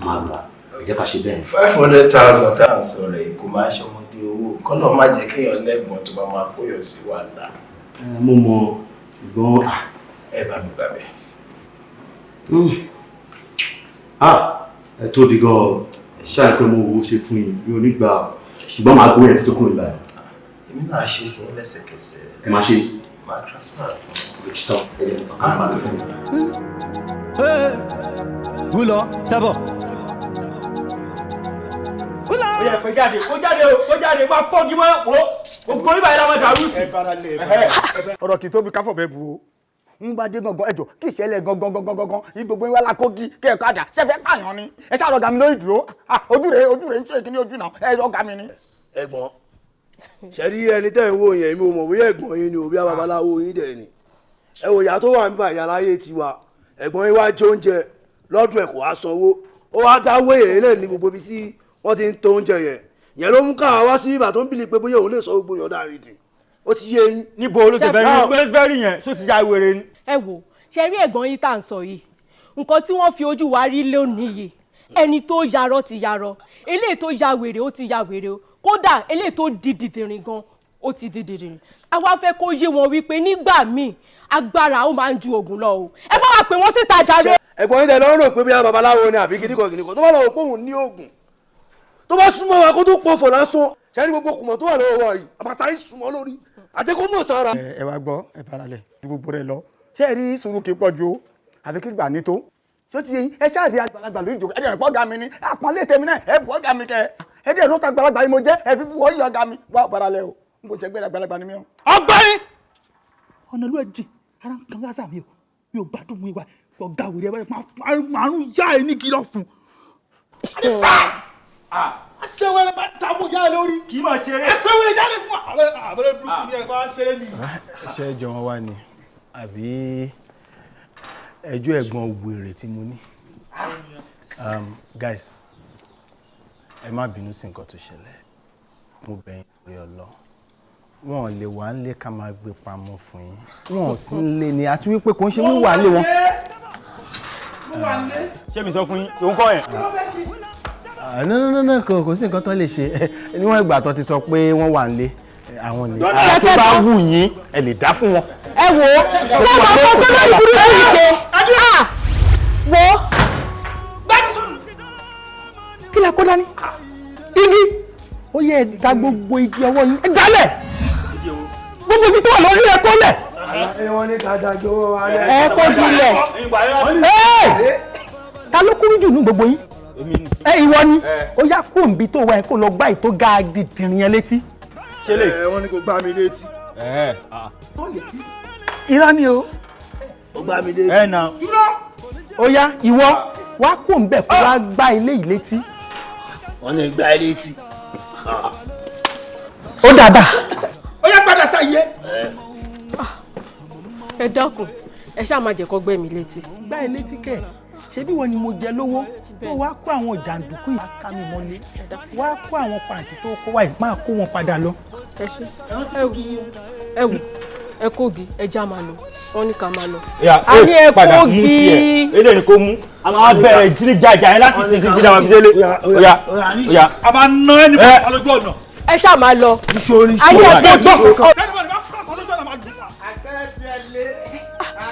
máa gbà ẹ jẹ́ ká ṣe bẹ́ẹ̀. 500,000 tá à ń sọ rẹ̀ kò máa ṣọmọdé owó kọ́nà má jẹ́ kéèyàn lẹ́gbọ̀n tó bá máa kóyọ̀ sí wàhálà. mo mọ ṣùgbọ́n. ẹ bá mi gbà bẹ́ẹ̀. ẹ tóbi gan-an ṣáà pé mo wò ó ṣe fún yín mi ò ní gbà ṣùgbọ́n màá gbóyè tó kúrò nígbà yẹn. èmi náà ṣe sí lẹ́sẹ̀kẹsẹ̀. ẹ máa ṣe. máa transfer fún mi. òtítọ́ ẹ jẹ́ kí n máa lè fún mi. Wúlọ sábọ̀. ó yẹ kó jáde wá fọ́gi mọ́ wo gbogbo ibà yẹn láwọn dàrú sí. ọ̀rọ̀ kì í tóbi káfọ̀ bẹ́ẹ̀ bu o ń bá dé gangan ẹjọ́ kí ìṣẹ̀lẹ̀ gangan gbogbo yín wá lákòókì kí ẹ káàdà ṣẹfẹ pààyàn ni ẹ ṣáà lọgà mi lórí dúró ojú rẹ ń ṣe kíní ojú náà ẹ lọgà mi ni. ẹ̀gbọ́n ṣẹrí ẹni tẹ́ ń wò yẹn mi ò mọ̀ bóyá ẹ̀gbọ́n yín ni òbí babaláwo yín dẹ̀ ni ẹ wò ìyá tó wà níbà ìyá láyé tiwa ẹ̀gbọ́n yín wá jẹ oúnjẹ lọ́dún ẹ̀ kò wá sanwó ó wá dáwọ́ èrè náà ní gbogbo ibi tí wọ́n ti ń to oúnjẹ yẹn ló mú káwa wá sí ibà tó ń bìlì pé bóyá òun lè sọ gbogbo yọ̀ọ́ dárí dì ó ti yé yín. níbo olùsèfẹ́ rí yẹn ṣó ti ya wèrè ni. ẹ wò ṣe rí ẹ̀gbọ́n yín tá à ń sọ yìí nǹkan tí wọ́n fi ojú wa rí lónìí yìí ẹni tó yarọ ti yarọ eléyìí tó ya wèrè ó ti ya wèrè o kódà eléyìí tó di dìdìrín gan ó ti di dìdìrín àwa fẹ́ kó yé wọn wípé nígbà míì agbára ó máa ń ju oògùn lọ o ẹ bá wa pè wọ́n síta jàre. ẹ̀gbọ́n yín tẹ lọ́rùn pé bí babaláwo ni àbí kìnnìkan tó bá lọ́wọ́ pé òun ní oògùn tó bá súnmọ́ wa kó tó pọ̀fọ̀ lásán ṣẹ́ni gbogbo kùmọ̀ tó wà lọ́wọ́ wa yìí àbàtà yìí súnmọ́ lórí àjẹkọ́ mọ̀ sára. ẹ wá gbọ́ ẹ balẹ̀ ju gbogbo rẹ lọ ṣé ẹ rí sùúrù kí pọ̀ ju àfi kí gbà ní tó ṣó ti yẹn ẹ ṣáà di àgbàlagbà lórí ìjòkó ẹ dẹ̀ pọ̀ ga mi ni àpọ́nlé tèmi náà ẹ pọ̀ ga mi kẹ ẹ dẹ̀ lọ́ta àgbàlagbà yìí mo jẹ́ ẹ fi wọ́ yí ọ̀gá mi wá paralẹ̀ o n kò jẹ́ gbẹ́dẹ̀ àgbàlagbà ni mi o. ọgbẹ́ni ọ̀nà ló ẹ̀ jì ara kan lásà mi ò gbádùn mu ìwà ọ̀gá òwúrẹ́ báyìí márùn yá ẹ ní kìlọ̀ fún. aṣẹ́wẹ́rẹ́ bá dàbò yá ẹ lórí kì í máa ṣeré ẹ pé wẹ́rẹ́ jáde fún àbẹ̀rẹ̀ burúkú ni ẹ bá ṣeré ni. ṣé ẹjọ́ wọn wá ni àbí ẹjọ́ ẹ̀gbọ́n wèrè tí mo ní. Guys, ẹ má bínú sí nǹkan tó ṣẹlẹ̀ mo bẹ̀ yín lórí ọlọ́ wọn ò lè wà ń lé ká máa gbé pamọ́ fún yín wọn ò sí ń lé ni àti wípé kò ń ṣe wíwà lé wọn. ṣé mi sọ fún yín òun kọ́ yẹn. no kò sí nǹkan tó lè ṣe níwọ̀n ìgbà tó ti sọ pé wọ́n wà ń lé àwọn ni àti tó bá wù yín ẹ lè dá fún wọn. ẹ wo ṣé ọmọ ọkọ tó lórí burúkú yìí ṣe wo kí la kó dání igi ó yẹ ẹ da gbogbo igi ọwọ́ yín ẹ dálẹ̀ gbogbo igi tó wà lórí ẹ kó lẹ̀. wọ́n ní ká dájọ́ alẹ́. ẹ kó dilẹ̀ ta ló kúrú jù ní gbogbo yín ìwọ ni ó yá kó nbí tó wá ẹ kó lọ gbá ètò ga dìdìrín yẹn létí. ṣe lè wọ́n ní kó gbá mi létí. tó létí. irọ́ ni o. ó gbá mi létí. dúró. ó yá ìwọ wá kó nbẹ kó wá gbá ilé yìí létí. wọ́n ní gbá létí. ó dàbà. ó yá padà sáyé. ẹ dákun ẹ ṣáà má jẹ́ kó gbé mi létí. gbá ẹ létí kẹ ṣebí wọn ni mo jẹ lówó tó wá kó àwọn jàǹdùkú yìí ká mi mọ́lé wá kó àwọn pàǹtí tó kó wá yìí máa kó wọn padà lọ. ẹ ṣe ẹ wù ẹ kógi ẹ já máa lọ wọn ní ká máa lọ. a ní ẹ kógi eléyìí ni kò mú a máa bẹ̀rẹ̀ ìdílé jàjà yẹn láti ṣe ìdílé àwọn abidjan lé. oya a máa ná ẹni bá lójú ọ̀nà. ẹ ṣáà máa lọ. a ní ẹ kógi.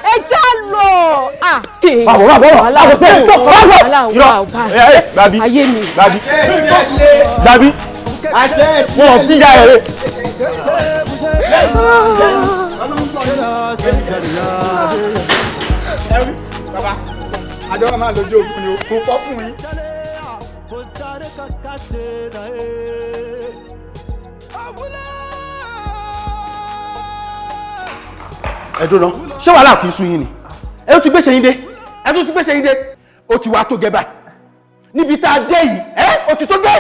ẹ já lọ. ayé mi. Dabi wọn ò bí yára rẹ. Bàbá àjọ máa lójú òkun ni òkun fọ́ fún yín. ẹ dúró náà ṣé wàhálà kì í sún yín ni ẹ tún gbéṣẹ́ yín dé ẹ tún gbéṣẹ́ yín dé ó ti wá tó gẹ báyìí níbi tá a dé yìí ó ti tó dé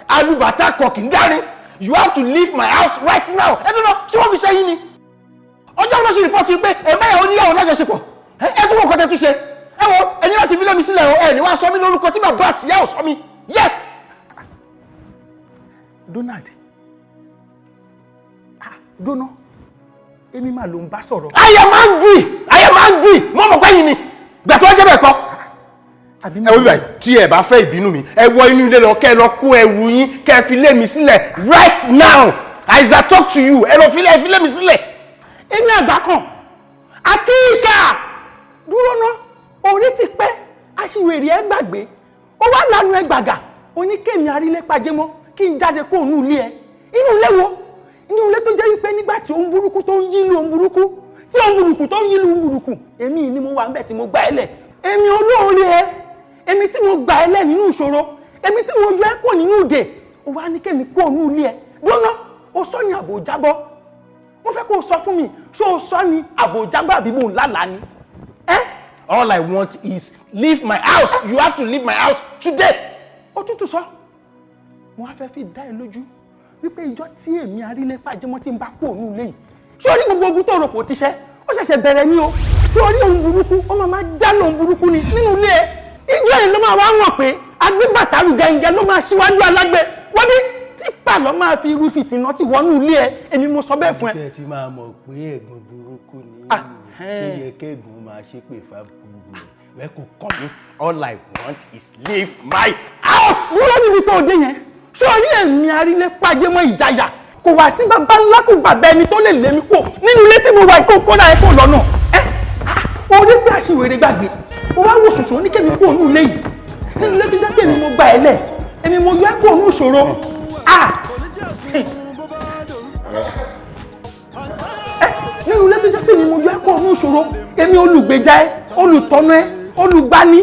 alùbàtà kan kì í dárí you have to leave my house right now ẹ dúró náà ṣé wọ́n fi ṣe yín ni ọjọ́ wọn lọ sí rìpọ́tù pé ẹ̀mẹ́yà oníyàwó lájọṣepọ̀ ẹ tún wọ́n kọ́tẹ́ tún ṣe ẹ wo ẹni láti fi lé mi sílẹ̀ o ẹ ní wàá sọ mí lórúkọ tí bàbá àtìyá ò sọ mí yes. Donald dúnà èmi máa ló ń bá sọ̀rọ̀. I am angry mọ́ mọ̀ pẹ́yìn ni gbà tó jẹ́ bẹ́ẹ̀ kọ́. ẹ wo bíbáyìí tí ẹ bá fẹ́ ìbínú mi ẹ wọ inú ilé lọ kẹ́ ẹ lọ kó ẹrù yín kẹ́ ẹ fi lé mi sílẹ̀ right now as I talk to you ẹ lọ fi lé mi sílẹ̀. èmi àgbà kan àkíkà dúró ná orí ti pẹ́ aṣiwèrè ẹ gbàgbé ó wá lanu ẹ gbàgà oníkèmí arílẹ̀ pàjẹ́mọ́ kí n jáde kó òun ilé ẹ inú ilé wo inú ilé tó jẹ́ wípé nígbà tí ohun burúkú tó ń yílu ohun burúkú tí ohun burúkú tó ń yílu ohun burúkú èmi ni mo wà ń bẹ̀ tí mo gbà ẹ́ lẹ̀ èmi olóore ẹ èmi tí mo gbà ẹ́ lẹ̀ nínú ìṣòro èmi tí mo yọ ẹ́ kó nínú ìdè ó wá ní kèmí kó òun ilé ẹ gbóná ó sọ ní àbò jábọ́ mo fẹ́ kó o sọ fún mi ṣé o sọ ní àbò jábọ́ àbí mò ń lálàá ni. All I want is leave my house. You have to leave my house today. Ó tútù sọ mo wá fẹ́ fi dá ẹ lójú wípé ìjọ tí èmi arílẹ̀ pàjẹ́mọ́ tí ń bá kó òun lẹ́yìn ṣé orí gbogbo ogun tó rò kò ti ṣẹ́ ó ṣẹ̀ṣẹ̀ bẹ̀rẹ̀ ní o ṣé orí ohun burúkú ó máa já lóhun burúkú ni nínú ilé ẹ ìjọ yìí ló máa wá wọ̀n pé agbégbàtàrú gẹ̀ǹgẹ̀ ló máa ṣíwájú alágbé wọ́n ní típà ló máa fi irú fìtìnà tí wọnú ilé ẹ èmi mo sọ bẹ́ẹ̀ fún ẹ. tẹ́ ẹ ti máa mọ̀ pé ẹ̀gbọ́n burúkú ni tó yẹ kẹ́gbọ́n máa ṣépè fábùrù rẹ̀ kò kàn mí all I want is leave my house. wọ́n níbi tó dé yẹn ṣé orí èmi arílẹ̀ pàjẹ́mọ́ ìjayà kò wá sí bàbá ńlá kò bàbá ẹni tó lè lé mi kó nínú ilé tí mo wà kó kóra ẹ kó lọ́nà orí pé àṣìwèrè gbàgbé ó wá wò ṣùṣù oníkèmí kó òun ilé yìí nínú ilé tó jẹ́ kémi mo gbà ẹ lẹ̀ èmi mo yọ ẹ́ kó òun ìṣòro nínú ilé tó jẹ́ kémi mo yọ ẹ́ kó òun ìṣòro èmi olùgbèjà ẹ olùtọ́nà ẹ olùgbani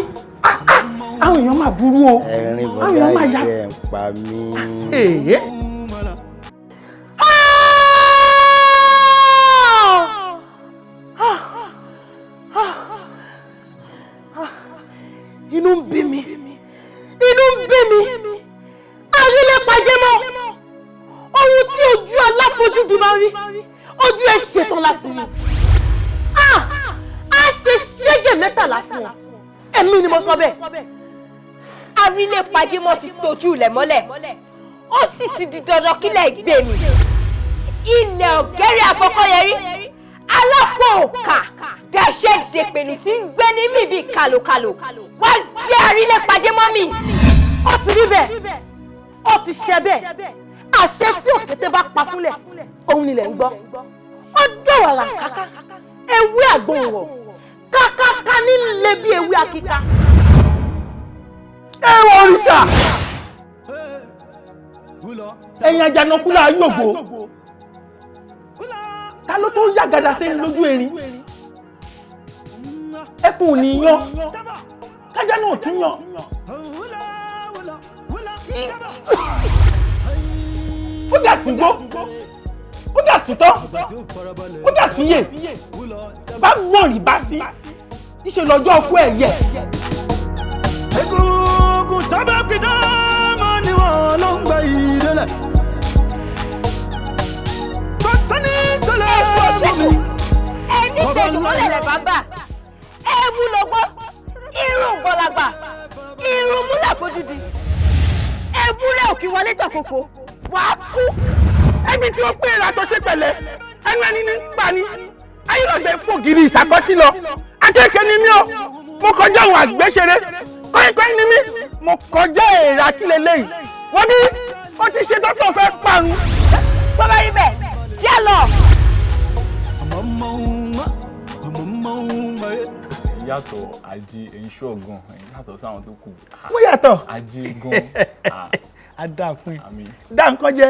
àwọn èèyàn máa burú o. ẹ̀rín àwọn èèyàn máa bọ̀dá ya. ìjẹ́ ń pa mí. inú ń bí mi Arílépajémọ́ ohun tí ojú aláfojúdi máa rí ojú ẹ ṣetán láti rí a ṣe ṣẹ́gẹ̀ mẹ́tàlá fún ọ èmi ni mo sọ bẹ́ẹ̀. Arílépajémọ́ ti tójú ilẹ̀ mọ́lẹ̀ ó sì ti di dandan kílẹ̀ gbé mi ilẹ̀ ọ̀gẹ́rẹ́ àfọkọ́yẹrí alápò òkà dẹ̀ṣẹ́ dèpèlú tí ń gbé ní mi bíi kàlòkàlò wá gbé Arílépajémọ́ mi. ó ti rí bẹ́ẹ̀ ó ti ṣe bẹ́ẹ̀ àṣẹ tí òkété bá pa fúnlẹ̀ òun nílẹ̀ ń gbọ́ ó dọ̀wàrà káká ewé àgbòǹrọ̀ kákáká nílé bí ewé akíká. ẹ wọ òrìṣà ẹ̀yin àjànàkúlà yògbó ta ló tó yàgàdà sẹ́ni lójú erin ẹkùn ní yan kájà náà tún yan. ó dà sí gbó ó dà sí tọ́ ó dà sí yè bá gbọ̀n rí bá sí níṣẹ́ lọ́jọ́ ọkú ẹ̀ yẹ. egungun tábà pidá mọ́ ni wọ́n ló ń gbé ìdílé. kò sẹ́ni tó lè mú mi. ẹni tẹ̀sùmọ́lẹ̀ rẹ̀ bàbá ẹ̀mú lọ́gbọ́ irun bọ́lágbà irun múlẹ̀ fojúdi ewúrẹ́ òkè wọlé tọ̀kọ̀kọ̀ wàá kú. ẹni tí ó pé èrè àtọ́ṣe pẹ̀lẹ́ ẹnu ẹni ní pa ni ayélujára fògiri ìṣàkọsí lọ akẹ́kẹ́ ni mí o mo kọjá àwọn àgbẹ̀ṣeré kọ́ńkọ́ń ni mí mo kọjá èrè akílẹ̀ lẹ́yìn wọ́n bí ó ti ṣe dókítà fẹ́ parun. bó bá rí bẹ́ẹ̀ jẹ́ lọ. yàtọ̀ ajé ẹ̀yinṣú ọ̀gàn yàtọ̀ sáwọn tó kù. mo yàtọ̀. ajé gan. a dá fún ẹ dá nǹkan jẹ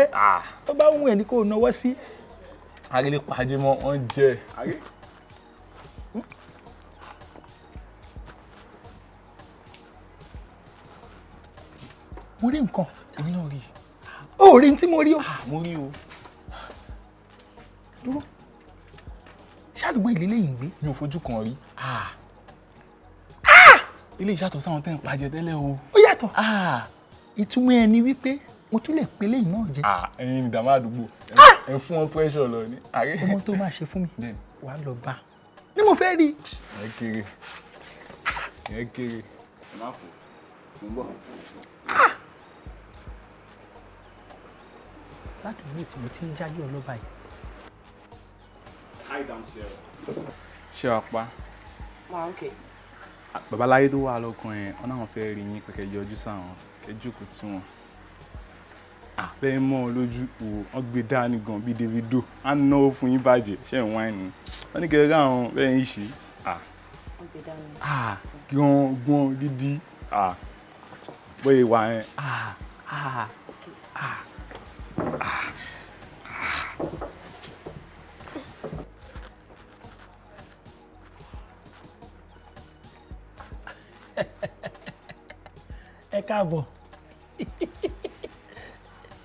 tó bá wù ẹ ní kó o náwó sí. Arílépajémọ́ wọ́n jẹ́. mo rí nǹkan èmi náà rí i ó rí ní tí mo rí o. mo rí o. dúró ṣáàdùgbò ìlélẹ́ yìí ń gbé. mi ò fojú kan rí. ilé ìṣàtọ̀ sáwọn tẹ́ ń pàjẹ́ tẹ́lẹ̀ o. ó yàtọ̀ ìtumọ̀ ẹ ni wípé mo tún lè pe lẹ́yìn náà jẹ. ẹ̀yin ìdààmú àdúgbò ẹ fún wọn pressure lọ ní. ọmọ tó máa ṣe fún mi wàá lọ bá ní mo fẹ́ rí. ẹ kéré ẹ kéré ẹ má fò mo ń bọ̀. láti ilé tí mo ti ń jáde ọlọ́ba yìí. ṣé wàá pa. babaláyé tó wà lọ́kàn ẹ̀ ọ́n náà fẹ́ rí yín kẹ̀kẹ́ yọjú sáwọn kẹjókòó tí wọ́n àfẹ́ mọ́ ọ lójú wò wọ́n gbé dání gan bíi Davido á náwó fún yín bàjẹ́ ṣé ń wáìnì wọ́n ní kẹ̀kẹ́ àwọn bẹ́ẹ̀ ń ṣe gbọ́n dídí bóyá wà ẹ́ ẹ káàbọ̀.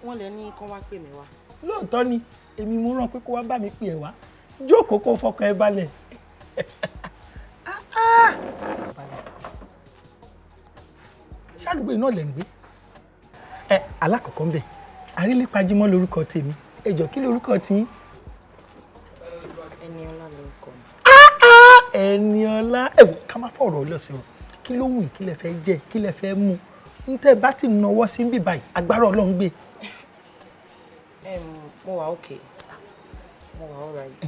wọ́n lè ní kán wá pè mí wá. lóòótọ́ ni èmi mo rán pé kó wá bá mi pè ẹ́ wá jókòó kó fọkàn ẹ balẹ̀. ṣáàdùgbò iná lẹ̀ ń gbé. ẹ alákọ̀ọ́kọ́ ń bẹ̀ Arílépajémọ́ lórúkọ tèmi ẹ jọ̀ọ́ kí lórúkọ tiyín. Ẹniọlá lórúkọ mi. Ẹniọlá ẹ wò ká má fọ̀rọ̀ ọlọ́sẹ̀ o kí ló wù kí lẹ fẹ́ jẹ kí lẹ fẹ́ mú n tẹ́ bá ti náwó sí bí báyìí agbára Ọlọ́run gbé. mo wà okay mo wà alright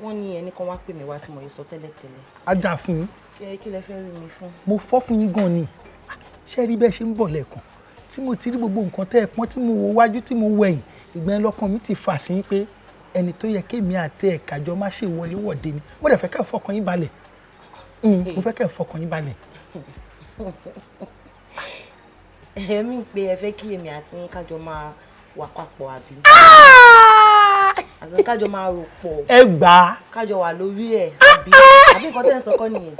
wọ́n ní ẹni kan wá pè mí wá tí mo yẹ sọ tẹ́lẹ̀tẹ́lẹ̀. a dà fún yín. kí lẹ fẹ́ rí mi fún. mo fọ́ fún yín gan ni ṣé rí bẹ́ẹ̀ ṣe ń bọ̀ lẹ́ẹ̀kan tí mo ti rí gbogbo nǹkan tẹ́ ẹ pọ́n tí mo wo wájú tí mo wo ẹ̀yìn ìgbà yẹn lọ́kàn mi ti fà sí pé ẹni tó yẹ kémi àti ẹ̀ka jọ má ṣe wọléwọ̀de ni mo dẹ̀ fẹ́ kẹ́ ẹ̀ fọkàn yín balẹ̀ mo fẹ́ kẹ́ ẹ̀ fọkàn yín balẹ̀. ẹ̀mí pé ẹ fẹ́ kí èmi àti yín kájọ máa wà papọ̀ àbí. àti kájọ máa rò pọ̀. ẹ gbà á. kájọ wà lórí ẹ̀ àbí nǹkan tẹ́ ń sọ kọ́ nìyẹn.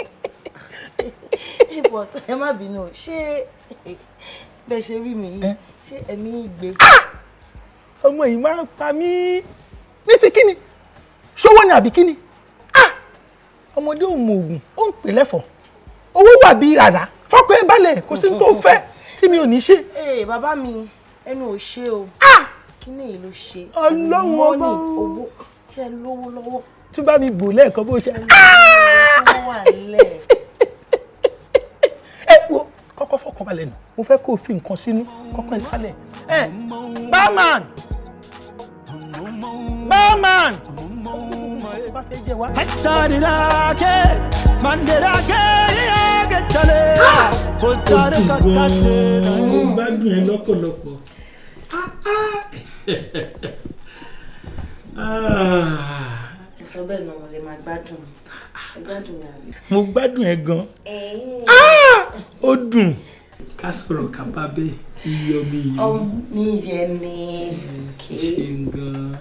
but ẹ má bínú ṣé bẹ́ẹ̀ ṣe rí mi yìí ṣé ẹ̀mí gbé. ọmọ yìí máa ń pa mí ní ti kíni ṣówó ni àbí kíni ọmọdé ò mọ òògùn ó ń pè lẹ́fọ̀ọ́ owó wà bí rárá fọ́kọ ẹ balẹ̀ kò sí tó fẹ́ tí mi ò ní ṣe. bàbá mi ẹnu ò ṣe o kíni yìí ló ṣe ọlọ́run ọba owó ṣe lówó lọ́wọ́. tún bá mi bò lẹ́ẹ̀kan bó ṣe. wà lẹ̀. wo kọ́kọ́ fọkàn balẹ̀ nù mo fẹ́ kó o fi nǹkan sínú kọ́kọ́ ẹ̀ balẹ̀. barman barman. mo gbádùn ẹ lọ́pọ̀lọpọ̀. sọ bẹ́ẹ̀ náà lè máa gbádùn mi àbí. mo gbádùn ẹ gan. ó dùn ká sọ̀rọ̀ ká bá bẹ́ẹ̀ iyọ̀ mi yìí. mi yẹ ni ṣe gan.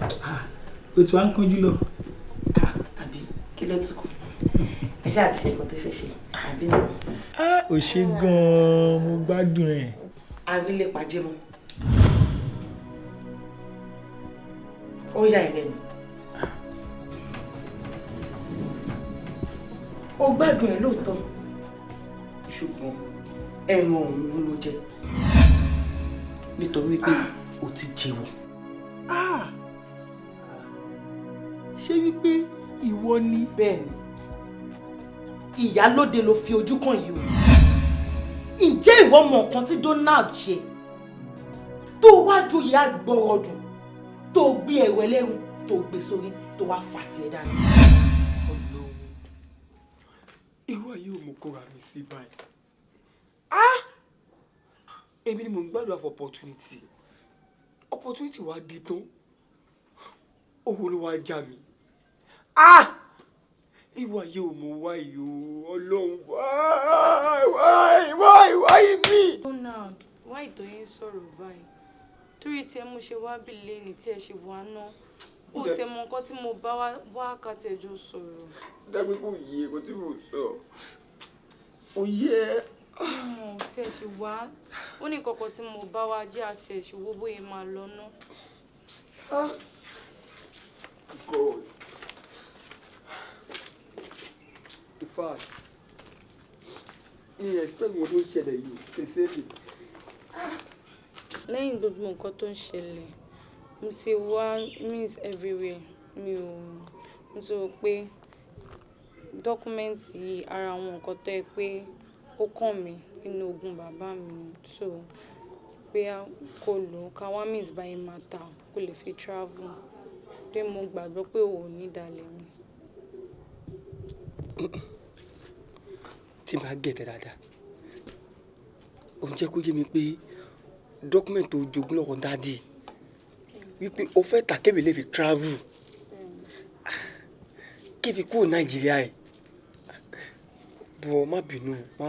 o ti wá ń kánjú lọ. àbí kí ló tún kù ẹ ṣáà ti ṣe nǹkan tó fẹ́ ṣe àbí náà. ò ṣe gan-an mo gbádùn ẹ. arílé pàjẹ́ mọ́ ó yà ẹ lẹ́nu. ó gbádùn ẹ lóòótọ́ ṣùgbọ́n ẹran òun ló jẹ nítorí pé ó ti jẹ́wọ́. ṣé wípé ìwọ ni. bẹ́ẹ̀ni ìyálóde ló fi ojú kàn yìí o. ǹjẹ́ ìwọ mọ nǹkan tí Donald ṣe tó wá ju ìyá gbọ́rọ̀ dùn tó gbé ẹ̀rọ ẹlẹ́rù tó gbé sórí tó wá fà tiẹ̀ dání. ìwọ yóò mú kóra mi sí báyìí. èmi ni mò ń gbàdúrà for opportunity wa di tán owó ló wá já mi. ìwọ yóò mú wáyé o ọlọ́run wáyé mi. Donald wá ìtòyìn sọ̀rọ̀ báyìí torí tí ẹ mú ṣe wá bí lẹ́ni tí ẹ ṣe wà náà ó tẹ mọ nǹkan tí mo bá wá kàtẹ́jọ́ sọ̀rọ̀. dábí kò yé kó tí mo sọ ó yẹ. tí ẹ ṣe wá ó ní kọ̀kọ́ tí mo bá wá jẹ́ àti ẹ̀ ṣe wó bóyá máa lọ ná. God. In fact, mi expect wọn tó ń ṣẹlẹ̀ yìí ṣe lè. lẹ́yìn gbogbo nǹkan tó ń ṣẹlẹ̀ mo ti wá means everywhere mi ò nítorí pé dọ́kúmẹ́ǹtì yìí ara àwọn nǹkan tó yẹ pé ó kàn mí nínú ogún bàbá mi so pé kò lò ká wá means báyìí máa ta kó lè fi travel pé mo gbàgbọ́ pé òun ní ìdálẹ̀ mi. tí màá gẹ̀tẹ̀ dáadáa òun jẹ́ kó yé mi pé dọ́kúmẹ̀ntì tó jogún lọ́wọ́ dáàdì wípé o fẹ́ tà kébì lè fi travel kí fi kúrò Nàìjíríà ẹ̀ bọ̀ má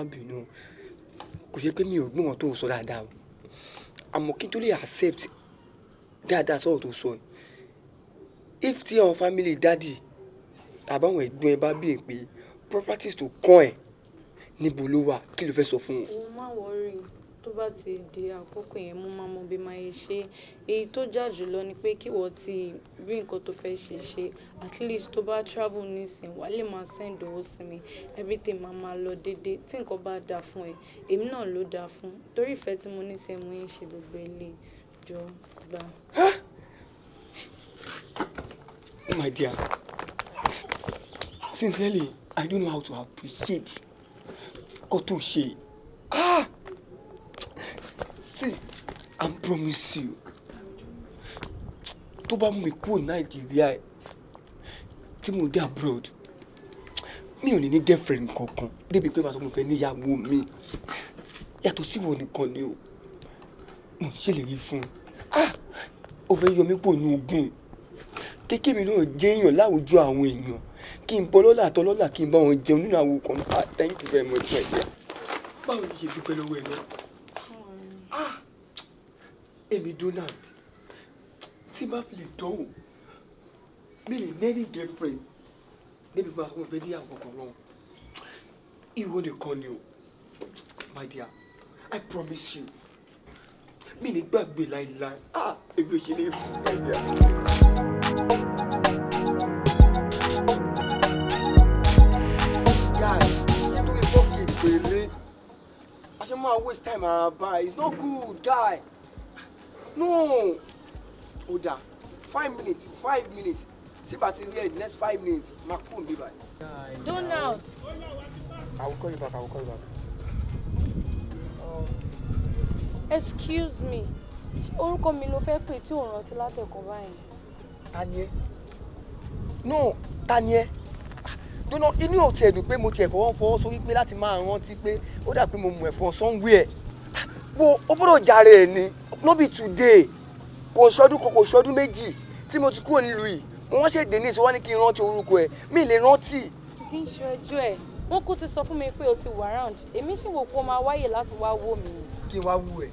bínú kò ṣe pé mi ò gbọ́n tó sọ dáadáa o àmọ́ kí n tó lè accept dáadáa sọ̀rọ̀ tó sọ if tí àwọn family dáàdì tàbí àwọn ẹ̀gbọ́n ẹ bá bí pé properties tó kàn ẹ̀ níbo ló wà kí ló fẹ́ sọ fún wọn. o má wọrí tó bá ti di àkókò yẹn mo máa mọ bí máa yẹ ṣe èyí tó jà jùlọ ni pé kí wọ́n ti rí nǹkan tó fẹ́ ṣe at least tó bá travel nísìn wàá lè máa send owó sí mi everything máa lọ déédéé tí nǹkan bá dáa fún ẹ èmi náà ló dáa fún torí ìfẹ́ tí mo ní sí ẹ mo yẹn ṣe gbogbo ilé jọ gbà. My dear, sincerely, I don't know how to appreciate what to say. See, I promise you, tó bá mú mi kúrò Nàìjíríà tí mo dé abroad, mi ò ní ní girlfriend kankan débi pé màá sọ mo fẹ́ níyàwó mi. Yàtọ̀ sí ìwọ nìkan ni o. Mo ṣèlérí fún un. Ó fẹ́ yọ mí kúrò ní ogún. Kéké mi náà jẹ́ èèyàn láwùjọ àwọn èèyàn kí n bọ́ lọ́lá àtọ́lọ́lá kí n bá wọn jẹun nínú àwọn kan. Thank you very much my dear. Báwo ni ṣe dúpẹ́ lọ́wọ́ ẹ náà? Èmi Donald tí bá fi lè dánwò mi lè nẹ́ni girlfriend débi pé mo fẹ́ ní àwọn kan lọ́wọ́. Ìwọ nìkan ni o My dear, I promise you. Mi ní gbàgbé láíláí. Èmi ò ṣe lè fún my dear. Guys, ṣé tó yẹ fọ́ọ̀kì ìpele? I should not waste time around. It's not good, guy. No. Hold on. 5 minutes. 5 minutes. See battery here in the next 5 minutes. Mark phone be by. Donald. I will call you back. Excuse me. Orúkọ mi ló fẹ́ pè tí ò rántí látẹ̀kọ́ báyìí. Tani ẹ? No, Tani ẹ? Dúnà inú ò tiẹ̀ dùn pé mo tiẹ̀ fọwọ́ sórí pé láti máa rántí pé ó dà pé mo mú ẹ̀fọn somewhere. Wo ó gbọ́dọ̀ jàre ẹ̀ ni no be today kò ṣọdún méjì tí mo ti kúrò nílùú yìí wọ́n ṣe dé ní ìṣòwò ní kí n rántí orúkọ ẹ̀ mi lè rántí. Kì í ṣe ẹjọ́ ẹ̀ wọ́n kú ti sọ fún mi pé o ti wà round èmi ṣì wò pé o máa wáyè láti wá wò mí. Kí n wá wú ẹ̀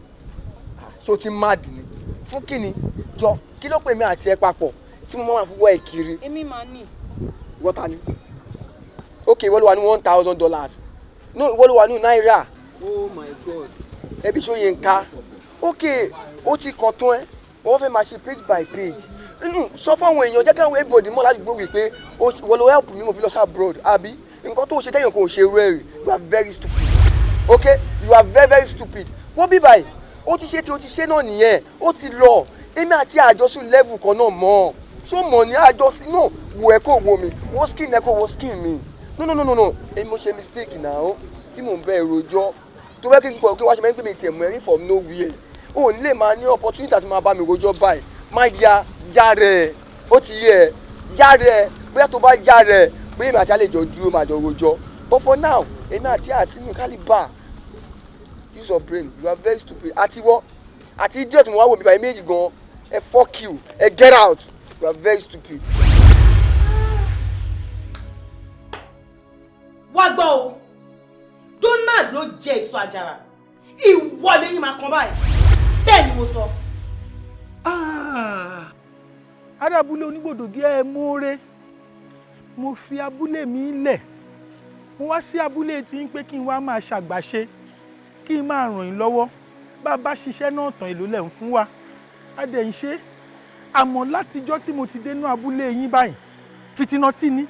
ṣó ti mad ni fún kíni jọ kí ló pè mí àti ẹ papọ̀ tí mo máa fi wọ́ ẹ̀ kiri. Èmi máa ní. Wọ́ta ni. Okay, ìwọ ló wà ní $1,000. No, ìwọ ló wà ní náírà. Oh my God. Ẹbí ṣó yẹn ká. Okay, ó ti kàn tán ẹ́. Wọ́n fẹ́ máa ṣe page by page. Sọ fún àwọn èèyàn jẹ́ káwọn everybody mọ̀ ládùúgbò wípé ìwọ ló help mi mo fi lọ sí abroad. Àbí nǹkan tó ṣe tẹ́yìn kò ṣe rú ẹ̀rì. You are very stupid. Okay, you are very very stupid. Wọ́n bí báyìí. Ó ti ṣe tí ó ti ṣe náà nìyẹn. Ó ti lọ. Èmi àti àjọsùn level kan náà mọ̀. Ṣó mọ̀ ní àjọsùn náà wo ẹ̀ kó wo mi. Wo skin ẹ̀ kó wo skin mi. No. Èmi mo ṣe mistake now. Tí mò ń bẹ rojọ́. Tó fẹ́ kí n kọ́ kí wá ṣe máa ń gbé mi tiẹ̀ mọ́ ẹ̀rí from nowhere. O ní lè máa ní opportunity àti máa bá mi rojọ́ báyìí. My dear, járe. Ó ti yẹ. Járe. Bóyá tó bá járe. Bóyá èmi àti àlejò dúró máa jọ rojọ́. But for now, èmi àti àtìmí kálíbà. Use your brain. You are very stupid. Àtiwọ́. Àti idiot mo wá wò mí báyìí méjì gan. Ẹ fuck you. Ẹ get out. You are very stupid. Wá gbọ́ o Donald ló jẹ èso àjàrà ìwọ lẹ́yìn máa kan báyìí bẹ́ẹ̀ ni mo sọ. Ará abúlé onígbòdògí ẹ mọ́ọ́rẹ́ mo fi abúlé mi lẹ̀ mo wá sí abúlé tí ń pé kí n wá máa ṣàgbàṣe kí n máa ràn yín lọ́wọ́ bá a bá ṣiṣẹ́ náà tán èlò lẹ̀ ń fún wa a dẹ̀ ń ṣe àmọ́ látijọ́ tí mo ti dénú abúlé yín báyìí fìtínà tí ni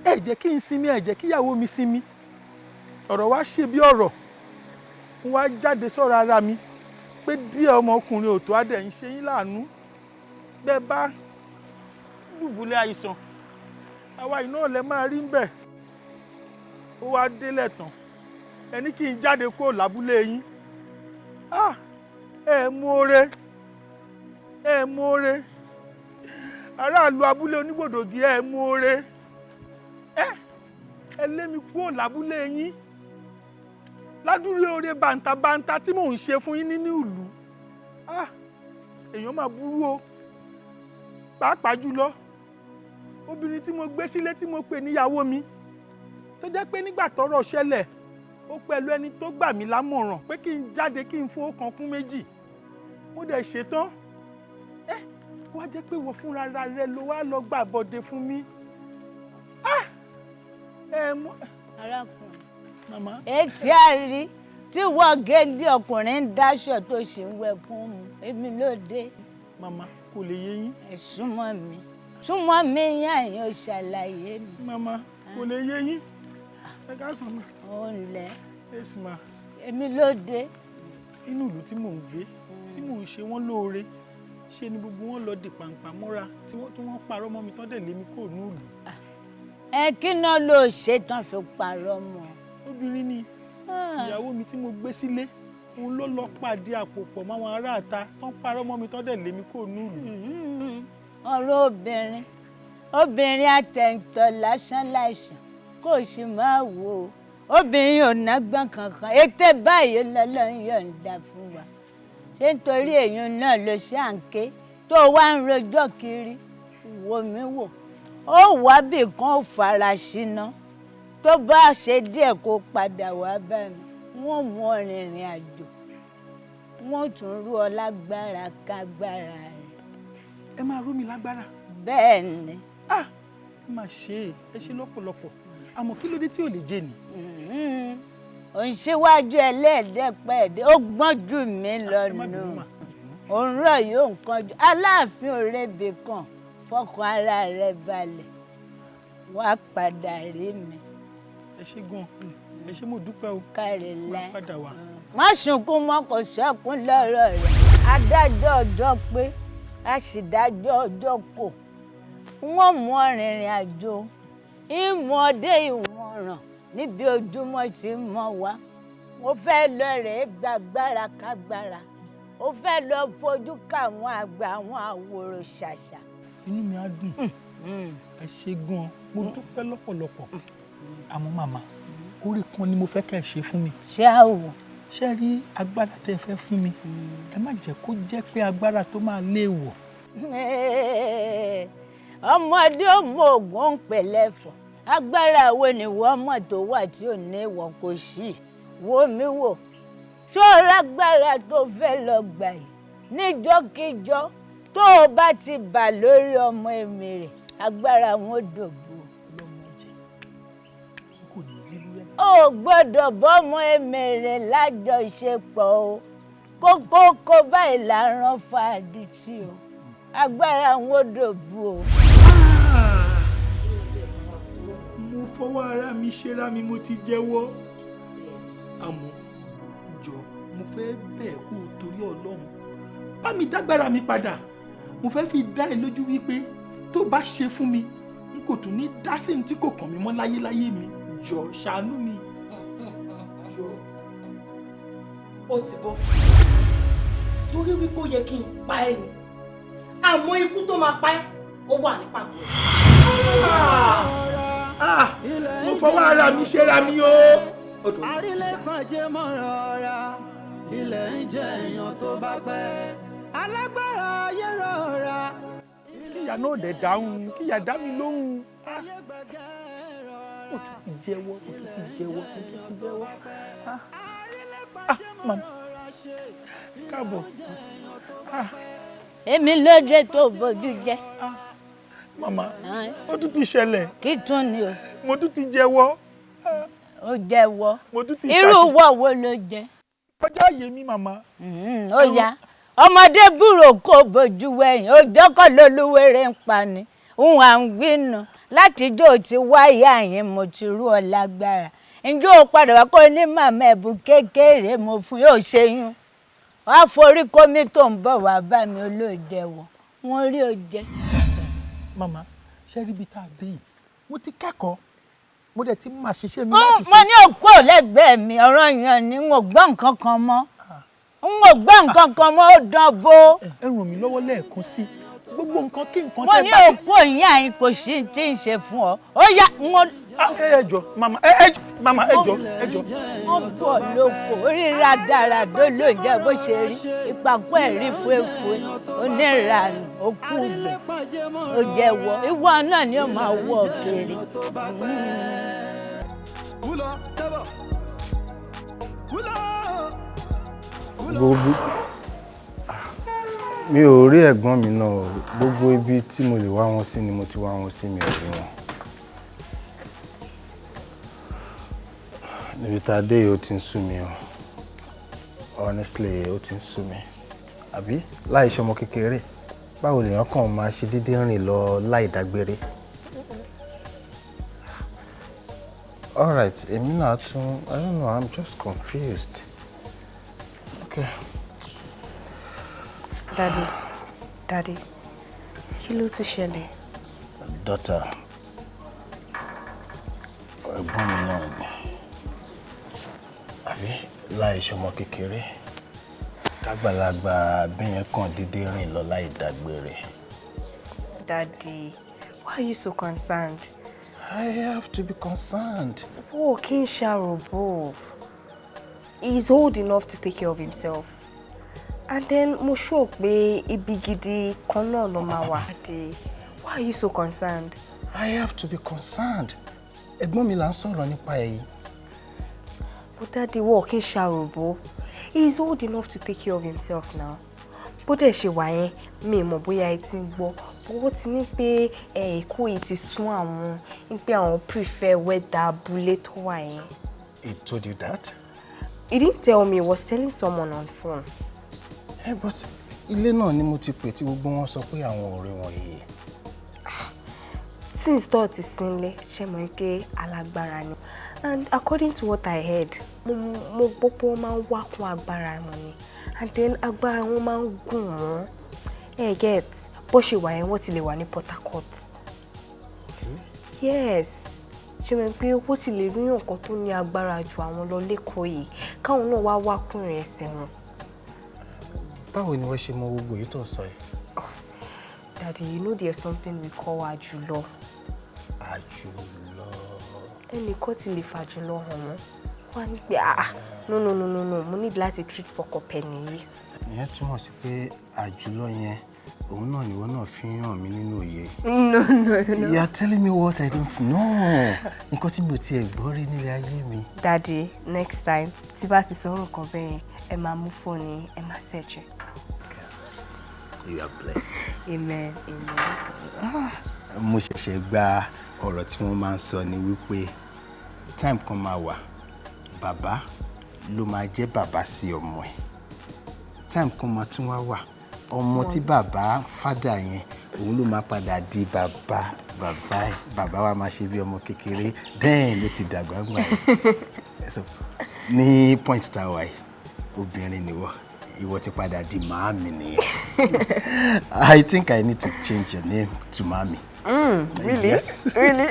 ẹ jẹ́ kí n sinmi ẹ jẹ́ kí ìyàwó mi sinmi ọ̀rọ̀ wa ṣe bí ọ̀rọ̀ mo wá jáde sọ̀rọ̀ ara mi pé díẹ̀ ọmọkùnrin òtó adẹ̀ ń ṣe yín láàánú bẹ́ẹ̀ bá dùbúlẹ̀ àìsàn àwa iná lẹ máa rí ń bẹ̀ ó wá délẹ̀ tán ẹni kí n jáde kó lábúlé yín ẹ mọ́ọ́rẹ́ aráàlú abúlé onígbòdògí ẹ mọ́ọ́rẹ́ ẹ lé mi kúrò lábúlé yín ládùúrú oore bàǹtàbàǹtà tí mò ń ṣe fún yín nínú ìlú èèyàn máa burú o pàápàá jùlọ obìnrin tí mo gbé sílé tí mo pè níyàwó mi tó jẹ́ pé nígbà tọ́rọ̀ ṣẹlẹ̀ ó pẹ̀lú ẹni tó gbà mí lámọ̀ràn pé kí n jáde kí n fowó kan kún méjì mo dẹ̀ ṣetán wá jẹ́ pé wọ́n fúnra rẹ ló wá lọ gbà bọ̀dé fún mi. arákùnrin màmá. etí àrí tí wọ́n géńdé ọkùnrin ń dáṣọ tó ṣì ń wẹ̀kún mu èmi ló dé. màmá kò lè yé yín. ẹ súnmọ́ mi yàn yín ó ṣàlàyé mi. màmá kò lè yé yín. ẹ ká sùn mọ́. ó ń lẹ. èsì mà. èmi ló dé. inú ìlú tí mò ń gbé tí mò ń ṣe wọ́n lóore ṣe ni gbogbo wọn lọ di pàǹpà mọ́ra tí wọ́n parọ́ mọ́ mi tán dẹ̀ lé mi kúrò ní ìlú. ẹ kí náà ló ṣe tán fi parọ́ mọ́. obìnrin ni ìyàwó mi tí mo gbé sílé òun ló lọ pàdé àpòpọ̀ máwọn aráàta tán parọ́ mọ́ mi tán dẹ̀ lé mi kúrò ní ìlú. ọ̀rọ̀ obìnrin àtẹ̀ǹtọ̀ lásán láìsàn kò sì máa wò ó obìnrin ò nágbọ́n kankan ètè báyìí lọ́lọ́run yọ̀ǹda fún wa ṣé nítorí èèyàn náà ló ṣe à ń ké tó wá ń rojọ́ kiri wò mí wò ó wá bì kan ó fara síná tó bá ṣe díẹ̀ kó padà wá bá mi wọ́n mú ọ rìnrìn àjò wọ́n tún rú ọ lágbára kágbára rẹ̀. ẹ máa rú mi lágbára. bẹ́ẹ̀ ni. ẹ máa ṣe é ẹ ṣe lọ́pọ̀lọpọ̀ àmọ́ kí ló dé tí ò lè jẹ ni. ò ń ṣíwájú ẹlẹ́ẹ̀dẹ́pẹ̀ẹ́dẹ́ ó gbọ́n jù mí lọ́nà òun rọ̀ yóò nǹkan jù aláàfin òrèbè kan fọkàn ara rẹ̀ balẹ̀ wá padà rí mi. ẹ ṣé gan ẹ ṣé mo dúpẹ́ o. káre lá padà wá. má sunkún mọ́ kò sẹ́kún lọ́rọ̀ rẹ̀ adájọ́ ọjọ́ pé a sì dájọ́ ọjọ́ kò wọ́n mú ọ̀rìnrìn àjò ìmọ̀ọ́dé ìwọ̀nràn níbi ojúmọ́ tí mọ́ wá mo fẹ́ lọ rẹ̀ gbàgbára kágbára ó fẹ́ lọ fojú káwọn àgbà àwọn àwòrò ṣàṣà. inú mi á dùn ẹ ṣé gan mo dúpẹ́ lọ́pọ̀lọpọ̀ àmọ́ màmá orí kan ni mo fẹ́ kẹ́ ẹ ṣe fún mi. ṣé a wò. ṣé rí agbára tẹ́ ẹ fẹ́ fún mi ẹ má jẹ́ kó jẹ́ pé agbára tó máa léèwọ̀. ọmọdé ò mọ ògùn ń pẹ̀lẹ́ fọ̀ agbára wo ni wọ́n mọ̀ tó wà tí ò ní ìwọ̀n kò sí wo mi wò ṣọ́ra agbára tó fẹ́ lọ gbà yìí níjọ́kíjọ́ tó o bá ti bà lórí ọmọ èmi rẹ̀ agbára wọn dògbò. o gbọ́dọ̀ bọ́mọ èmi rẹ̀ lájọṣepọ̀ o kókó báyìí là ń rán fàdí tí o agbára wọn dògbò o. mo fọwọ́ ara mi ṣera mi mo ti jẹ́wọ́ àmọ́ jọ mo fẹ́ bẹ́ẹ̀ kú torí Ọlọ́run bá mi dágbára mi padà mo fẹ́ fi dá ẹ lójú wípé tó bá ṣe fún mi n kò tún ní dá sí ní tí kò kàn mí mọ́ láyéláyé mi jọ ṣàánú mi. ó ti bọ́ torí wípé ó yẹ kí n pa ẹ́ ni àmọ́ ikú tó máa pa ẹ́ ó wà ní pàgọ́ ẹ̀. mo fọwọ́ ara mi ṣera mi o. àrílẹ̀kànjẹ́ mọ̀ràn ọ̀ra ilẹ̀ ń jẹ èèyàn tó bá pẹ́ alágbára ayé rọra. kíyà náà dẹ̀ dáhùn kíyà dá mi lóhùn. mo tún ti jẹ́wọ́. màmá káàbọ̀. èmi lóde tó bójú jẹ́. màmá ó tún ti ṣẹlẹ̀. kí tún ni o. mo tún ti jẹ́wọ́. ó jẹ́wọ́. mo tún ti irú wọ̀ wo ló jẹ́. ọjọ́ àyè mi màmá. ó yá ọmọdé búrò kò bójú wẹ̀yìn òjọ́kọ̀ lólúwèrè ń pa ni òun à ń gbìnà látijọ́ ti wáyà yẹn mo ti rú ọ lágbára ǹjẹ́ ó padà wá kó ní màmá ẹ̀bùn kékeré mo fún yóò ṣẹ́yún wàá forí kómi tó ń bọ̀ wá bá mi olóòjẹ́ wọ̀ wọ́n rí o jẹ́. màmá ṣe rí ibi tá a dé yìí mo ti kẹ́kọ̀ọ́ mo dẹ̀ ti máa ṣiṣẹ́ mi láti ṣe. mo ní òkú lẹ́gbẹ̀ẹ́ mi ọ̀rọ̀ yẹn ni n ò gbọ́ nǹkan kan mọ́ ó dán bó. ẹ ràn mí lọ́wọ́ lẹ́ẹ̀kan sí gbogbo nǹkan kí nǹkan mo ní òkú ìyá yín kò sí tí ń ṣe fún ọ ó yá wọn. ẹ jọ̀ọ́ màmá ẹ jọ̀ọ́. wọ́n bọ̀ lóko ríra dáradó ló jẹ́ bó ṣe rí ìpàkọ́ ẹ̀ rí fúefúe onírànù òkú ìgbẹ́ ó jẹ́wọ́ ìwọ náà ni ó máa wọ̀ kiri. gbogbo mi ò rí ẹ̀gbọ́n mi náà gbogbo ibi tí mo lè wá wọn sí ni mo ti wá wọn sí mi ò rí wọn. níbi tá a dé yìí ó ti ń sú mi o honestly ó ti ń sú mi àbí láì ṣọmọ kékeré báwo lèèyàn kàn máa ṣe déédéé rìn lọ láì dágbére. all right èmi náà tún I don't know I'm just confused. okay. Daddy, kí ló tún ṣẹlẹ̀? Daughter, ẹ̀gbọ́n mi náà ni. Àbí láì ṣọmọ kékeré. Kágbàlagbà bẹ́yẹn kàn dédé rìn lọ láì dágbére. Daddy, why are you so concerned? I have to be concerned. Oh, kí n ṣàròbó. He's old enough to take care of himself. And then mo sure pé ibi gidi kan náà ló máa wà. Why are you so concerned? I have to be concerned. Ẹ̀gbọ́n mi là ń sọ̀rọ̀ nípa èyí. But Daddy, wọ́n kì í ṣàròbó. He is old enough to take care of himself now. Bó dẹ̀ ṣe wà yẹn, mi mọ̀ bóyá ẹ ti ń gbọ́. Owó ti ní pé Èkó yìí ti sún àwọn, ní pé àwọn prefer weather abúlé tó wà yẹn. He told you that? He didn't tell me. He was telling someone on phone. Hey, but ilé náà ni mo ti pè tí gbogbo wọn sọ pé àwọn ọ̀rẹ́ wọn yìí. Since thought is sinle, ṣé mọ̀ pé alágbára ni. And according to what I heard, mo gbogbo máa ń wá kún agbára wọn ni. And then agbára wọn máa ń gùn wọ́n. Get bó ṣe wà yẹn wọ́n ti lè wà ní Port Harcourt. Yes. Ṣé mọ̀ pé ó ti lè rí nǹkan tó ní agbára ju àwọn lọ lẹ́kọ̀ọ́ yìí. Káwọn náà wá kúnrin ẹsẹ̀ wọn. Báwo ni wọ́n ṣe mọ gbogbo èyí tó sọ yìí? Daddy, you know there's something we call àjùlọ. Àjùlọ. Ẹnìkan ti lè fàjùlọ hàn wọ́n. Wọ́n á ní pé no, mo need láti treat pọkọ pẹ̀ nìyí. Ìyẹn túmọ̀ sí pé àjùlọ yẹn òun náà ni wọ́n náà fi hàn mí nínú òye. No. You are telling me what I don't know. Nǹkan tí mi ò tiẹ̀ gbọ́ rí nílé ayé mi. Daddy, next time tí bá ti sọ̀rọ̀ kan bẹ́ẹ̀ ẹ máa mú fóònù ẹ máa search. You are blessed. Amen. Mo ṣẹ̀ṣẹ̀ gba ọ̀rọ̀ tí wọ́n máa ń sọ ni wípé time kan máa wà bàbá ló máa jẹ́ bàbá sí ọmọ ẹ̀. Time kan máa tún wá wà ọmọ tí bàbá fádà yẹn òun ló máa padà di bàbá ẹ̀. Bàbá wa máa ṣe bí ọmọ kékeré then ló ti dàgbà gbà ẹ̀. So ní point tá a wà yìí obìnrin nìwọ. Ìwọ ti padà di màámi nìyẹn. I think I need to change your name to Mami. Really? Yes. Really?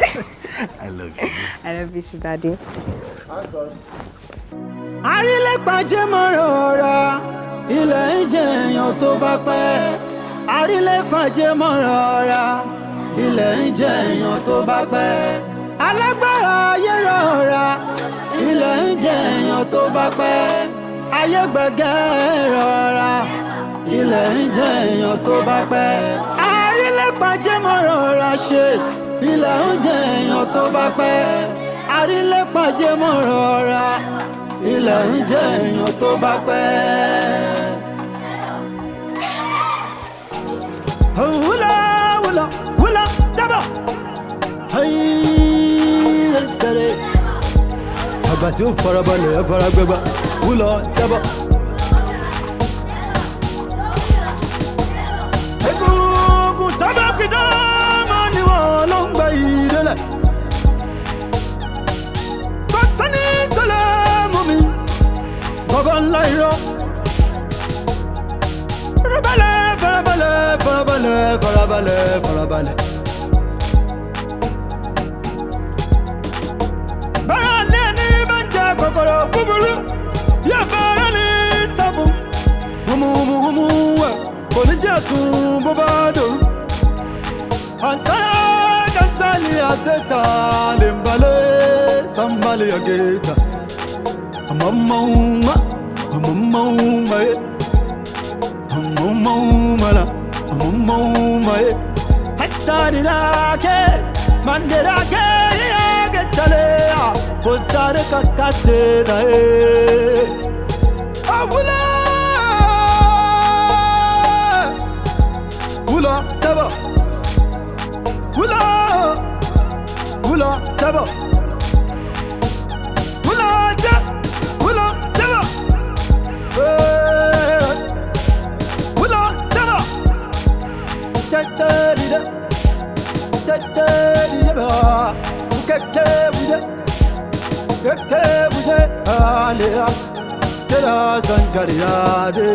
I love you. I love you too, Daddy. Àrílẹ̀pàjẹ́ mọ́ rọra, ilẹ̀ ń jẹ èèyàn tó bá pẹ́. Àrílẹ̀pàjẹ́ mọ́ rọra, ilẹ̀ ń jẹ èèyàn tó bá pẹ́. Alágbára ayé rọra, ilẹ̀ ń jẹ èèyàn tó bá pẹ́. Ayé gbẹ̀gẹ́ rọra, ilẹ̀ ń jẹ èèyàn tó bá pẹ́. Àrílẹ̀pàjẹ́ mọ́ rọra ṣe, ilẹ̀ ń jẹ èèyàn tó bá pẹ́. Àrílẹ̀pàjẹ́ mọ́ rọra, ilẹ̀ ń jẹ èèyàn tó bá pẹ́. Wúlò jábọ̀. Àgbà tí ó farabalẹ̀ ẹ fara gbẹgbà. Wúlò jábọ̀. Egungun sábà kìtà máa ní wọn ló ń gba ìdílẹ̀. Kò sẹ́ni tó lè mú mi. Bàbá ńlá irọ́. Farabalẹ̀. Bára lé ní bá ń jẹ kòkòrò búburú. Yóò bára ní sábùn. Hùmù wẹ̀ kò ní jẹ́ sùn bó bá dòru. Àǹsára kàńtàlì àtẹ̀tà lè ń balẹ̀ tàǹbalẹ̀ àgẹ̀tà. Àmọ́mọ́ọ́mọ́ yé. Àmọ́mọ́ọ́mọ́ yé. Hàtàdìdàkẹ́ màndìdàkẹ́ ìyàgẹ̀ tẹ̀lé à kò tàdé kàkà sèdà yé. Wúlò jábọ̀. Wúlò jábọ̀. Wúlò jábọ̀. Wúlò jábọ̀. Keke buje alea, kela sanjariya de.